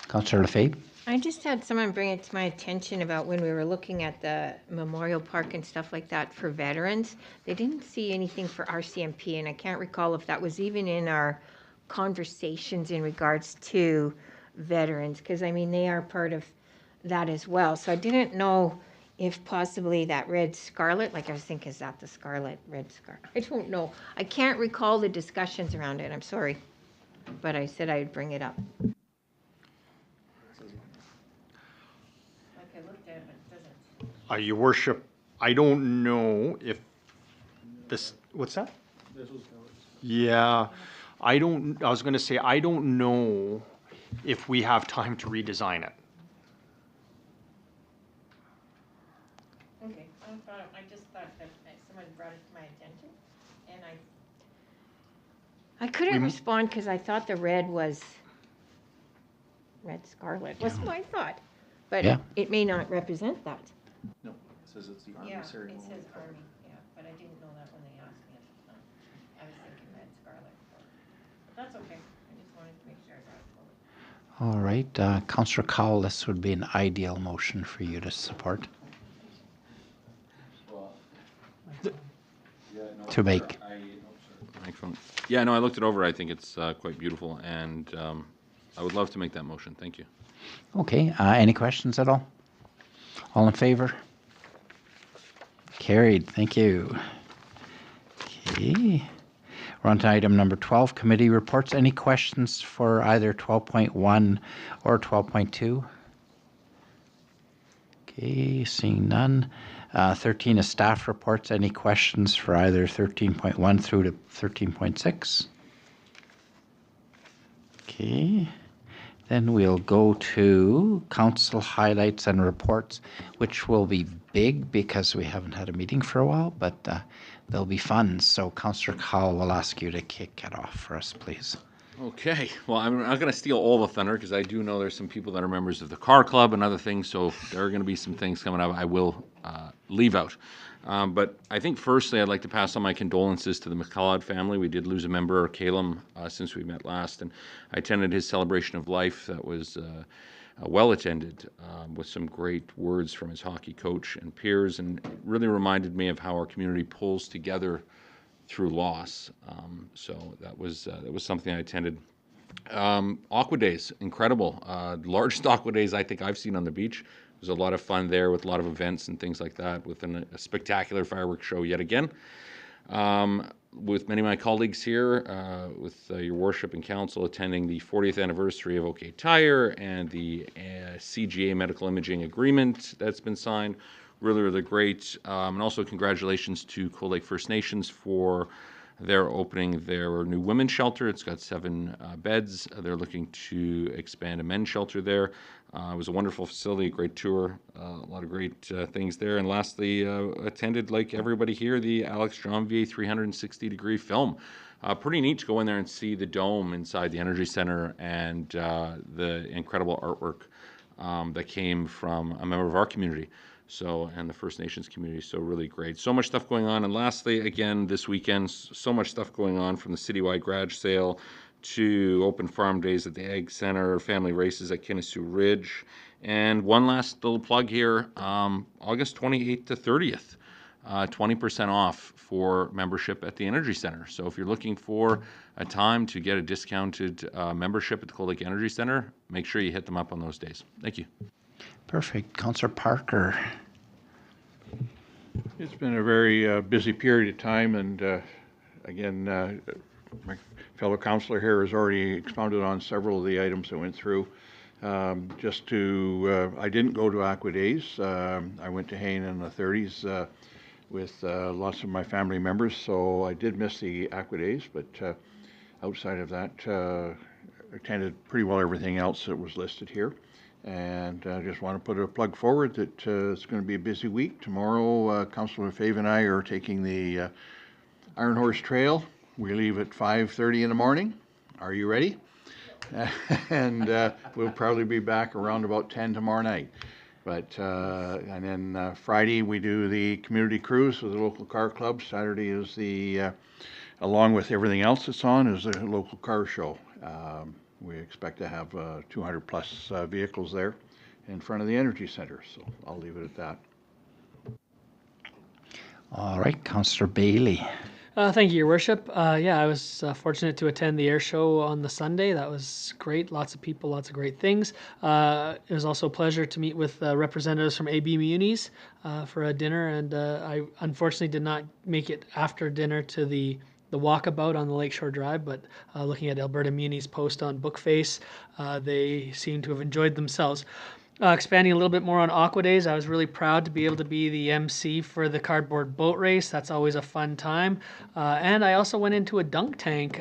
Councillor Lefebvre? I just had someone bring it to my attention about when we were looking at the Memorial Park and stuff like that for veterans. They didn't see anything for RCMP, and I can't recall if that was even in our conversations in regards to veterans, because I mean, they are part of that as well. So I didn't know if possibly that red scarlet, like I was thinking, is that the scarlet, red scarlet? I don't know. I can't recall the discussions around it. I'm sorry. But I said I would bring it up. Like I looked at it, but it doesn't. Your Worship, I don't know if this, what's that? Yeah, I was going to say, I don't know if we have time to redesign it. Okay, I just thought that someone brought it to my attention, and I couldn't respond because I thought the red was red scarlet. Was my thought, but Yeah. it may not represent that. No, it says it's the Army ceremony. Yeah, it says Army. Yeah, but I didn't know that when they asked me at the time. I was thinking red scarlet. But that's okay. I just wanted to make sure I got it forward. All right, Councillor Cowell, this would be an ideal motion for you to support. To make. Yeah, no, I looked it over. I think it's quite beautiful, and I would love to make that motion. Thank you. Okay, any questions at all? All in favor? Carried, thank you. Okay, we're on to item number 12, committee reports. Any questions for either 12.1 or 12.2? Okay, seeing none. 13 is staff reports. Any questions for either 13.1 through to 13.6? Okay. Then we'll go to council highlights and reports, which will be big because we haven't had a meeting for a while, but they'll be fun. So Councillor Cowell will ask you to kick it off for us, please. Okay, well, I'm not going to steal all the thunder because I do know there's some people that are members of the car club and other things, so there are going to be some things coming up I will leave out. But I think firstly I'd like to pass on my condolences to the McCullough family. We did lose a member, Calum, since we met last, and I attended his celebration of life that was well attended with some great words from his hockey coach and peers, and it really reminded me of how our community pulls together through loss. So that was something I attended. Aqua Days, incredible. Largest Aqua Days I think I've seen on the beach. It was a lot of fun there with a lot of events and things like that, with a spectacular fireworks show yet again. With many of my colleagues here, with your worship and council attending the 40th anniversary of OK Tire and the CGA medical imaging agreement that's been signed. Really, really great. And also congratulations to Cold Lake First Nations for They're opening their new women's shelter. It's got 7 beds. They're looking to expand a men's shelter there. It was a wonderful facility, great tour, a lot of great things there. And lastly, attended, like everybody here, the Alex Janvier 360-degree film. Pretty neat to go in there and see the dome inside the Energy Center and the incredible artwork that came from a member of our community. So, and the First Nations community, so really great. So much stuff going on. And lastly, again, this weekend, so much stuff going on, from the citywide garage sale to open farm days at the Ag Center, family races at Kinnessoo Ridge. And one last little plug here, August 28th to 30th, 20% off for membership at the Energy Center. So if you're looking for a time to get a discounted membership at the Cold Lake Energy Center, make sure you hit them up on those days. Thank you. Perfect. Councillor Parker. It's been a very busy period of time, and again, my fellow councillor here has already expounded on several of the items that went through. I didn't go to Aqua Days. I went to Hain in the 30s with lots of my family members, so I did miss the Aqua Days, but outside of that, attended pretty well everything else that was listed here. And I just want to put a plug forward that it's going to be a busy week. Tomorrow, Councillor Fave and I are taking the Iron Horse Trail. We leave at 5:30 in the morning. Are you ready? And we'll probably be back around about 10 tomorrow night. But and then Friday we do the community cruise with the local car club. Saturday is the, along with everything else that's on, is the local car show. We expect to have 200 plus vehicles there in front of the Energy Center. So I'll leave it at that. All right, Councillor Bailey. Thank you, Your Worship. Yeah, I was fortunate to attend the air show on the Sunday. That was great. Lots of people, lots of great things. It was also a pleasure to meet with representatives from AB Munis for a dinner, and I unfortunately did not make it after dinner to the walkabout on the Lakeshore Drive, but looking at Alberta Muni's post on Bookface, they seem to have enjoyed themselves. Expanding a little bit more on Aqua Days, I was really proud to be able to be the MC for the cardboard boat race. That's always a fun time. And I also went into a dunk tank.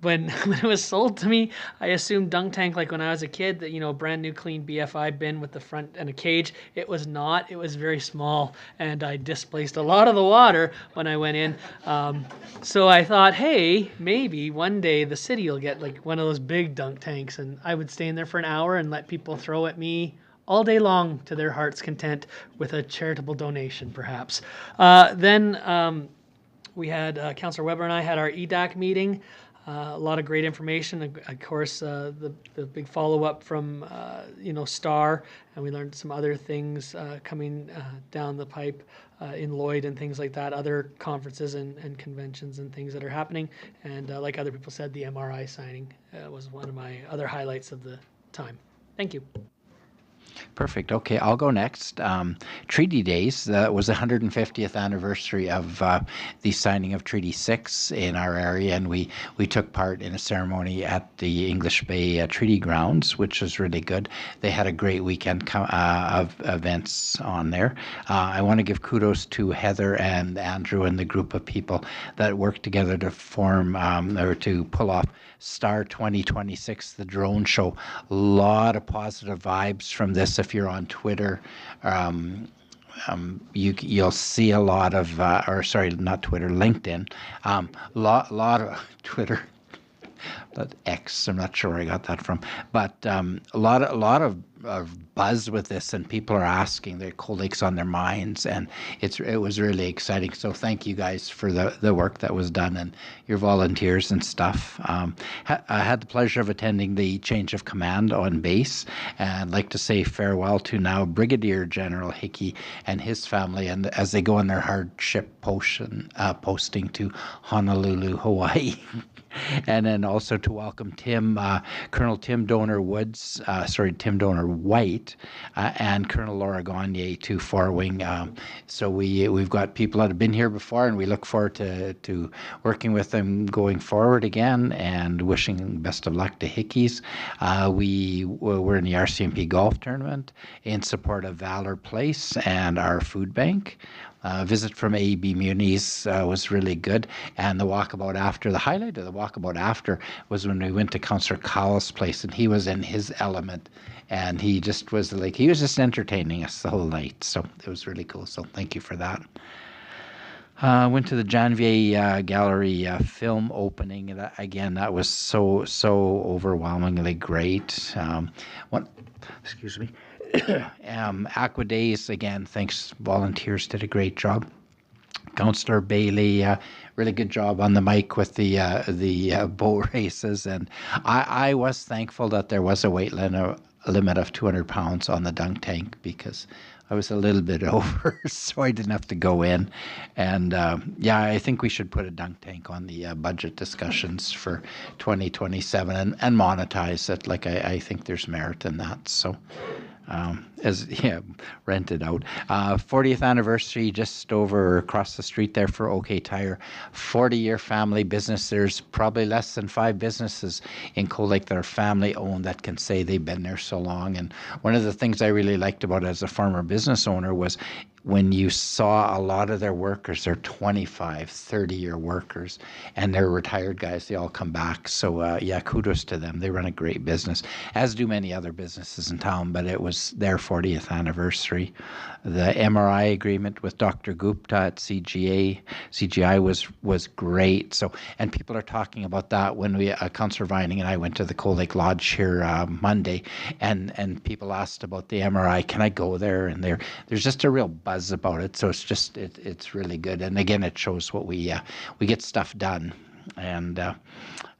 When it was sold to me, I assumed dunk tank like when I was a kid, that, you know, brand new clean BFI bin with the front and a cage. It was not. It was very small, and I displaced a lot of the water when I went in. So I thought, hey, maybe one day the city will get like one of those big dunk tanks, and I would stay in there for an hour and let people throw at me all day long to their heart's content with a charitable donation, perhaps. Then we had Councillor Weber and I had our EDAC meeting. A lot of great information. Of course, the big follow-up from STAR, and we learned some other things coming down the pipe in Lloyd and things like that, other conferences and conventions and things that are happening. And like other people said, the MRI signing was one of my other highlights of the time. Thank you. Perfect. Okay, I'll go next. Treaty Days, that was the 150th anniversary of the signing of Treaty 6 in our area, and we took part in a ceremony at the English Bay Treaty Grounds, which was really good. They had a great weekend of events on there. I want to give kudos to Heather and Andrew and the group of people that worked together to form or to pull off STAR 2026, the drone show. A lot of positive vibes from this. If you're on Twitter, you'll see a lot of, LinkedIn. Lot of Twitter, but X. I'm not sure where I got that from, but a lot of buzz with this, and people are asking. Their Cold Lake's on their minds, and it was really exciting. So thank you guys for the work that was done and your volunteers and stuff. I had the pleasure of attending the change of command on base, and I'd like to say farewell to now Brigadier General Hickey and his family, and as they go on their hardship posting to Honolulu, Hawaii. And then also to welcome Colonel Tim Donor White, and Colonel Laura Gagne to Fort Wing. So we've got people that have been here before, and we look forward to working with them going forward again, and wishing best of luck to Hickeys. We're in the RCMP golf tournament in support of Valor Place and our food bank. visit from AEB Muniz was really good. And the walkabout after, the highlight of the walkabout after was when we went to Councillor Cowell's place, and he was in his element. And he just was like, he was just entertaining us the whole night. So it was really cool. So thank you for that. Went to the Janvier Gallery film opening. That was so overwhelmingly great. Excuse me. Aqua Days, again, thanks. Volunteers did a great job. Councillor Bailey, really good job on the mic with the boat races. And I was thankful that there was a weight limit of 200 pounds on the dunk tank, because I was a little bit over, so I didn't have to go in. And I think we should put a dunk tank on the budget discussions for 2027 and monetize it. Like, I think there's merit in that. So rent it out. 40th anniversary just over across the street there for OK Tire. 40-year family business. There's probably less than 5 businesses in Cold Lake that are family owned that can say they've been there so long. And one of the things I really liked about it as a former business owner was when you saw a lot of their workers, they're 25, 30-year workers, and they're retired guys. They all come back. So, kudos to them. They run a great business, as do many other businesses in town, but it was their 40th anniversary. The MRI agreement with Dr. Gupta at CGI was great. So, and people are talking about that when Councillor Vining and I went to the Cold Lake Lodge here Monday, and people asked about the MRI. Can I go there? And there's just a real buzz about it. So it's really good. And again, it shows what we get stuff done. And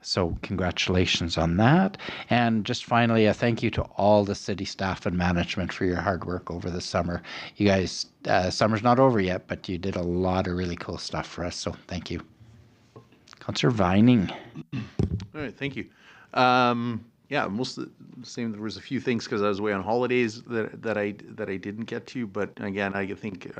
so congratulations on that. And just finally, a thank you to all the city staff and management for your hard work over the summer. You guys, summer's not over yet, but you did a lot of really cool stuff for us. So thank you. Councillor Vining. All right, thank you. Most of the same. There was a few things because I was away on holidays that I didn't get to. But again, I think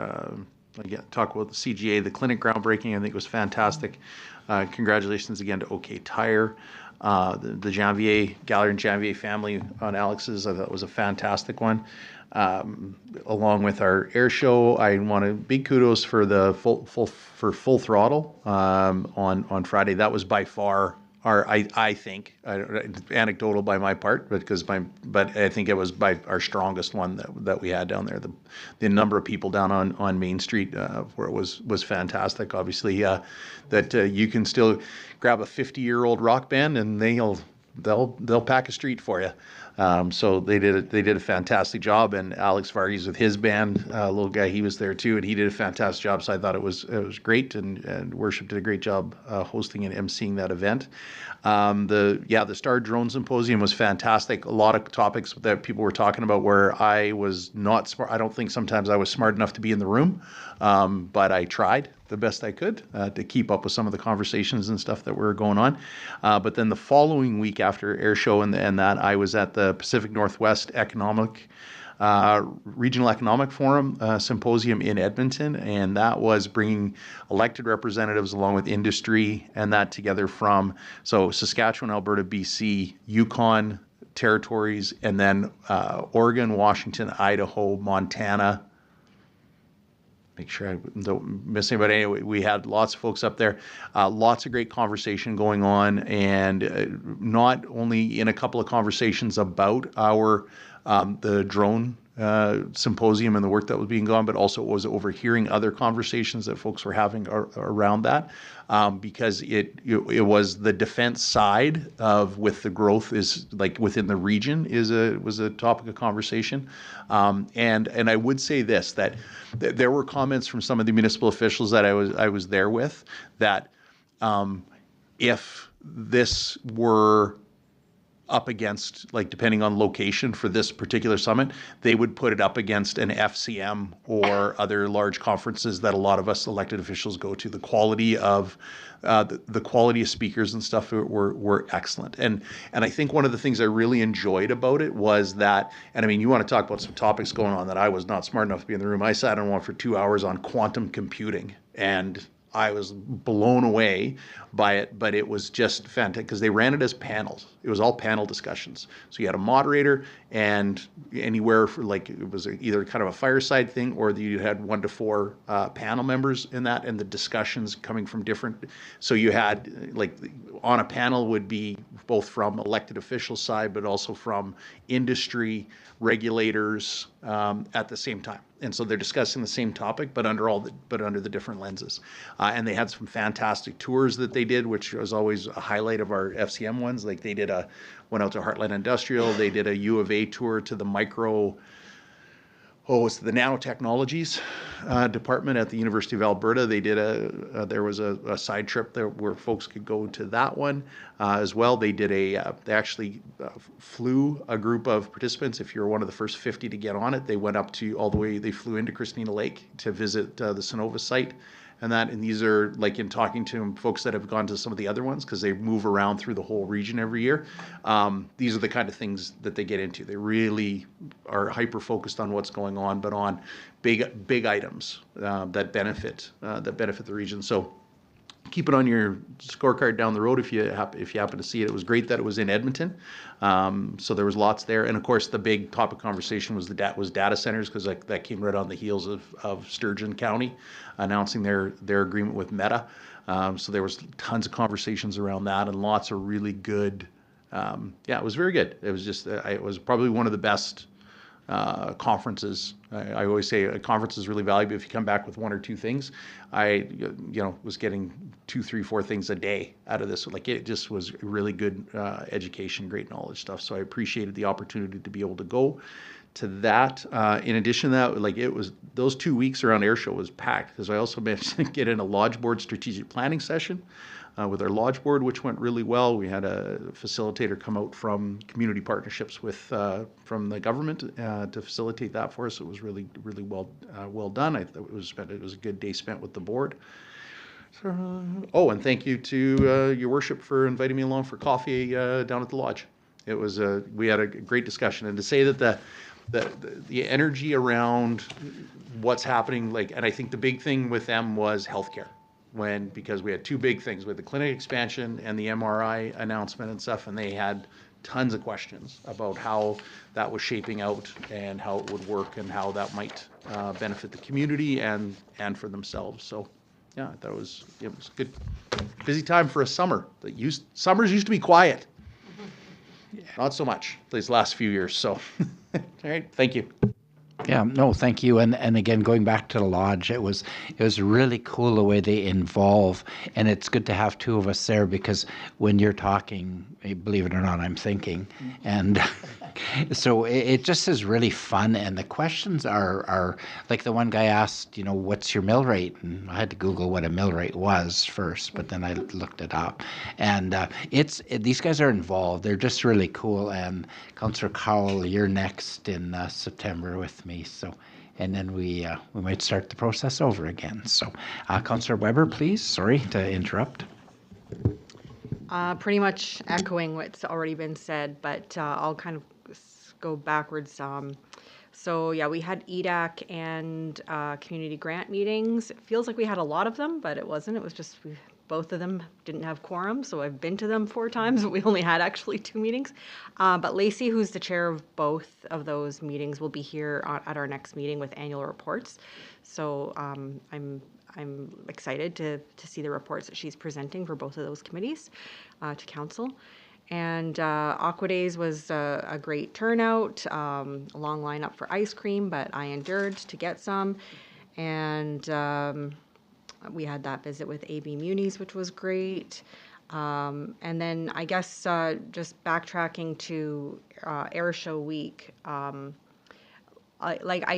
talk about the CGA, the clinic groundbreaking. I think it was fantastic. Congratulations again to OK Tire, the Janvier Gallery and Janvier family on Alex's. I thought it was a fantastic one. Along with our air show, I want to big kudos for the full throttle on Friday. That was by far I think anecdotal by my part, but I think it was by our strongest one that we had down there. The number of people down on Main Street where it was fantastic. Obviously, that you can still grab a 50-year-old rock band and they'll pack a street for you. So they did a fantastic job, and Alex Varghese with his band, little guy, he was there too, and he did a fantastic job. So I thought it was great, and Worship did a great job hosting and emceeing that event. The Star Drone Symposium was fantastic. A lot of topics that people were talking about where I was not smart. I don't think sometimes I was smart enough to be in the room, but I tried the best I could to keep up with some of the conversations and stuff that were going on. But then the following week after Air Show and that, I was at the Pacific Northwest Regional Economic Forum Symposium in Edmonton, and that was bringing elected representatives along with industry and that together from Saskatchewan, Alberta, BC, Yukon territories, and then Oregon, Washington, Idaho, Montana. Make sure I don't miss anybody. Anyway, we had lots of folks up there, lots of great conversation going on, and not only in a couple of conversations about the drone symposium and the work that was being done, but also was overhearing other conversations that folks were having around that, because it was the defense side of with the growth is like within the region was a topic of conversation, and I would say this that there were comments from some of the municipal officials that I was there with that if this were up against, like depending on location for this particular summit, they would put it up against an FCM or other large conferences that a lot of us elected officials go to. The quality of speakers and stuff were excellent. And I think one of the things I really enjoyed about it was that, and I mean, you want to talk about some topics going on that I was not smart enough to be in the room. I sat on one for 2 hours on quantum computing, and I was blown away by it, but it was just fantastic because they ran it as panels. It was all panel discussions. So you had a moderator and anywhere for like, it was either kind of a fireside thing or you had 1 to 4 panel members in that, and the discussions coming from different, so you had like on a panel would be both from elected official side, but also from industry, regulators at the same time. And so they're discussing the same topic, but under the different lenses. And they had some fantastic tours that they did, which was always a highlight of our FCM ones. Like they went out to Heartland Industrial. They did a U of A tour to the it's the nanotechnologies department at the University of Alberta. They did there was a side trip there where folks could go to that one as well. They did they actually flew a group of participants. If you're one of the first 50 to get on it, they went up to all the way, they flew into Christina Lake to visit the Cenovus site. And these are like in talking to folks that have gone to some of the other ones because they move around through the whole region every year. These are the kind of things that they get into. They really are hyper focused on what's going on, but on big items that benefit the region. So keep it on your scorecard down the road if you happen to see it. It was great that it was in Edmonton. So there was lots there. And of course, the big topic conversation was data centers, because that came right on the heels of Sturgeon County announcing their agreement with Meta. So there was tons of conversations around that and lots of really good, it was very good. It was just, it was probably one of the best conferences. I always say a conference is really valuable if you come back with 1 or 2 things. I was getting 2, 3, 4 things a day out of this. Like it just was really good education, great knowledge stuff. So I appreciated the opportunity to be able to go to that. In addition to that, like it was, those 2 weeks around Airshow was packed because I also managed to get in a Lodge Board strategic planning session with our Lodge Board, which went really well. We had a facilitator come out from community partnerships from the government to facilitate that for us. It was really, really well done. I thought it was a good day spent with the board. So, and thank you to your worship for inviting me along for coffee down at the Lodge. It was we had a great discussion, and to say that the energy around what's happening, and I think the big thing with them was healthcare. Because we had 2 big things with the clinic expansion and the MRI announcement and stuff, and they had tons of questions about how that was shaping out and how it would work and how that might benefit the community and for themselves. So, yeah, I thought it was good. Busy time for a summer. Summers used to be quiet. Not so much these last few years. So, all right, thank you. Yeah, no, thank you. And again, going back to the Lodge, it was really cool the way they involve, and it's good to have 2 of us there because when you're talking, believe it or not, I'm thinking, and so it just is really fun. And the questions are like the one guy asked, what's your mill rate? And I had to Google what a mill rate was first, but then I looked it up. And these guys are involved. They're just really cool. And Councillor Cowell, you're next in September with me. So, and then we might start the process over again. So, Councillor Weber, please. Sorry to interrupt. Pretty much echoing what's already been said, but I'll kind of go backwards. So yeah, we had EDAC and community grant meetings. It feels like we had a lot of them, but it wasn't. It was just both of them didn't have quorum, so I've been to them 4 times, but we only had actually 2 meetings. But Lacey, who's the chair of both of those meetings, will be here at our next meeting with annual reports. So I'm excited to see the reports that she's presenting for both of those committees to council. And Aqua Days was a great turnout, a long lineup for ice cream, but I endured to get some. And we had that visit with A.B. Muniz, which was great. And then I guess just backtracking to Air Show Week, I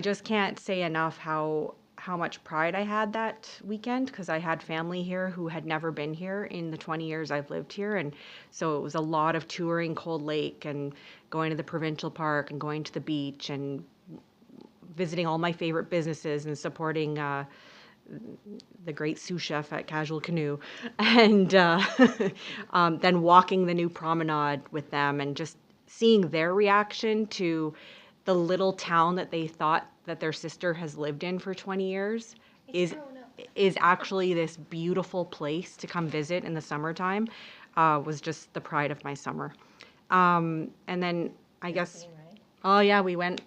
just can't say enough how much pride I had that weekend, because I had family here who had never been here in the 20 years I've lived here. And so it was a lot of touring Cold Lake and going to the provincial park and going to the beach and visiting all my favorite businesses and supporting the great sous chef at Casual Canoe, and then walking the new promenade with them and just seeing their reaction to the little town that they thought that their sister has lived in for 20 years is is actually this beautiful place to come visit in the summertime was just the pride of my summer. And then I guess, oh yeah, we went,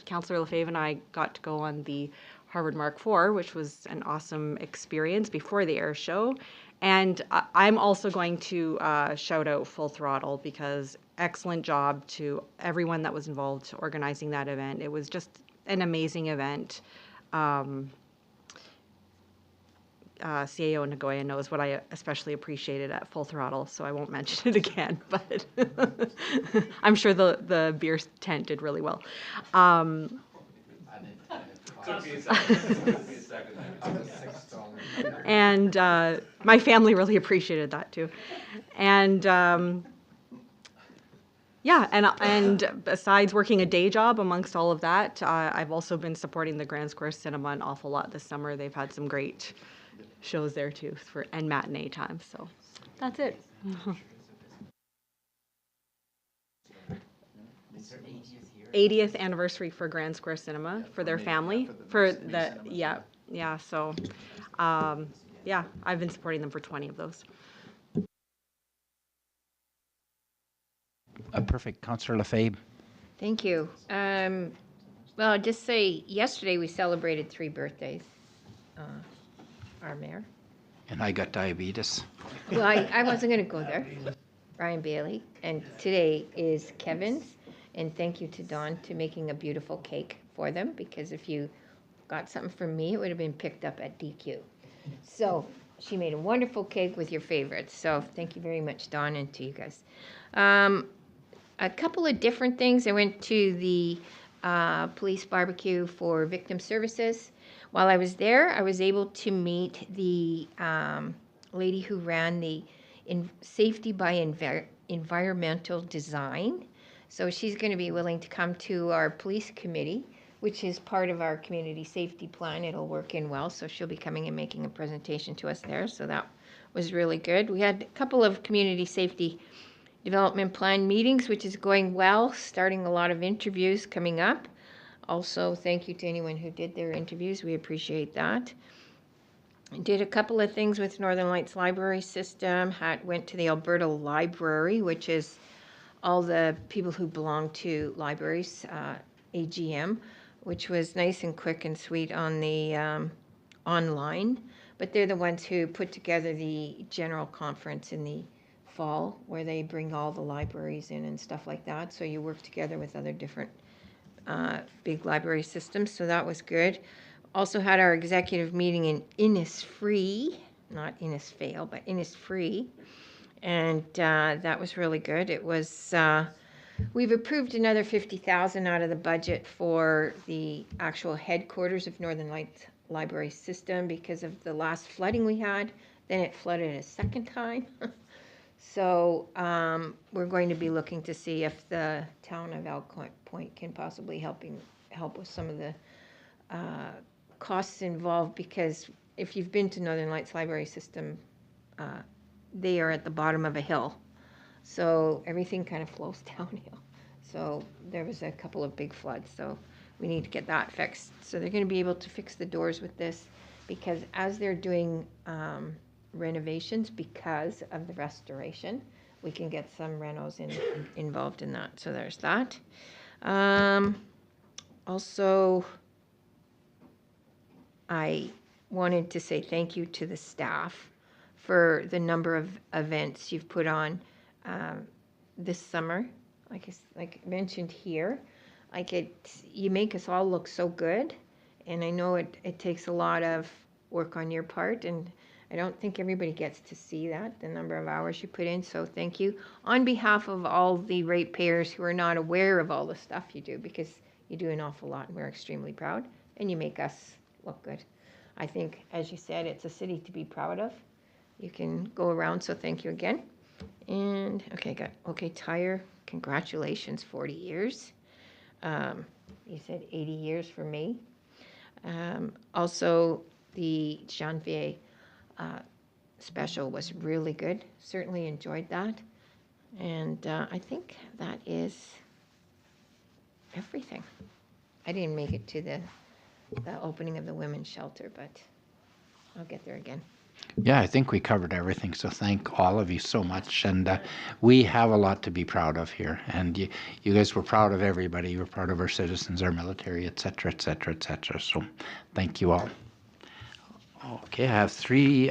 Councillor Lefebvre and I got to go on the Harvard Mark IV, which was an awesome experience before the air show. And I'm also going to shout out Full Throttle because excellent job to everyone that was involved organizing that event. It was just an amazing event. CAO Nagoya knows what I especially appreciated at Full Throttle, so I won't mention it again, but I'm sure the beer tent did really well. And my family really appreciated that too. And yeah, and besides working a day job amongst all of that, I've also been supporting the Grand Square Cinema an awful lot this summer. They've had some great shows there too, and matinee time. So that's it. 80th anniversary for Grand Square Cinema for their family, for the yeah. So yeah, I've been supporting them for 20 of those. Perfect. Councillor Lefebvre. Thank you. Well, I'll just say yesterday we celebrated 3 birthdays. Our mayor. And I got diabetes. Well, I wasn't going to go there. Brian Bailey. And today is Kevin's. And thank you to Dawn to making a beautiful cake for them, because if you got something from me, it would have been picked up at DQ. So she made a wonderful cake with your favorites. So thank you very much, Dawn, and to you guys. A couple of different things. I went to the police barbecue for victim services. While I was there, I was able to meet the lady who ran the Safety by Environmental Design. So she's going to be willing to come to our police committee, which is part of our community safety plan. It'll work in well, so she'll be coming and making a presentation to us there. So that was really good. We had a couple of community safety development plan meetings, which is going well, starting a lot of interviews coming up. Also, thank you to anyone who did their interviews. We appreciate that. Did a couple of things with Northern Lights Library System. Went to the Alberta Library, which is all the people who belong to libraries, AGM, which was nice and quick and sweet on the online. But they're the ones who put together the general conference in the fall, where they bring all the libraries in and stuff like that. So you work together with other different big library systems. So that was good. Also had our executive meeting in Innisfree, not Innisfail, but Innisfree. And that was really good. It was, we've approved another $50,000 out of the budget for the actual headquarters of Northern Lights Library System because of the last flooding we had. Then it flooded a second time. So we're going to be looking to see if the town of Elk Point can possibly help with some of the costs involved, because if you've been to Northern Lights Library System, they are at the bottom of a hill. So everything kind of flows downhill. So there was a couple of big floods. So we need to get that fixed. So they're going to be able to fix the doors with this, because as they're doing renovations because of the restoration, we can get some renos involved in that. So there's that. Also, I wanted to say thank you to the staff for the number of events you've put on this summer. Like I mentioned here, you make us all look so good, and I know it takes a lot of work on your part, and I don't think everybody gets to see that, the number of hours you put in, so thank you. On behalf of all the ratepayers who are not aware of all the stuff you do, because you do an awful lot, and we're extremely proud, and you make us look good. I think, as you said, it's a city to be proud of. You can go around, so thank you again. And, okay, got OK Tire, congratulations, 40 years. You said 80 years for me. Also, the Janvier special was really good. Certainly enjoyed that. And I think that is everything. I didn't make it to the opening of the women's shelter, but I'll get there again. Yeah, I think we covered everything. So thank all of you so much. And we have a lot to be proud of here. And you guys were proud of everybody. You were proud of our citizens, our military, et cetera, et cetera, et cetera. So thank you all. Okay, I have three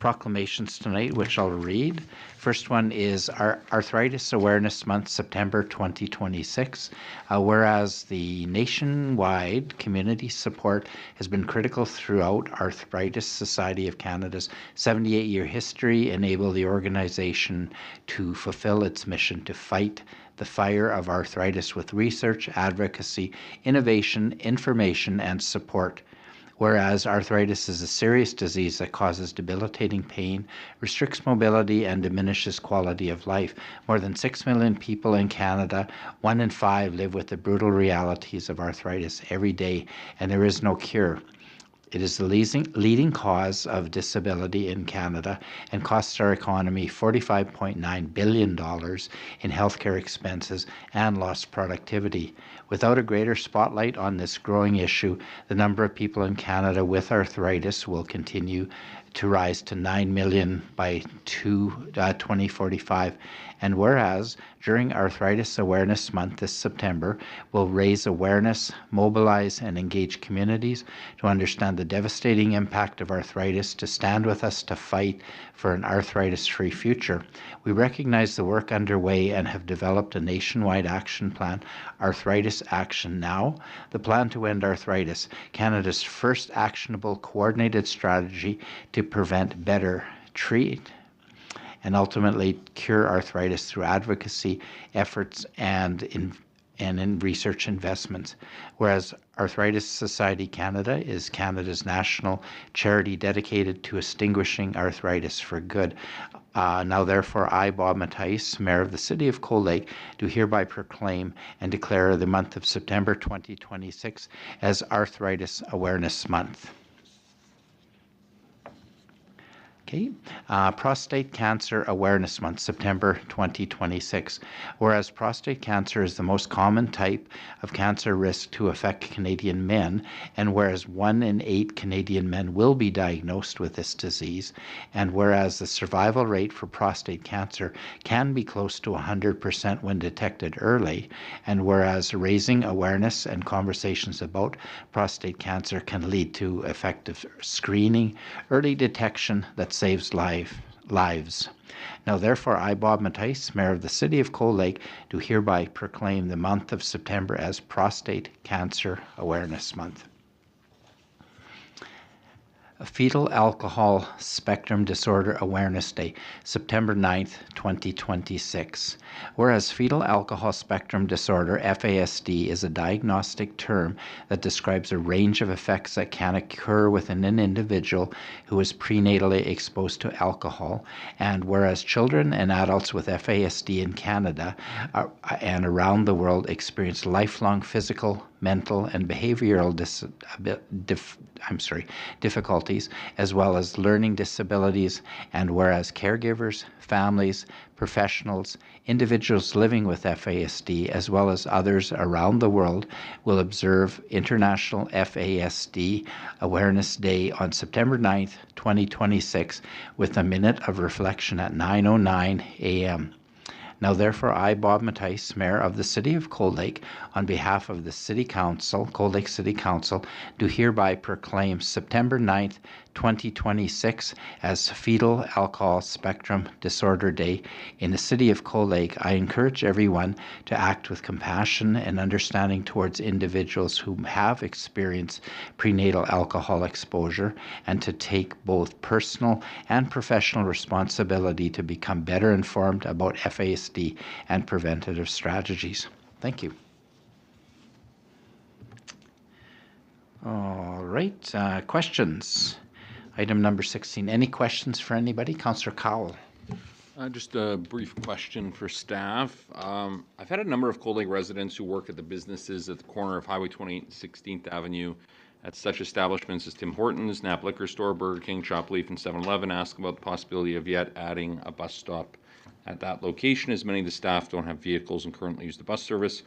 proclamations tonight, which I'll read. First one is our Arthritis Awareness Month, September 2026. Whereas the nationwide community support has been critical throughout Arthritis Society of Canada's 78-year history, enable the organization to fulfill its mission to fight the fire of arthritis with research, advocacy, innovation, information, and support. Whereas arthritis is a serious disease that causes debilitating pain, restricts mobility, and diminishes quality of life. More than 6 million people in Canada, 1 in 5, live with the brutal realities of arthritis every day, and there is no cure. It is the leading cause of disability in Canada and costs our economy $45.9 billion in healthcare expenses and lost productivity. Without a greater spotlight on this growing issue, the number of people in Canada with arthritis will continue to rise to 9 million by 2045. And whereas during Arthritis Awareness Month this September, we'll raise awareness, mobilize, and engage communities to understand the devastating impact of arthritis, to stand with us to fight for an arthritis-free future. We recognize the work underway and have developed a nationwide action plan, Arthritis Action Now, the plan to end arthritis, Canada's first actionable coordinated strategy to prevent, better, treat, and ultimately cure arthritis through advocacy efforts and in research investments. Whereas Arthritis Society Canada is Canada's national charity dedicated to extinguishing arthritis for good. Now therefore I, Bob Matthijs, Mayor of the City of Cold Lake, do hereby proclaim and declare the month of September 2026 as Arthritis Awareness Month. Okay, Prostate Cancer Awareness Month, September 2026. Whereas prostate cancer is the most common type of cancer risk to affect Canadian men, and whereas 1 in 8 Canadian men will be diagnosed with this disease, and whereas the survival rate for prostate cancer can be close to 100% when detected early, and whereas raising awareness and conversations about prostate cancer can lead to effective screening, early detection that saves lives. Now therefore I, Bob Matthijs, Mayor of the City of Cold Lake, do hereby proclaim the month of September as Prostate Cancer Awareness Month. Fetal Alcohol Spectrum Disorder Awareness Day, September 9th, 2026. Whereas fetal alcohol spectrum disorder, FASD, is a diagnostic term that describes a range of effects that can occur within an individual who is prenatally exposed to alcohol, and whereas children and adults with FASD in Canada and around the world experience lifelong physical, mental, and behavioral difficulties, as well as learning disabilities, and whereas caregivers, families, professionals, individuals living with FASD, as well as others around the world, will observe International FASD Awareness Day on September 9th, 2026, with a minute of reflection at 9:09 a.m. Now therefore I, Bob Matthijs, Mayor of the City of Cold Lake, on behalf of the City Council, Cold Lake City Council, do hereby proclaim September 9th, 2026 as Fetal Alcohol Spectrum Disorder Day in the City of Cold Lake. I encourage everyone to act with compassion and understanding towards individuals who have experienced prenatal alcohol exposure, and to take both personal and professional responsibility to become better informed about FASD and preventative strategies. Thank you. All right, questions? Item number 16. Any questions for anybody? Councillor Cowell. Just a brief question for staff. I've had a number of Cold Lake residents who work at the businesses at the corner of Highway 28 and 16th Avenue at such establishments as Tim Hortons, Knapp Liquor Store, Burger King, Chopleaf, and 7-Eleven ask about the possibility of yet adding a bus stop at that location, as many of the staff don't have vehicles and currently use the bus service.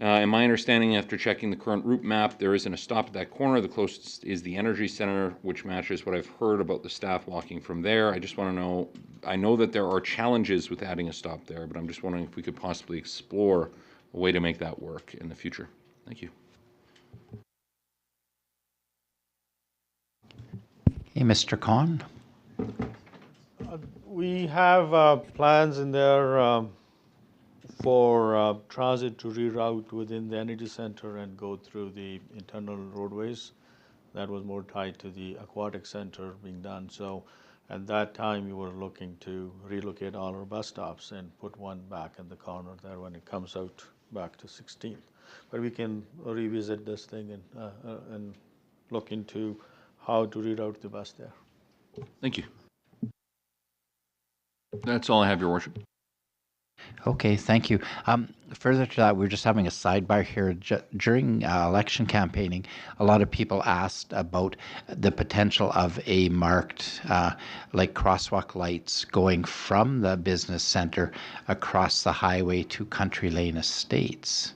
In my understanding, after checking the current route map, there isn't a stop at that corner. The closest is the Energy Center, which matches what I've heard about the staff walking from there. I just want to know, I know that there are challenges with adding a stop there, but I'm just wondering if we could possibly explore a way to make that work in the future. Thank you. Hey, Mr. Khan? We have plans in there for transit to reroute within the energy center and go through the internal roadways. That was more tied to the aquatic center being done. So at that time, we were looking to relocate all our bus stops and put one back in the corner there when it comes out back to 16th. But we can revisit this thing and look into how to reroute the bus there. Thank you. That's all I have, Your Worship. Okay, thank you. Further to that, we're just having a sidebar here. During election campaigning, a lot of people asked about the potential of a marked, like crosswalk lights going from the business center across the highway to Country Lane Estates.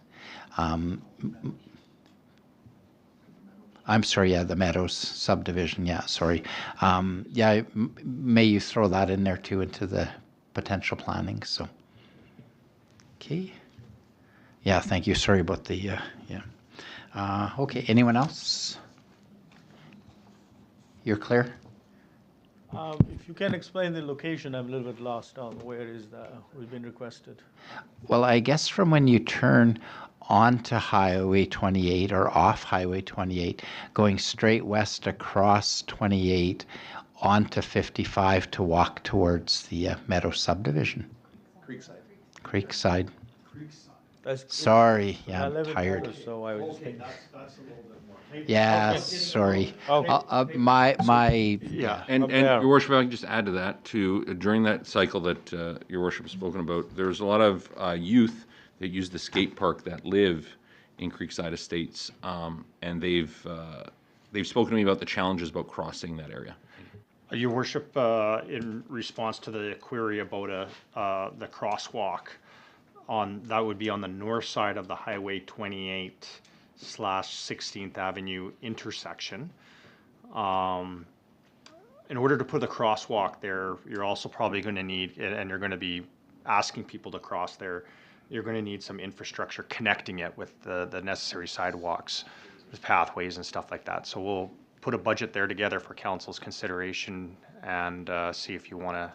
I'm sorry, yeah, the Meadows subdivision, yeah, sorry. Yeah, may you throw that in there too into the potential planning, so. Okay. Yeah, thank you. Sorry about the, yeah. Okay, anyone else? You're clear? If you can explain the location, I'm a little bit lost on where is the, we've been requested. Well, I guess from when you turn onto Highway 28 or off Highway 28, going straight west across 28 onto 55 to walk towards the Meadow subdivision. Creekside. Creekside. That's Sorry, yeah, I I'm live in tired. Meadows, so I was thinking. That's a little bit more. Yeah, Okay. sorry. Okay. My Yeah, and Your Worship, if I can just add to that, during that cycle that Your Worship has spoken about, there's a lot of youth that use the skate park that live in Creekside Estates, and they've spoken to me about the challenges about crossing that area. Your Worship, in response to the query about the crosswalk, that would be on the north side of the Highway 28/16th Avenue intersection. In order to put a crosswalk there, you're also probably going to need, and you're going to be asking people to cross there, you're going to need some infrastructure connecting it with the necessary sidewalks, with pathways and stuff like that. So we'll put a budget there together for council's consideration and see if you want to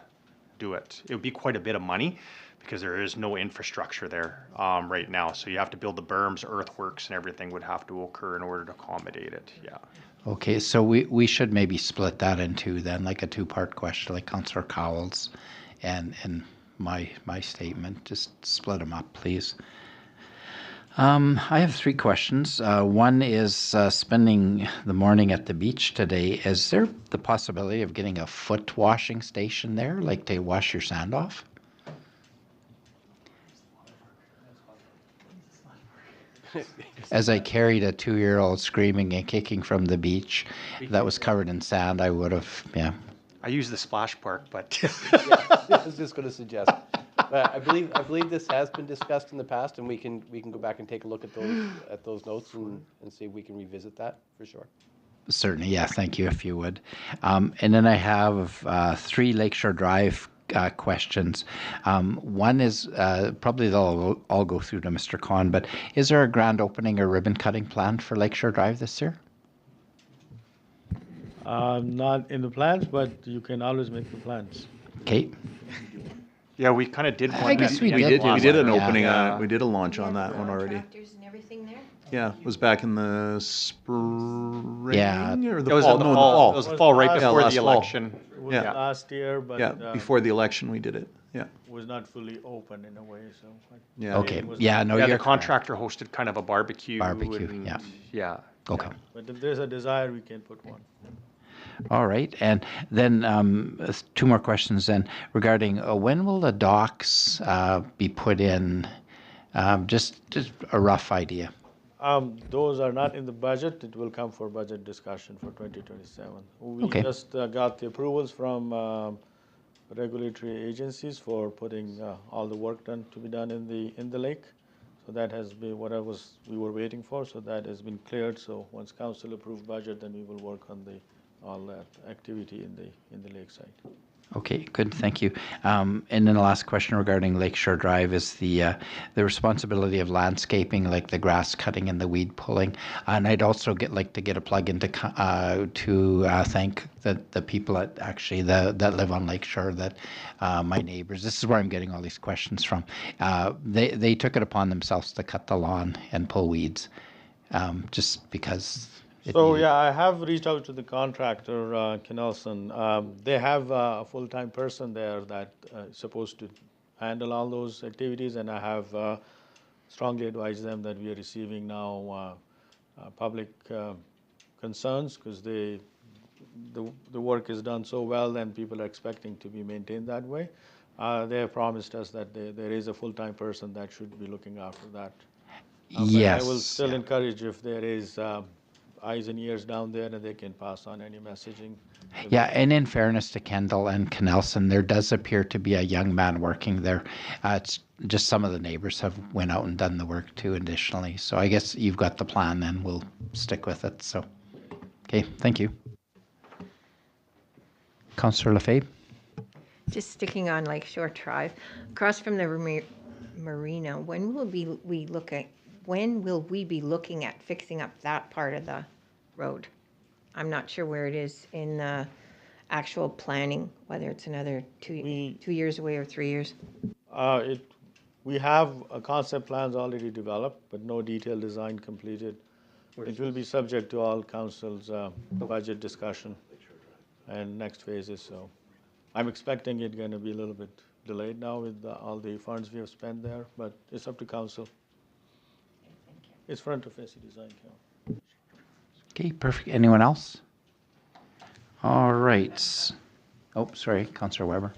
do it. It would be quite a bit of money because there is no infrastructure there right now. So you have to build the berms, earthworks, and everything would have to occur in order to accommodate it. Yeah. Okay, so we should maybe split that into then like a two-part question, like Councillor Cowell's and my statement. Just split them up, please. I have three questions. One is spending the morning at the beach today. Is there the possibility of getting a foot washing station there, like to wash your sand off? As I carried a 2-year-old screaming and kicking from the beach that was covered in sand, I would have, yeah. I use the splash park, but I was just going to suggest. I believe this has been discussed in the past, and we can go back and take a look at those notes and see if we can revisit that for sure. Certainly, yeah. Thank you, if you would. And then I have 3 Lakeshore Drive questions. One is probably they'll all go through to Mr. Khan, but is there a grand opening or ribbon cutting planned for Lakeshore Drive this year? Not in the plans, but you can always make the plans. Okay. yeah, we kind of did one. I guess at we the did. end of We last did an year. opening on Yeah. it. We did a launch on that one already. Contractors and everything there? Yeah, it was back in the spring Yeah. or the It was fall. in the No, in the fall. fall. It was the fall right Yeah, before last the fall. election. It was Yeah. last year, but Yeah, before the election we did it. Yeah. was not fully open in a way, so. Yeah. Okay. it was Yeah, not- no, Yeah, you're the contractor hosted kind of a barbecue. Barbecue, and- yeah. Yeah. Okay. But if there's a desire, we can put one. All right. And then 2 more questions then regarding when will the docks be put in? Just a rough idea. Those are not in the budget. It will come for budget discussion for 2027. We Okay. just got the approvals from regulatory agencies for putting all the work done to be done in the lake. So that has been what we were waiting for, so that has been cleared. So once council approves budget, then we will work on all that activity in the lakeside. Okay, good, thank you. And then the last question regarding Lakeshore Drive is the responsibility of landscaping, like the grass cutting and the weed pulling. And I'd also like to get a plug in to thank the people that live on Lakeshore, that my neighbors. This is where I'm getting all these questions from. They took it upon themselves to cut the lawn and pull weeds, just because. So yeah, I have reached out to the contractor, Knelson. They have a full-time person there that is supposed to handle all those activities, and I have strongly advised them that we are receiving now public concerns because the work is done so well, and people are expecting to be maintained that way. They have promised us that there is a full-time person that should be looking after that. Yes. I will still encourage if there is eyes and ears down there, and they can pass on any messaging. Yeah, and in fairness to Kendall and Knelson, there does appear to be a young man working there. It's just some of the neighbors have went out and done the work too additionally. So I guess you've got the plan, then we'll stick with it. So, okay, thank you. Councillor Lefebvre? Just sticking on Lakeshore Drive, across from the marina, when will we be looking at fixing up that part of the road? I'm not sure where it is in the actual planning, whether it's another 2 years away or 3 years. We have concept plans already developed, but no detailed design completed. It will be subject to all council's budget discussion and next phases. So I'm expecting it going to be a little bit delayed now with all the funds we have spent there, but it's up to council. It's front of facing design count. Okay, perfect. Anyone else? All right. Oh, sorry, Councillor Weber.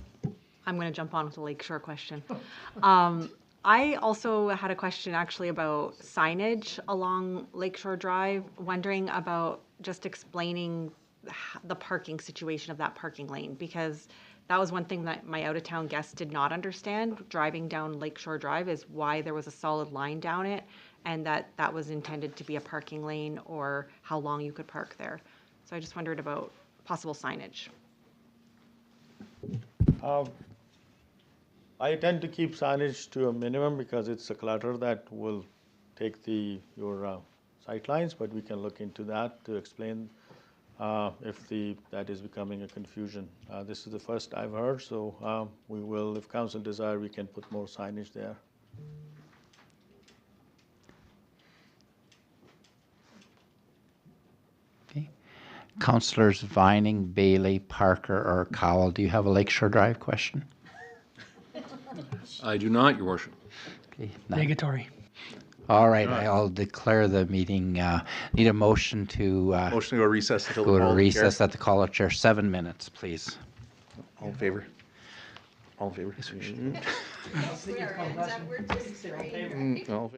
I'm going to jump on with the Lakeshore question. I also had a question actually about signage along Lakeshore Drive, wondering about just explaining the parking situation of that parking lane, because that was one thing that my out-of-town guests did not understand driving down Lakeshore Drive, is why there was a solid line down it, and that was intended to be a parking lane, or how long you could park there. So I just wondered about possible signage. I tend to keep signage to a minimum because it's a clutter that will take your sight lines, but we can look into that to explain if that is becoming a confusion. This is the first I've heard, so we will, if council desire, we can put more signage there. Okay. Councillors Vining, Bailey, Parker, or Cowell, do you have a Lakeshore Drive question? I do not, Your Worship. Okay. Negatory. All right, I'll declare the meeting, need a motion to Motion to go recess until go the to call of the chair. recess at the call of chair. 7 minutes, please. All in favor? All in favor? Yes, we should. All in favor.